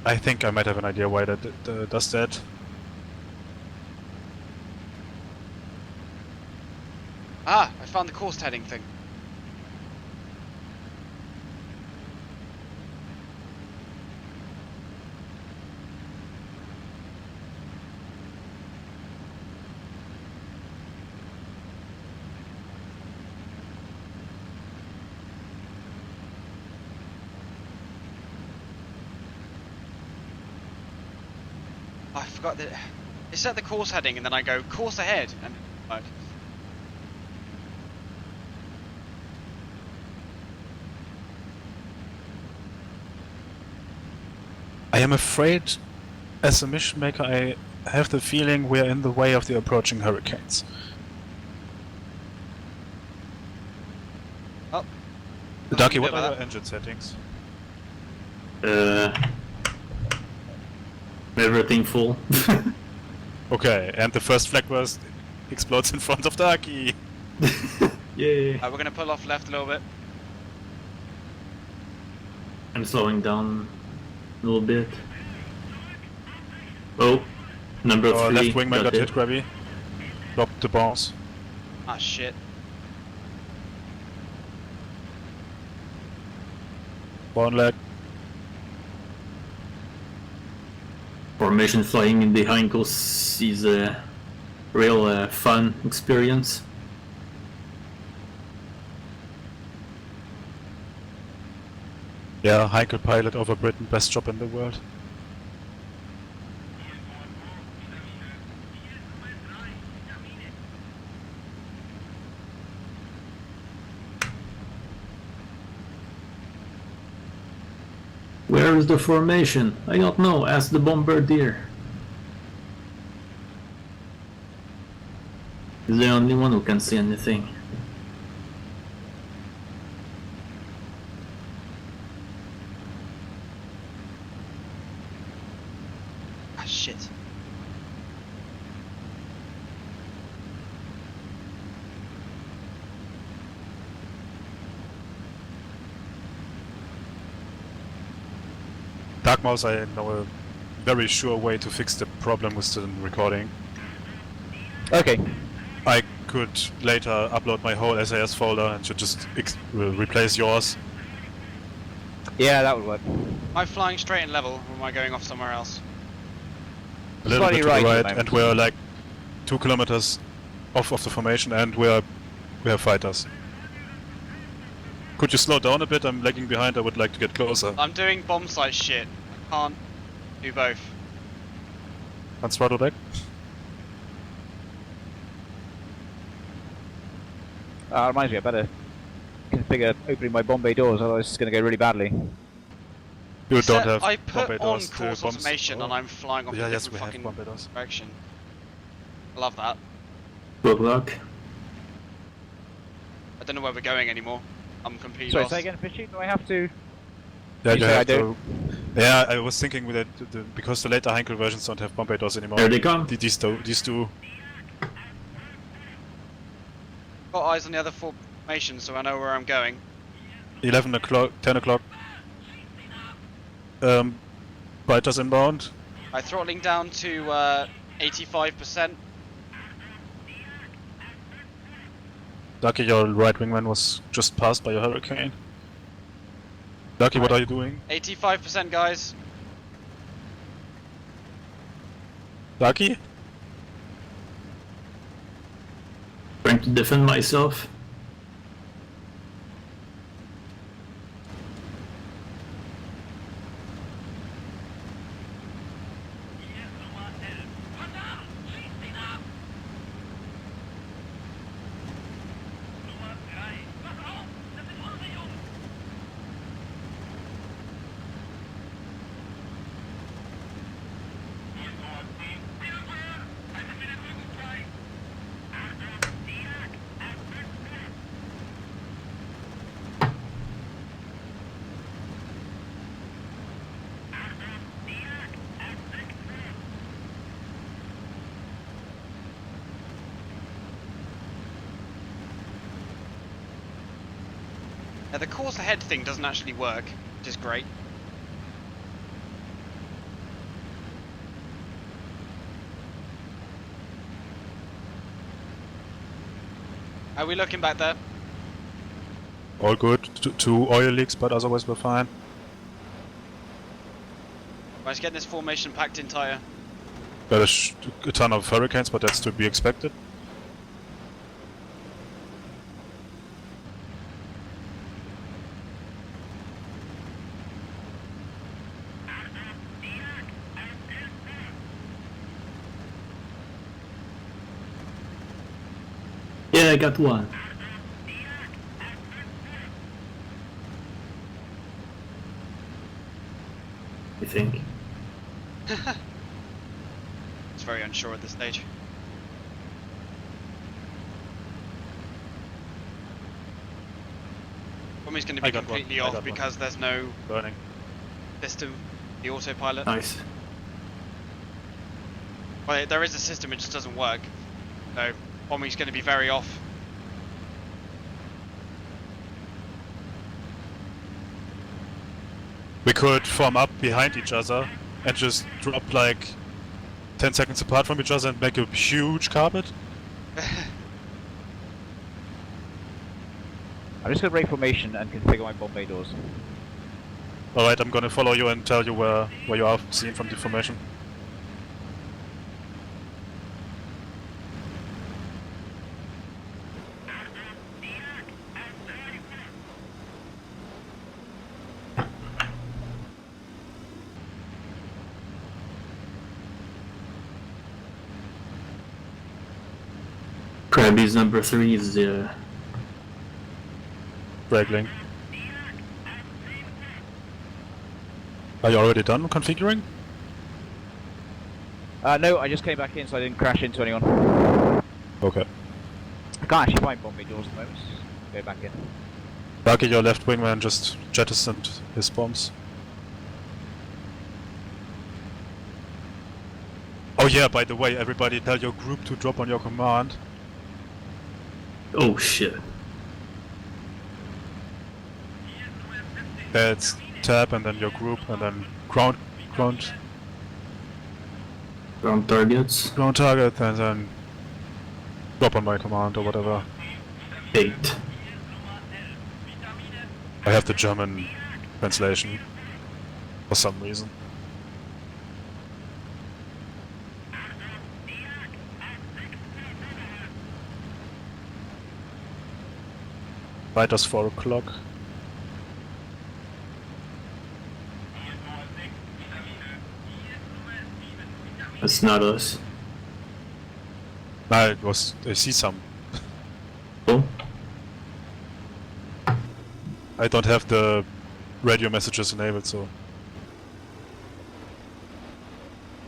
I think I might have an idea why that does that. Ah, I found the course heading thing. I forgot that it set the course heading and then I go course ahead and like I am afraid, as a mission maker, I have the feeling we are in the way of the approaching hurricanes. oh. Ducky, what about are that. your engine settings? Everything full. Okay, and the first flag burst explodes in front of Ducky. Yay! We're gonna pull off left a little bit. I'm slowing down a little bit. Oh, number Our 3 left wingman got hit, Grabby. Dropped the bombs. Ah shit. One leg. Formation flying in the Heinkels is a real fun experience. Yeah, Heinkel pilot over Britain, best job in the world. Where is the formation? I don't know, ask the bombardier. He's the only one who can see anything. Ah shit. Dark Mouse, I know a very sure way to fix the problem with the recording. Okay. I could later upload my whole SAS folder and should just replace yours. Yeah, that would work. Am I flying straight and level or am I going off somewhere else? A little Slightly bit to right the at the right, moment. and we're like 2 kilometers off of the formation, and we have fighters. Could you slow down a bit? I'm lagging behind. I would like to get closer. I'm doing bomb site shit. I can't do both. Can't throttle back. Reminds me, I better configure opening my bomb bay doors, otherwise it's going to go really badly. You don't have I bomb bay put on doors, the course bombs- automation and I'm flying off Yeah, a yes, different we have fucking bomb bay doors. direction. I love that. Good luck. I don't know where we're going anymore. I'm completely Sorry, lost. say again, Fishy? Do I have to? Yeah, You you say I have to. don't? Yeah, I was thinking with it because the later Heinkel versions don't have bomb bay doors anymore. There they come. These two. Got eyes on the other formation so I know where I'm going. 11 o'clock, 10 o'clock. Fighters inbound. I'm throttling down to 85%. Lucky your right wingman was just passed by a hurricane. Lucky, what are you doing? 85% guys. Lucky? Trying to defend myself. The course ahead thing doesn't actually work, which is great. Are we looking back there? All good. Two oil leaks, but otherwise we're fine. Right, let's get this formation packed in tighter. There's a ton of hurricanes, but that's to be expected. Yeah, I got one. I think. It's very unsure at this stage. Bombing's going to I be got one. completely I off got one. because there's no Burning. system, the autopilot. Nice. Well, there is a system, it just doesn't work. So, bombing's going to be very off. We could form up behind each other and just drop like 10 seconds apart from each other and make a huge carpet. I'm just gonna break formation and configure my bomb bay doors. Alright, I'm gonna follow you and tell you where you are seen from the formation. Krabby's number 3 is Brake link. Are you already done configuring? No, I just came back in so I didn't crash into anyone. Okay. I can't actually find bomb bay doors at the moment. Go back in. Lucky your left wingman just jettisoned his bombs. Oh yeah, by the way, everybody tell your group to drop on your command. oh shit. It's tab and then your group and then ground Ground targets. target and then drop on my command or whatever. 8. I have the German translation for some reason. Fighters 4 o'clock. That's not us. Nah, it was. I see some. Oh, I don't have the radio messages enabled, so.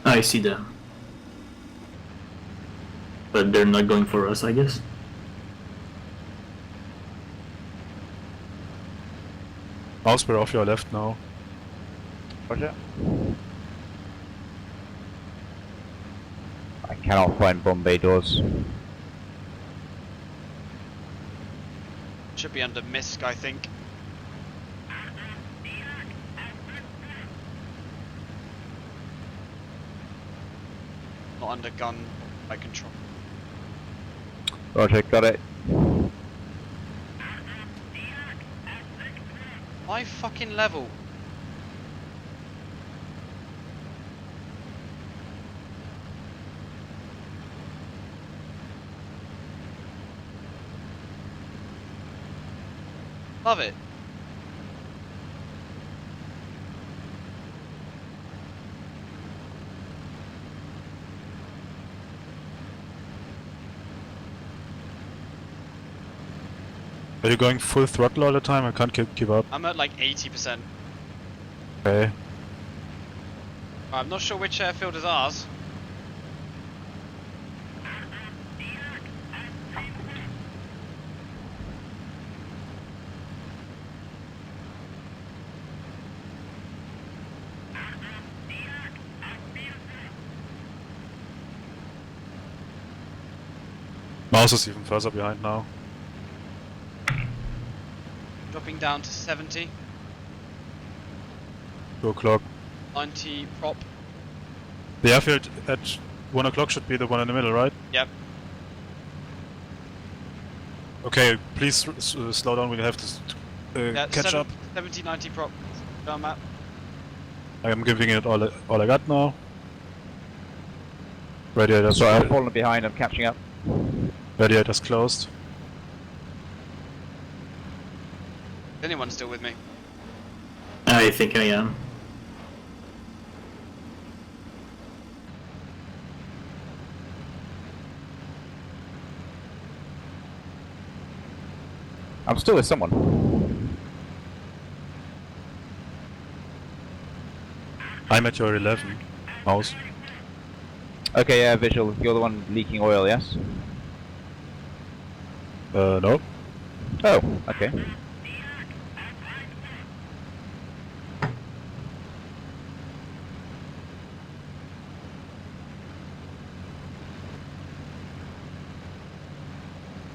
I see them. But they're not going for us, I guess. Mouse, we're off your left now. Roger. I cannot find bomb bay doors. Should be under MISC, I think. Not under gun by control. Roger, got it. My fucking level. Love it. Are you going full throttle all the time? I can't keep up. I'm at like 80%. Okay. I'm not sure which airfield is ours. Mouse is even further behind now. dropping down to 70, 2 o'clock. 90 prop. The airfield at 1 o'clock should be the one in the middle, right? Yep. Okay, please slow down. We have to Yeah, catch up. 70, 90 prop. Down map. I am giving it all I got now. Radiators. Sorry, I've fallen behind. I'm catching up. Radiators closed. Is anyone still with me? I think I am. I'm still with someone. I'm at your 11. Mouse. Okay, yeah, visual. You're the one leaking oil, yes? No. Oh, okay.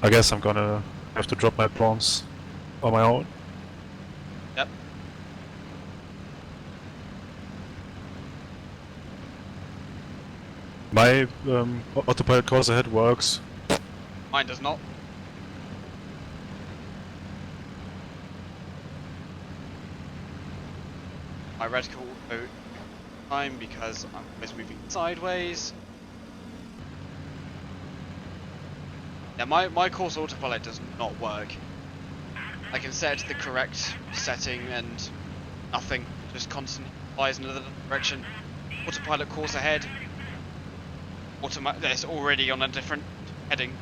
I guess I'm gonna have to drop my bombs on my own. Yep. My autopilot course ahead works. Mine does not. My reticle auto time because I'm always moving sideways. Yeah, my course autopilot does not work. I can set it to the correct setting and nothing, just constantly flies in another direction. Autopilot course ahead. It's already on a different heading.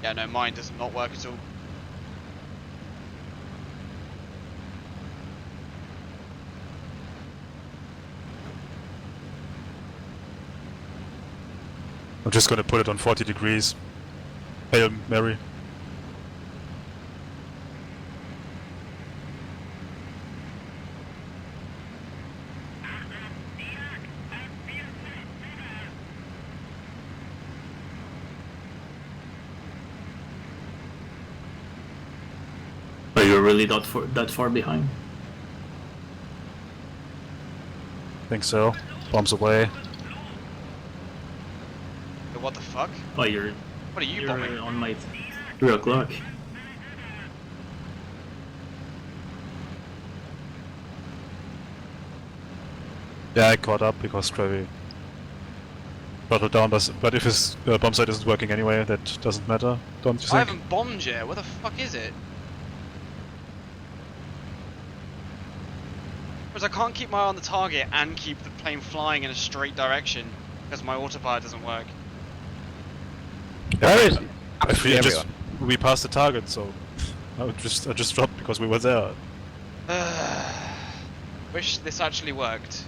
Yeah, no, mine does not work at all. I'm just gonna put it on 40 degrees. Hail Mary. Are you really that far behind? Think so. Bombs away. What the fuck? Oh, you're What are you bombing? on my 3 o'clock. Yeah, I caught up because Trevi throttled down, but if his bomb sight isn't working anyway, that doesn't matter, don't you I think? haven't bombed yet. What the fuck is it? Because I can't keep my eye on the target and keep the plane flying in a straight direction because my autopilot doesn't work. Where is I feel just everyone? we passed the target, so I just dropped because we were there. Wish this actually worked.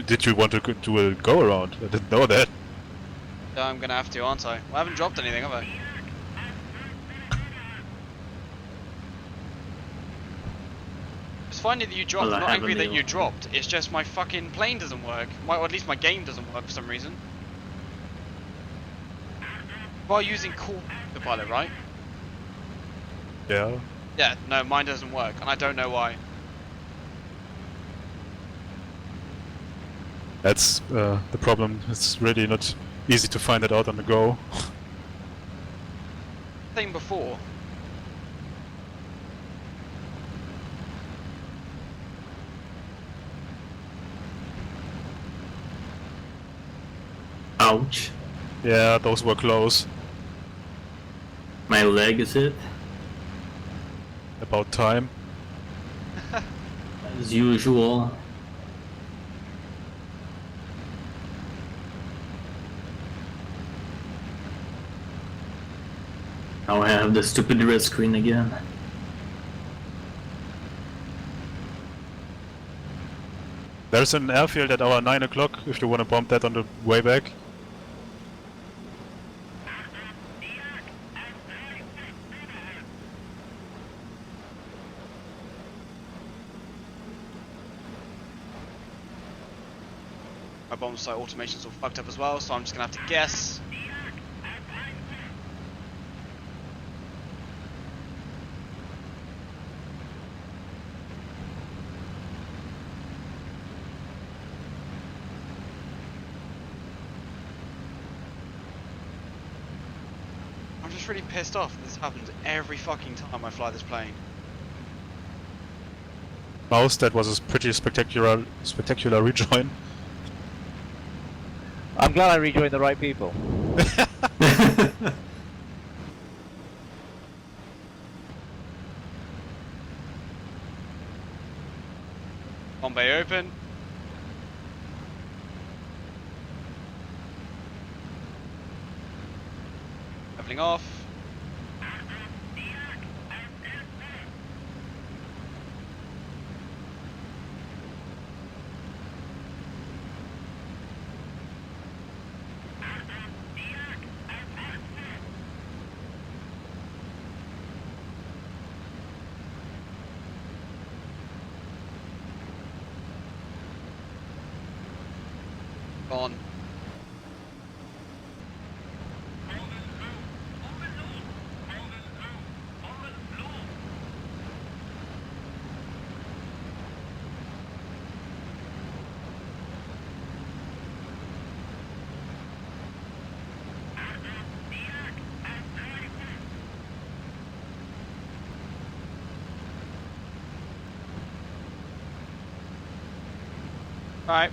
Did you want to do a go around? I didn't know that. So I'm gonna have to, aren't I? Well, I haven't dropped anything, have I? It's funny that you dropped. Well, I I'm not angry haven't that you either. dropped. It's just my fucking plane doesn't work. Or at least my game doesn't work for some reason. While using cool autopilot, right? Yeah. Yeah, no, mine doesn't work, and I don't know why. That's the problem. It's really not easy to find it out on the go. Same before. Ouch. Yeah, those were close. My leg is it, About time. as usual. Now I have the stupid red screen again. There's an airfield at our 9 o'clock if you want to bomb that on the way back. My bomb site automation's all fucked up as well, so I'm just gonna have to guess. I'm just really pissed off that this happens every fucking time I fly this plane. Mouse, that was a pretty spectacular rejoin. I'm glad I rejoined the right people. Bomb bay open. Leveling off. On. Alright.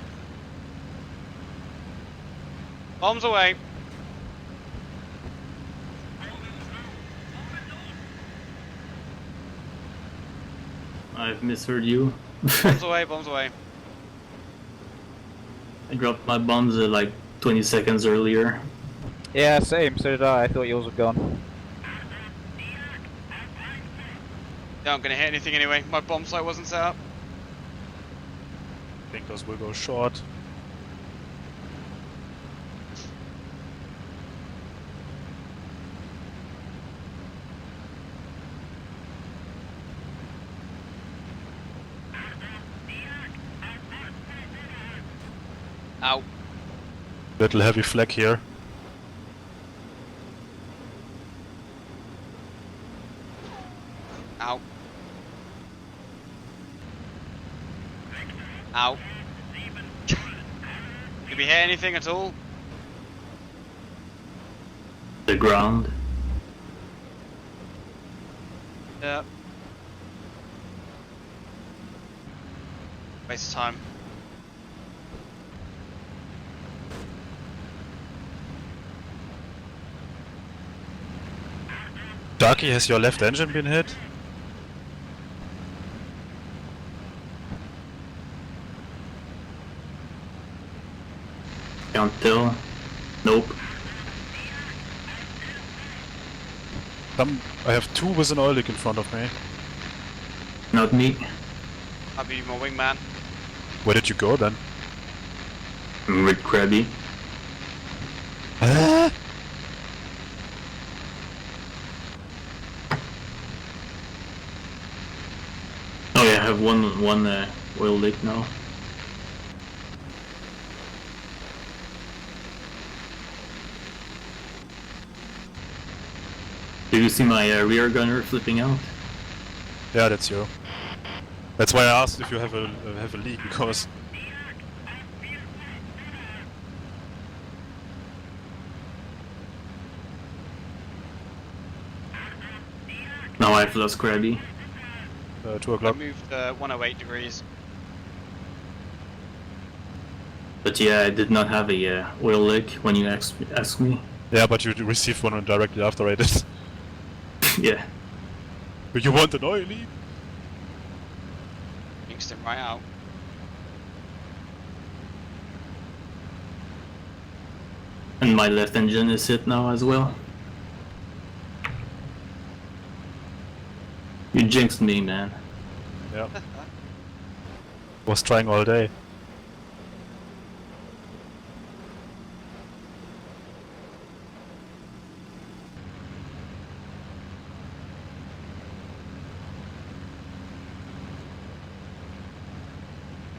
Bombs away. I've misheard you. Bombs away, bombs away. I dropped my bombs like 20 seconds earlier. Yeah, same. So did I. I thought yours were gone. They aren't gonna hit anything anyway. My bomb site wasn't set up. I think those will go short. Ow. Little heavy flag here. Ow. Ow. Did we hear anything at all? The ground. Yeah. Waste of time. Darky, has your left engine been hit? Can't tell. Nope. I have two with an oil leak in front of me. Not me. I'll be my wingman. Where did you go then? I'm with Krabby. Huh? Oh yeah, I have one oil leak now. Do you see my rear gunner flipping out? Yeah, that's you. That's why I asked if you have a leak, because Now I've lost Krabby. 2 I o'clock. moved 108 degrees. But yeah, I did not have a oil leak when you asked me. Yeah, but you received one directly after I did. Yeah. But you want an oil leak? Mixed him right out. And my left engine is hit now as well. You jinxed me, man. Yeah. Was trying all day.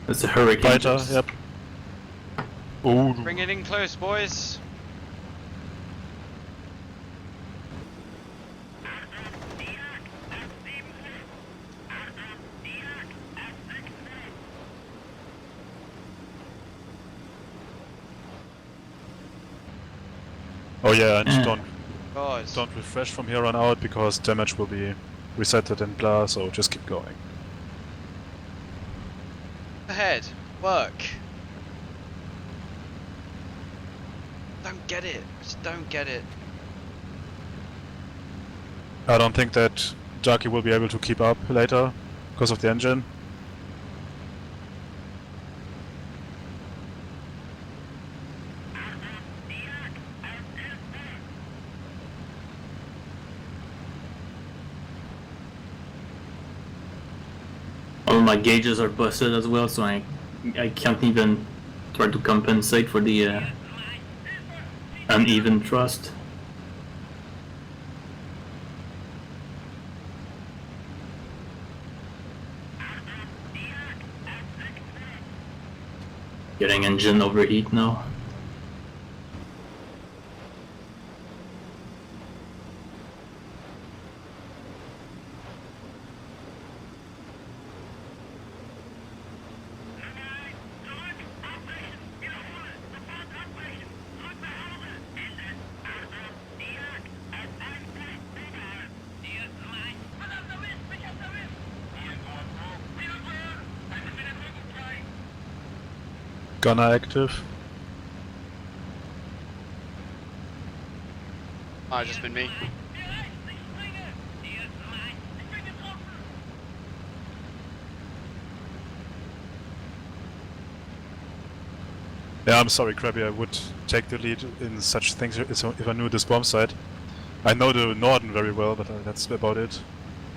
It's a hurricane. Fighter, just- yep. Oh, Bring it in close, boys. oh yeah, and Yeah. Guys. don't refresh from here on out because damage will be resetted in blah. So just keep going. Ahead. Work. Don't get it. Just don't get it. I don't think that Darky will be able to keep up later because of the engine. All my gauges are busted as well, so I can't even try to compensate for the uneven thrust. Getting engine overheat now. Gunner active. Might have just been me. Yeah, I'm sorry, Krabby. I would take the lead in such things if I knew this bomb site. I know the Norden very well, but that's about it.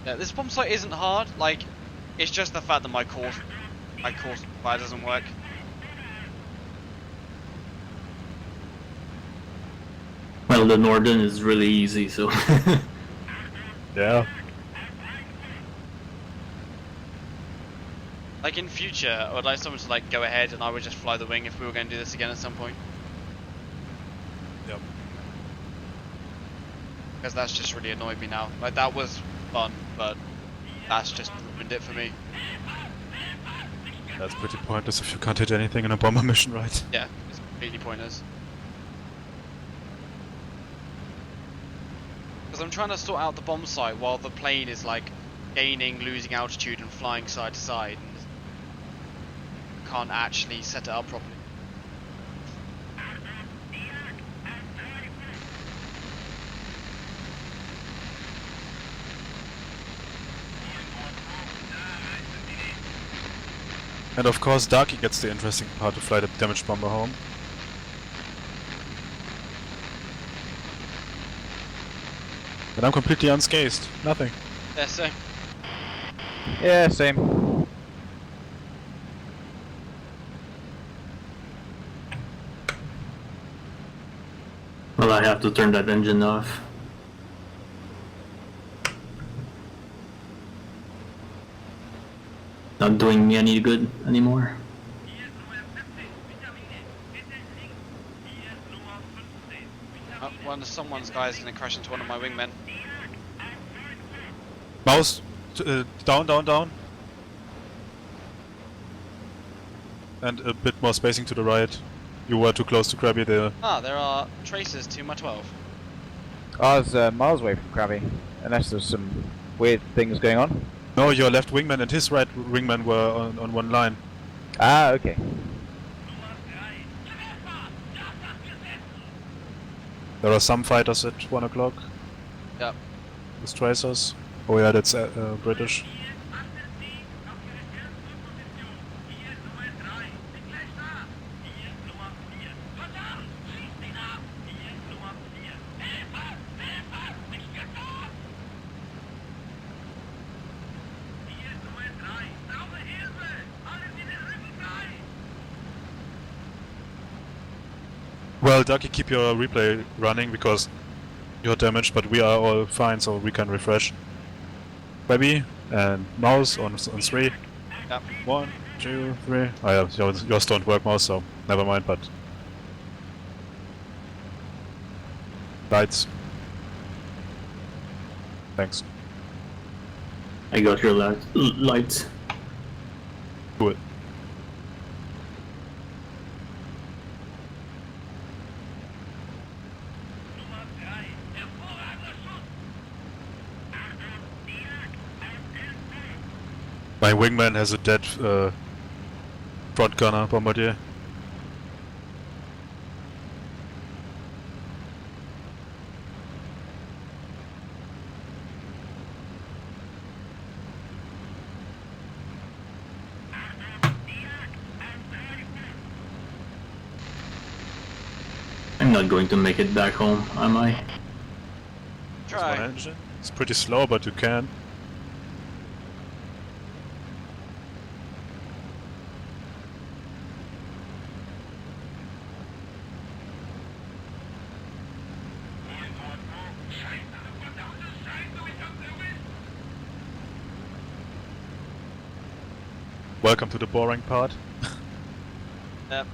Yeah, this bomb site isn't hard. Like, it's just the fact that my course fire doesn't work. Well, the Norden is really easy, so Yeah. Like in future, I would like someone to like go ahead and I would just fly the wing if we were going to do this again at some point. Yep. Because that's just really annoyed me now. Like that was fun, but that's just ruined it for me. That's pretty pointless if you can't hit anything in a bomber mission, right? Yeah, it's completely pointless. Because I'm trying to sort out the bomb site while the plane is like gaining, losing altitude and flying side to side. And can't actually set it up properly. And of course, Darky gets the interesting part to fly the damaged bomber home. And I'm completely unscathed. Nothing. Yeah, so Yeah, same. well, I have to turn that engine off. Not doing me any good anymore. someone's guy is going to crash into one of my wingmen. Mouse, down, down, down. And a bit more spacing to the right. You were too close to Krabby there. Ah, there are tracers to my 12. I was miles away from Krabby, unless there's some weird things going on. No, your left wingman and his right wingman were on one line. Ah, okay. There are some fighters at 1 o'clock. Yep. With tracers. Oh yeah, that's British. Well, Ducky, keep your replay running because you're damaged, but we are all fine, so we can refresh. Baby and mouse on 3. Yep. 1, 2, 3. Oh yeah, yours don't work, mouse, so never mind. But Lights. Thanks. I got your lights. Cool. My wingman has a dead front gunner bombardier. I'm not going to make it back home, am I? There's one Try. engine. It's pretty slow, but you can. Welcome to the boring part. Yep.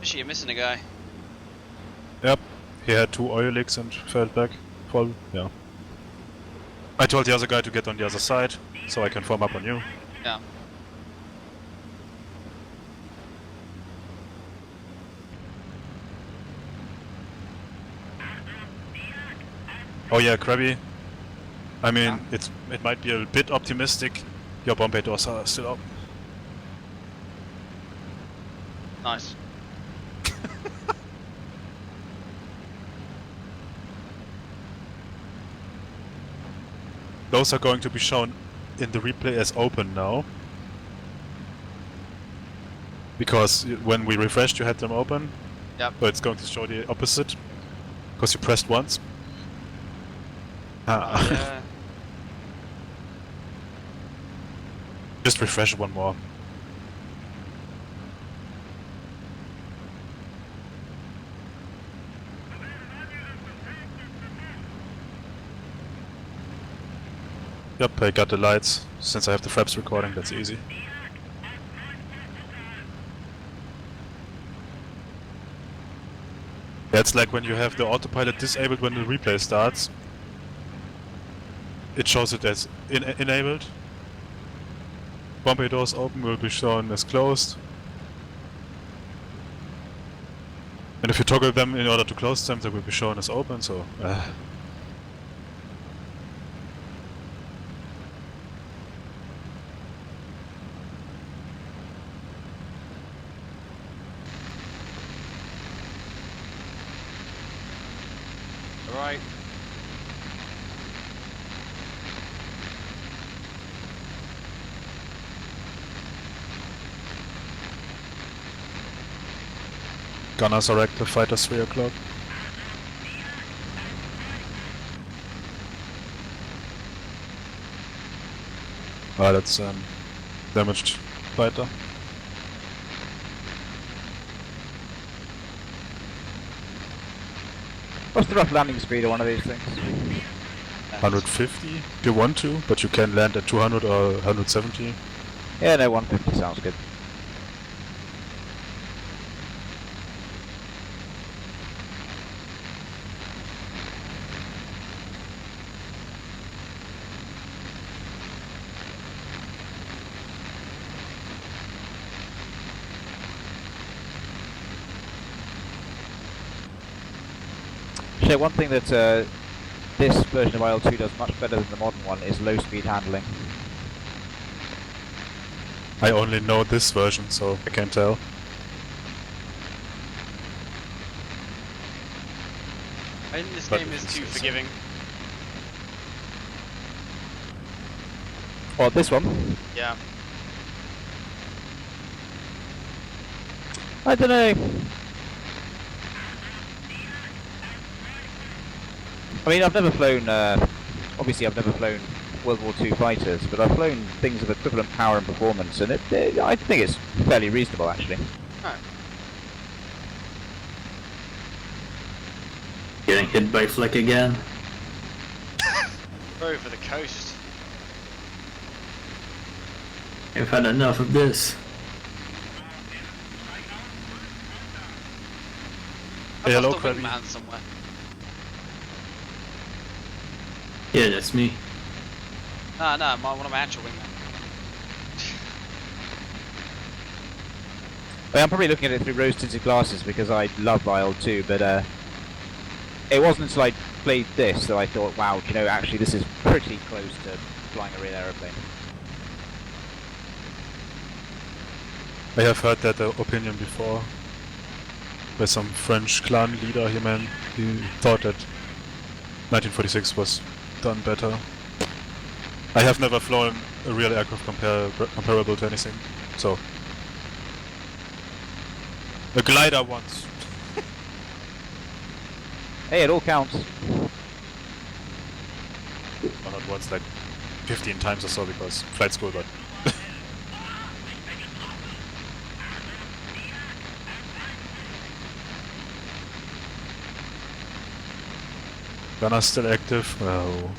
Shit, you're missing a guy. Yep, he had 2 oil leaks and fell back. Fall, yeah. I told the other guy to get on the other side, so I can form up on you. Yeah. Oh yeah, Krabby. I mean, it might be a bit optimistic. Your bomb bay doors are still open. Nice. Those are going to be shown in the replay as open now. Because when we refreshed you had them open. Yep. But it's going to show the opposite. Because you pressed once. Yeah. Just refresh one more. Yep, I got the lights. Since I have the Fraps recording, that's easy. That's like when you have the autopilot disabled when the replay starts. It shows it as enabled. Bomb bay doors open will be shown as closed. And if you toggle them in order to close them, they will be shown as open, so... Alright. Gunners are active, fighters 3 o'clock. Ah, that's damaged fighter. What's the rough landing speed of one of these things? 150 if you want to, but you can land at 200 or 170. Yeah, no, 150 sounds good. So one thing that this version of IL-2 does much better than the modern one is low speed handling. I only know this version, so I can't tell. I think this But game is it's- too it's- forgiving. Or this one? Yeah. I don't know. I mean, I've never flown, obviously I've never flown World War II fighters, but I've flown things of equivalent power and performance, and I think it's fairly reasonable, actually. Alright. Getting hit by Fleck again. We're over the coast. I've had enough of this. Hey, I've hello, lost a Krabby. wingman somewhere. Yeah, that's me. No, one of my actual wingmen. I'm probably looking at it through rose-tinted glasses because I love Isle 2, but it wasn't until I played this that I thought, wow, you know, actually this is pretty close to flying a real aeroplane. I have heard that opinion before. By some French clan leader, he thought that 1946 was done better. I have never flown a real aircraft comparable to anything, so... A glider once. Hey, it all counts. Well, not once, like 15 times or so, because flight school, but... Gunner still active? Well...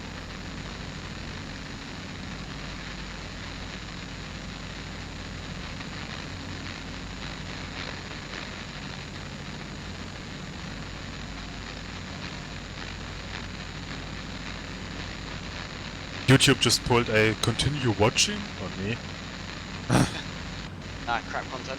YouTube just pulled a continue watching on me. Nah, crap content.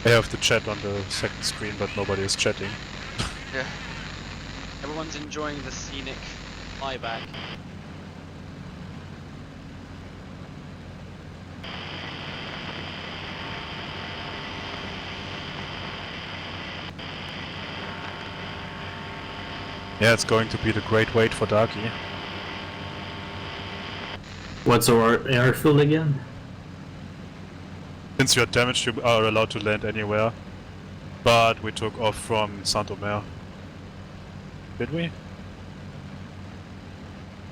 I have the chat on the second screen, but nobody is chatting. Yeah. Everyone's enjoying the scenic flyback. Yeah, it's going to be the great wait for Darky. What's our airfield again? Since you're damaged, you are allowed to land anywhere. But we took off from Saint-Omer. Did we?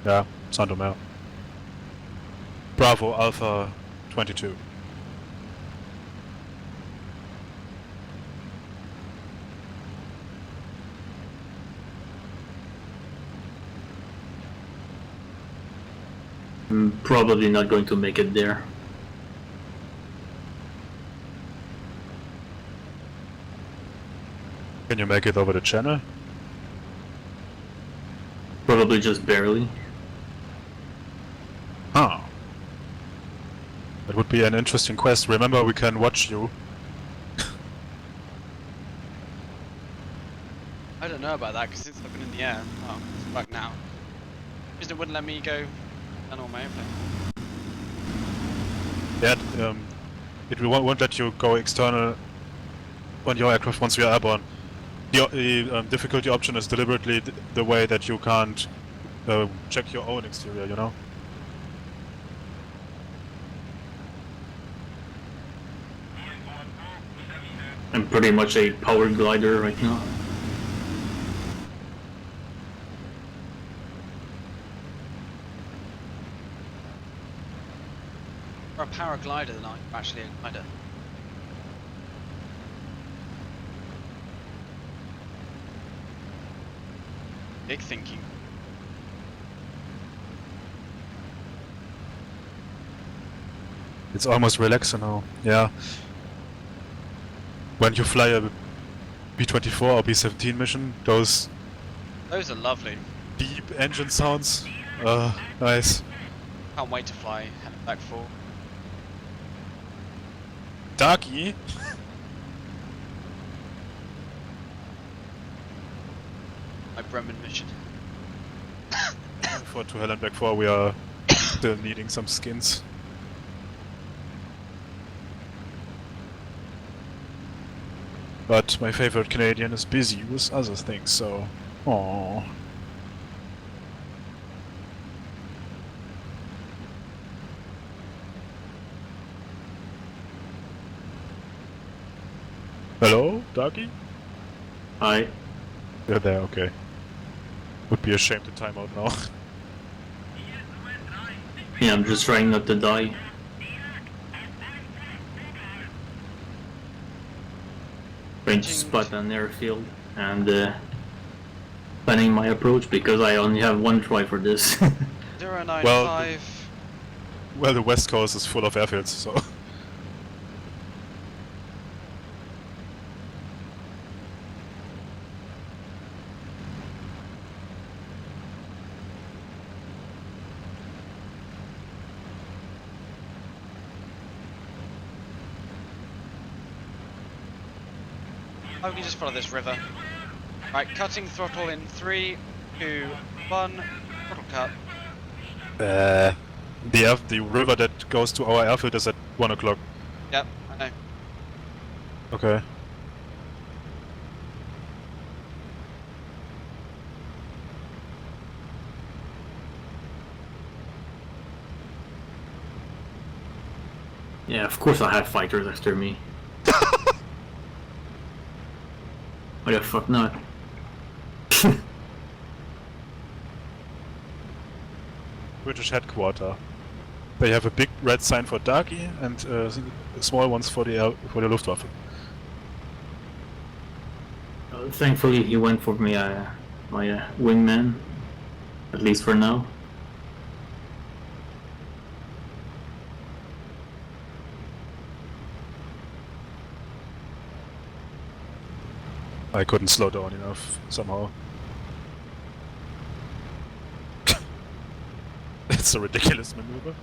Yeah, Saint-Omer. Bravo Alpha 22. I'm probably not going to make it there. Can you make it over the channel? Probably just barely. Huh. That would be an interesting quest. Remember, we can watch you. I don't know about that because since I've been in the air, oh, it's back now. Because it wouldn't let me go and on my airplane. Yeah, it won't let you go external on your aircraft once you are airborne. The difficulty option is deliberately the way that you can't check your own exterior, you know? I'm pretty much a power glider right now. Or a paraglider than I'm actually a glider. Big thinking. It's almost relaxing now, yeah. When you fly a B-24 or B-17 mission, those Those are lovely. deep engine sounds, nice. Can't wait to fly back 4. Darky? My Bremen mission. For to Hell and Back 4 we are still needing some skins. But my favorite Canadian is busy with other things, so... Aww. Hello, Darky? Hi. You're there, okay. Would be a shame to time out now. Yeah, I'm just trying not to die. Trying to spot an airfield and planning my approach because I only have one try for this. 095. Well, the west coast is full of airfields, so... Oh, we can just follow this river. Right, cutting throttle in 3, 2, 1. Throttle cut. The river that goes to our airfield is at 1 o'clock. Yep, I know. Okay. Yeah, of course I have fighters after me. Why the fuck not? British headquarter. They have a big red sign for Darky and small ones for the Luftwaffe. Thankfully he went for me, my wingman. At least for now. I couldn't slow down enough somehow. It's a ridiculous maneuver.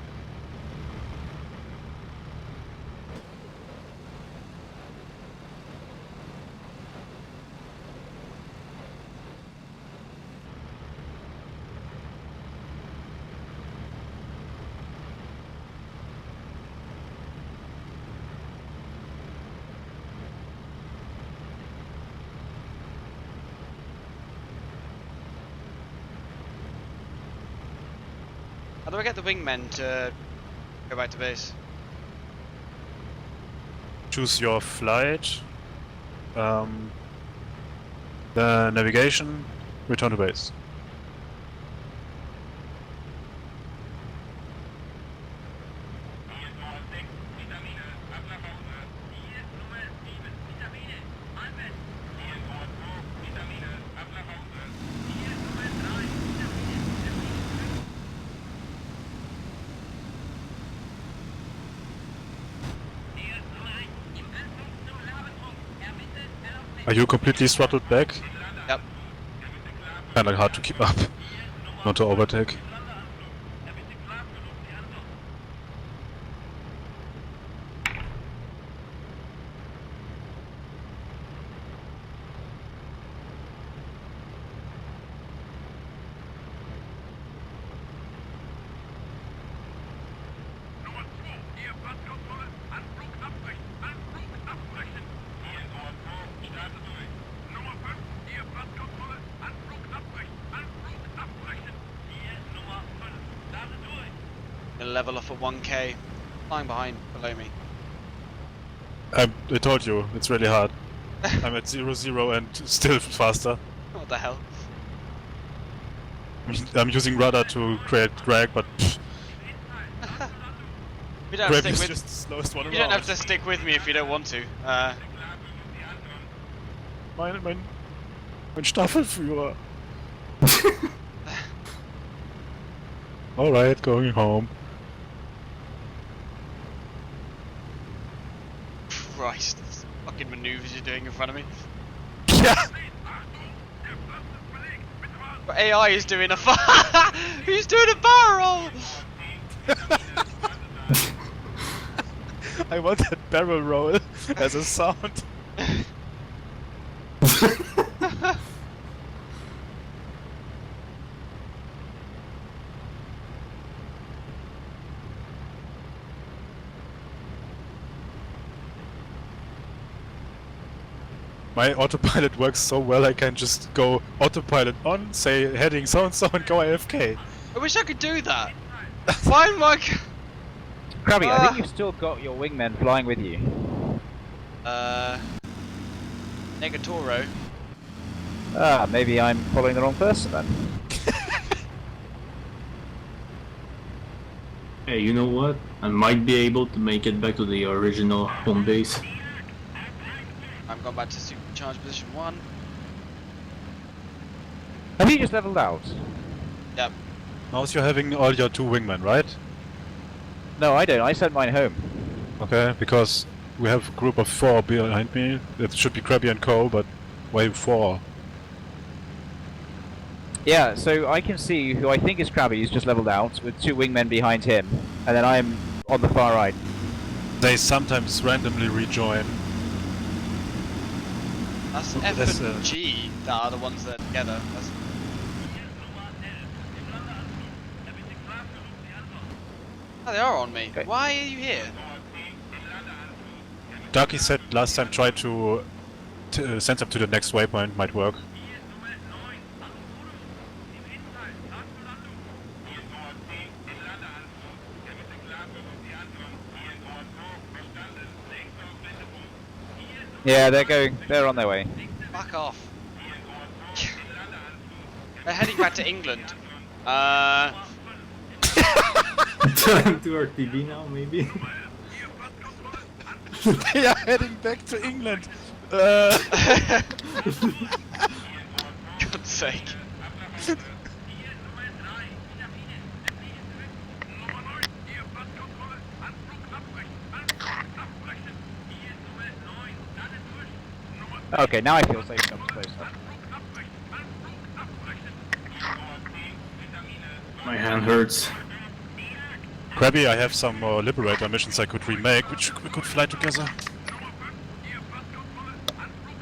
How do I get the wingmen to go back to base? Choose your flight, the navigation, return to base. Are you completely throttled back? Yep. Kinda hard to keep up, not to overtake. Gonna level off at 1k. Flying behind, below me. I told you, it's really hard. I'm at 0-0 and still faster. What the hell? I'm using rudder to create drag, but You don't have drag to is stick just the slowest one with. around. You don't have to stick with me if you don't want to. Mein Staffelführer. Alright, going home. Christ, these fucking maneuvers you're doing in front of me. Yeah! But AI is doing a Who's doing a barrel roll? I want that barrel roll as a sound. My autopilot works so well I can just go autopilot on, say heading so and so and go AFK. I wish I could do that. Why am I? Krabby, I think you've still got your wingmen flying with you. Negatoro. Ah, maybe I'm following the wrong person then. Hey, you know what? I might be able to make it back to the original home base. I'm going back to supercharged position 1. Have you just leveled out? Yep. Now you're having all your 2 wingmen, right? No, I don't. I sent mine home. Okay, because we have a group of 4 behind me. It should be Krabby and Co, but wave 4. Yeah, so I can see who I think is Krabby, who's just leveled out, with 2 wingmen behind him, and then I'm on the far right. They sometimes randomly rejoin. That's Oh, F that's, and G that are the ones that are together. That's... Oh, they are on me. Okay. Why are you here? Darky said last time try to send them to the next waypoint, might work. Yeah, they're on their way. Fuck off. They're heading back to England. Time to RTV now, maybe? They are heading back to England! God's sake. Okay, now I feel safe enough to close up. My hand hurts. Krabby, I have some more Liberator missions I could remake, which we could fly together.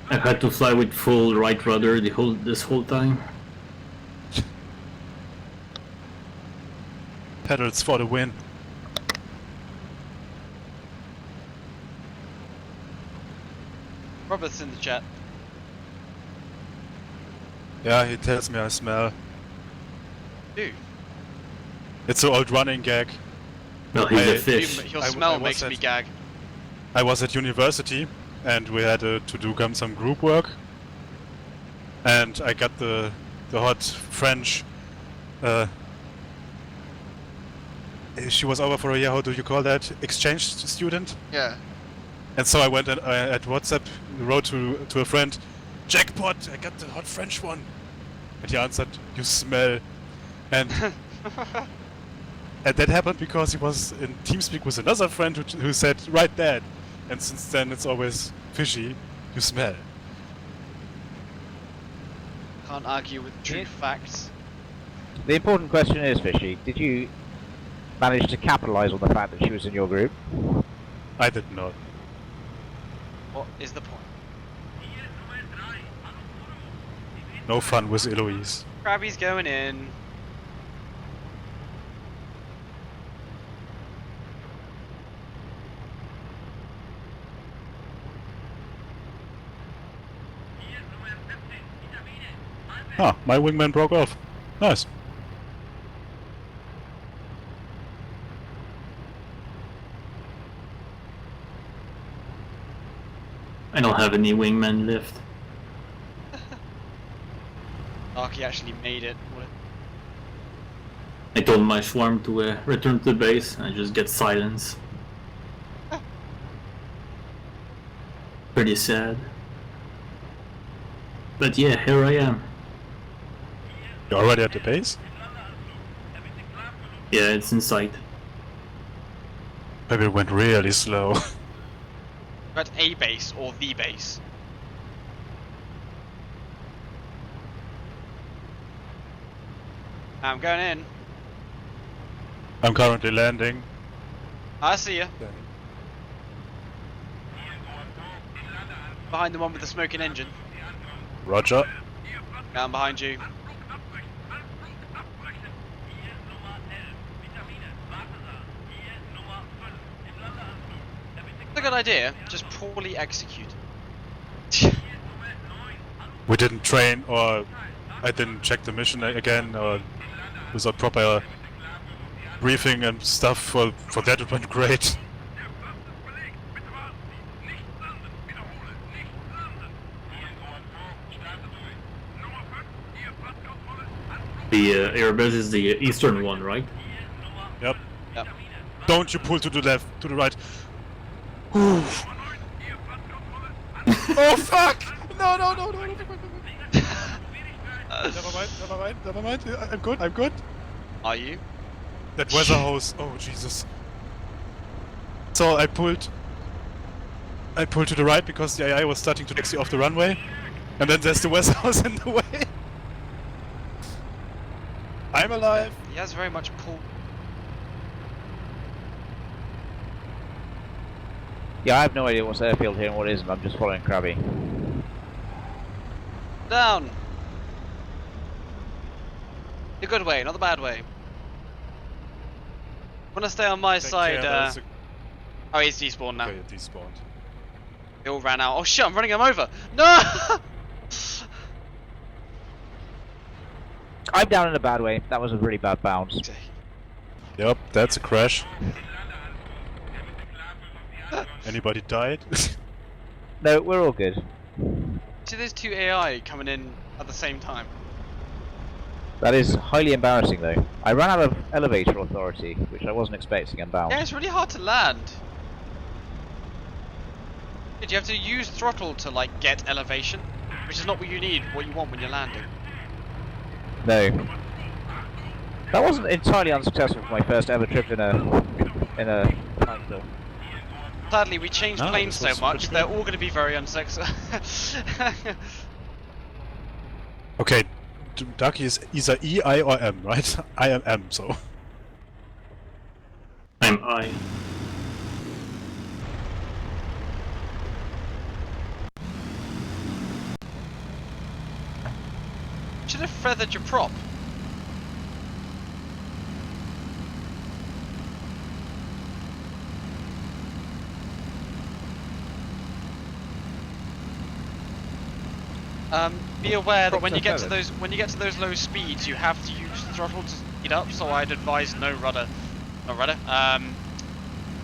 I've had to fly with full right rudder this whole time. Pedals for the win. Robert's in the chat. Yeah, he tells me I smell. Dude, It's an old running gag. Well, he's I- a fish. your I smell was makes me at- gag. I was at university and we had to do some group work. And I got the hot French. She was over for a year. How do you call that? Exchange student. Yeah. And so I went and at WhatsApp wrote to a friend, "Jackpot! I got the hot French one." And he answered, "You smell." And and that happened because he was in TeamSpeak with another friend who said, "Write that." And since then it's always fishy. You smell. Can't argue with true Yeah. facts. The important question is, Fishy, did you manage to capitalise on the fact that she was in your group? I did not. What is the point? No fun with Eloise. Krabby's going in. Ah, my wingman broke off. Nice. I don't have any wingmen left. Arky actually made it. What I told my swarm to return to the base and just get silence. Pretty sad. But yeah, here I am. You're already at the base? Yeah, it's in sight. Maybe it went really slow. We're at a base or the base. I'm going in. I'm currently landing. I see ya. Behind the one with the smoking engine. Roger. Down behind you. It's a good idea, just poorly executed. We didn't train, or I didn't check the mission again, or without proper briefing and stuff. For that it went great. The airbus is the eastern one, right? Yep. Yep. Don't you pull to the left, to the right. Oof. Oh fuck! No. Never mind. I'm good. Are you? That weather hose. Oh Jesus. So I pulled to the right because the AI was starting to taxi off the runway, and then there's the weather hose in the way. I'm alive. He has very much pulled. Yeah, I have no idea what's airfield here and what isn't. I'm just following Krabby. Down. The good way, not the bad way. Wanna stay on my side? Oh, he's despawned now. Okay, despawned. They all ran out. Oh shit! I'm running him over. No. I'm down in a bad way. That was a really bad bounce. Yep, that's a crash. Anybody died? No, we're all good. See, there's two AI coming in at the same time. That is highly embarrassing, though. I ran out of elevator authority, which I wasn't expecting and bounced. Yeah, it's really hard to land. Did you have to use throttle to like get elevation, which is not what you need. What you want when you're landing. No. That wasn't entirely unsuccessful for my first ever trip in a landfill. Sadly, we changed No, planes this so was much, pretty they're good. all going to be very unsexy. Okay, Ducky is either E, I, or M, right? I am M, so. I'm I. Should have feathered your prop. Be aware that when you get to those low speeds, you have to use throttle to speed up. So I'd advise no rudder,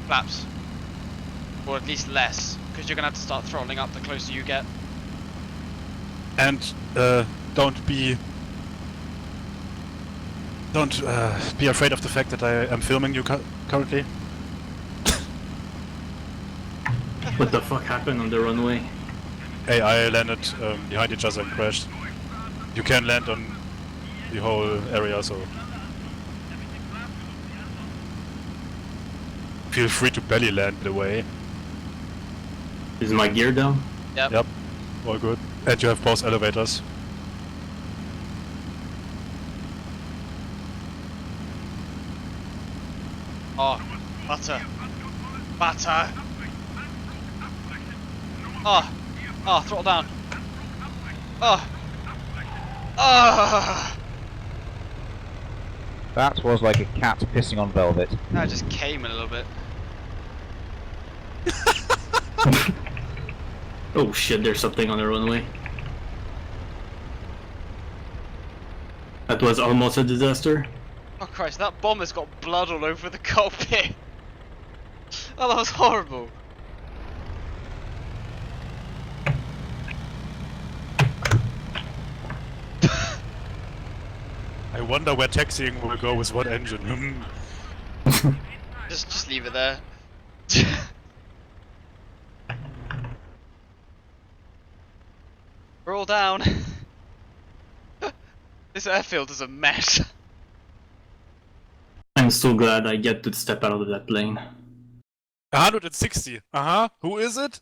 flaps, or at least less, because you're gonna have to start throttling up the closer you get. And don't be afraid of the fact that I am filming you currently. What the fuck happened on the runway? AI landed behind each other and crashed. You can land on the whole area, so feel free to belly land the way. Is my gear down? Yep, all good. And you have both elevators. Oh, butter. Oh, throttle down. Oh. That was like a cat pissing on velvet. I just came a little bit. Oh shit, there's something on the runway. That was almost a disaster. Oh Christ, that bomber's got blood all over the cockpit. Oh, that was horrible. I wonder where taxiing will go with what engine. Just leave it there. We're all down. This airfield is a mess. I'm so glad I get to step out of that plane. 160. Who is it?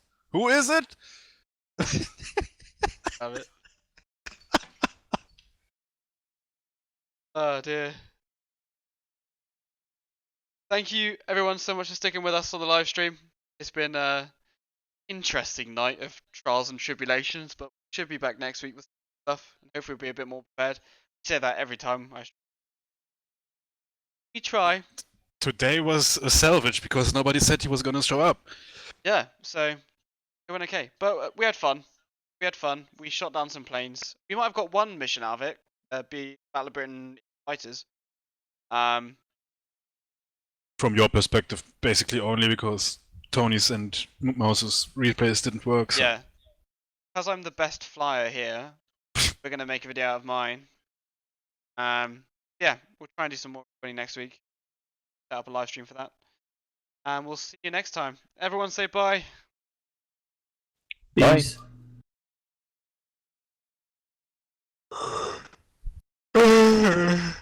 Damn it. Oh dear. Thank you everyone so much for sticking with us on the live stream. It's been an interesting night of trials and tribulations, but we should be back next week with stuff and hopefully we'll be a bit more prepared. We say that every time. We try. Today was a salvage because nobody said he was gonna show up. Yeah, so it went okay. But we had fun. We shot down some planes. We might have got one mission out of it. Be Battle of Britain fighters. From your perspective, basically only because Tony's and Mouse's replays didn't work. So. Yeah. Because I'm the best flyer here, we're going to make a video out of mine. Yeah, we'll try and do some more next week. Set up a live stream for that. And we'll see you next time. Everyone say bye. Peace. Bye.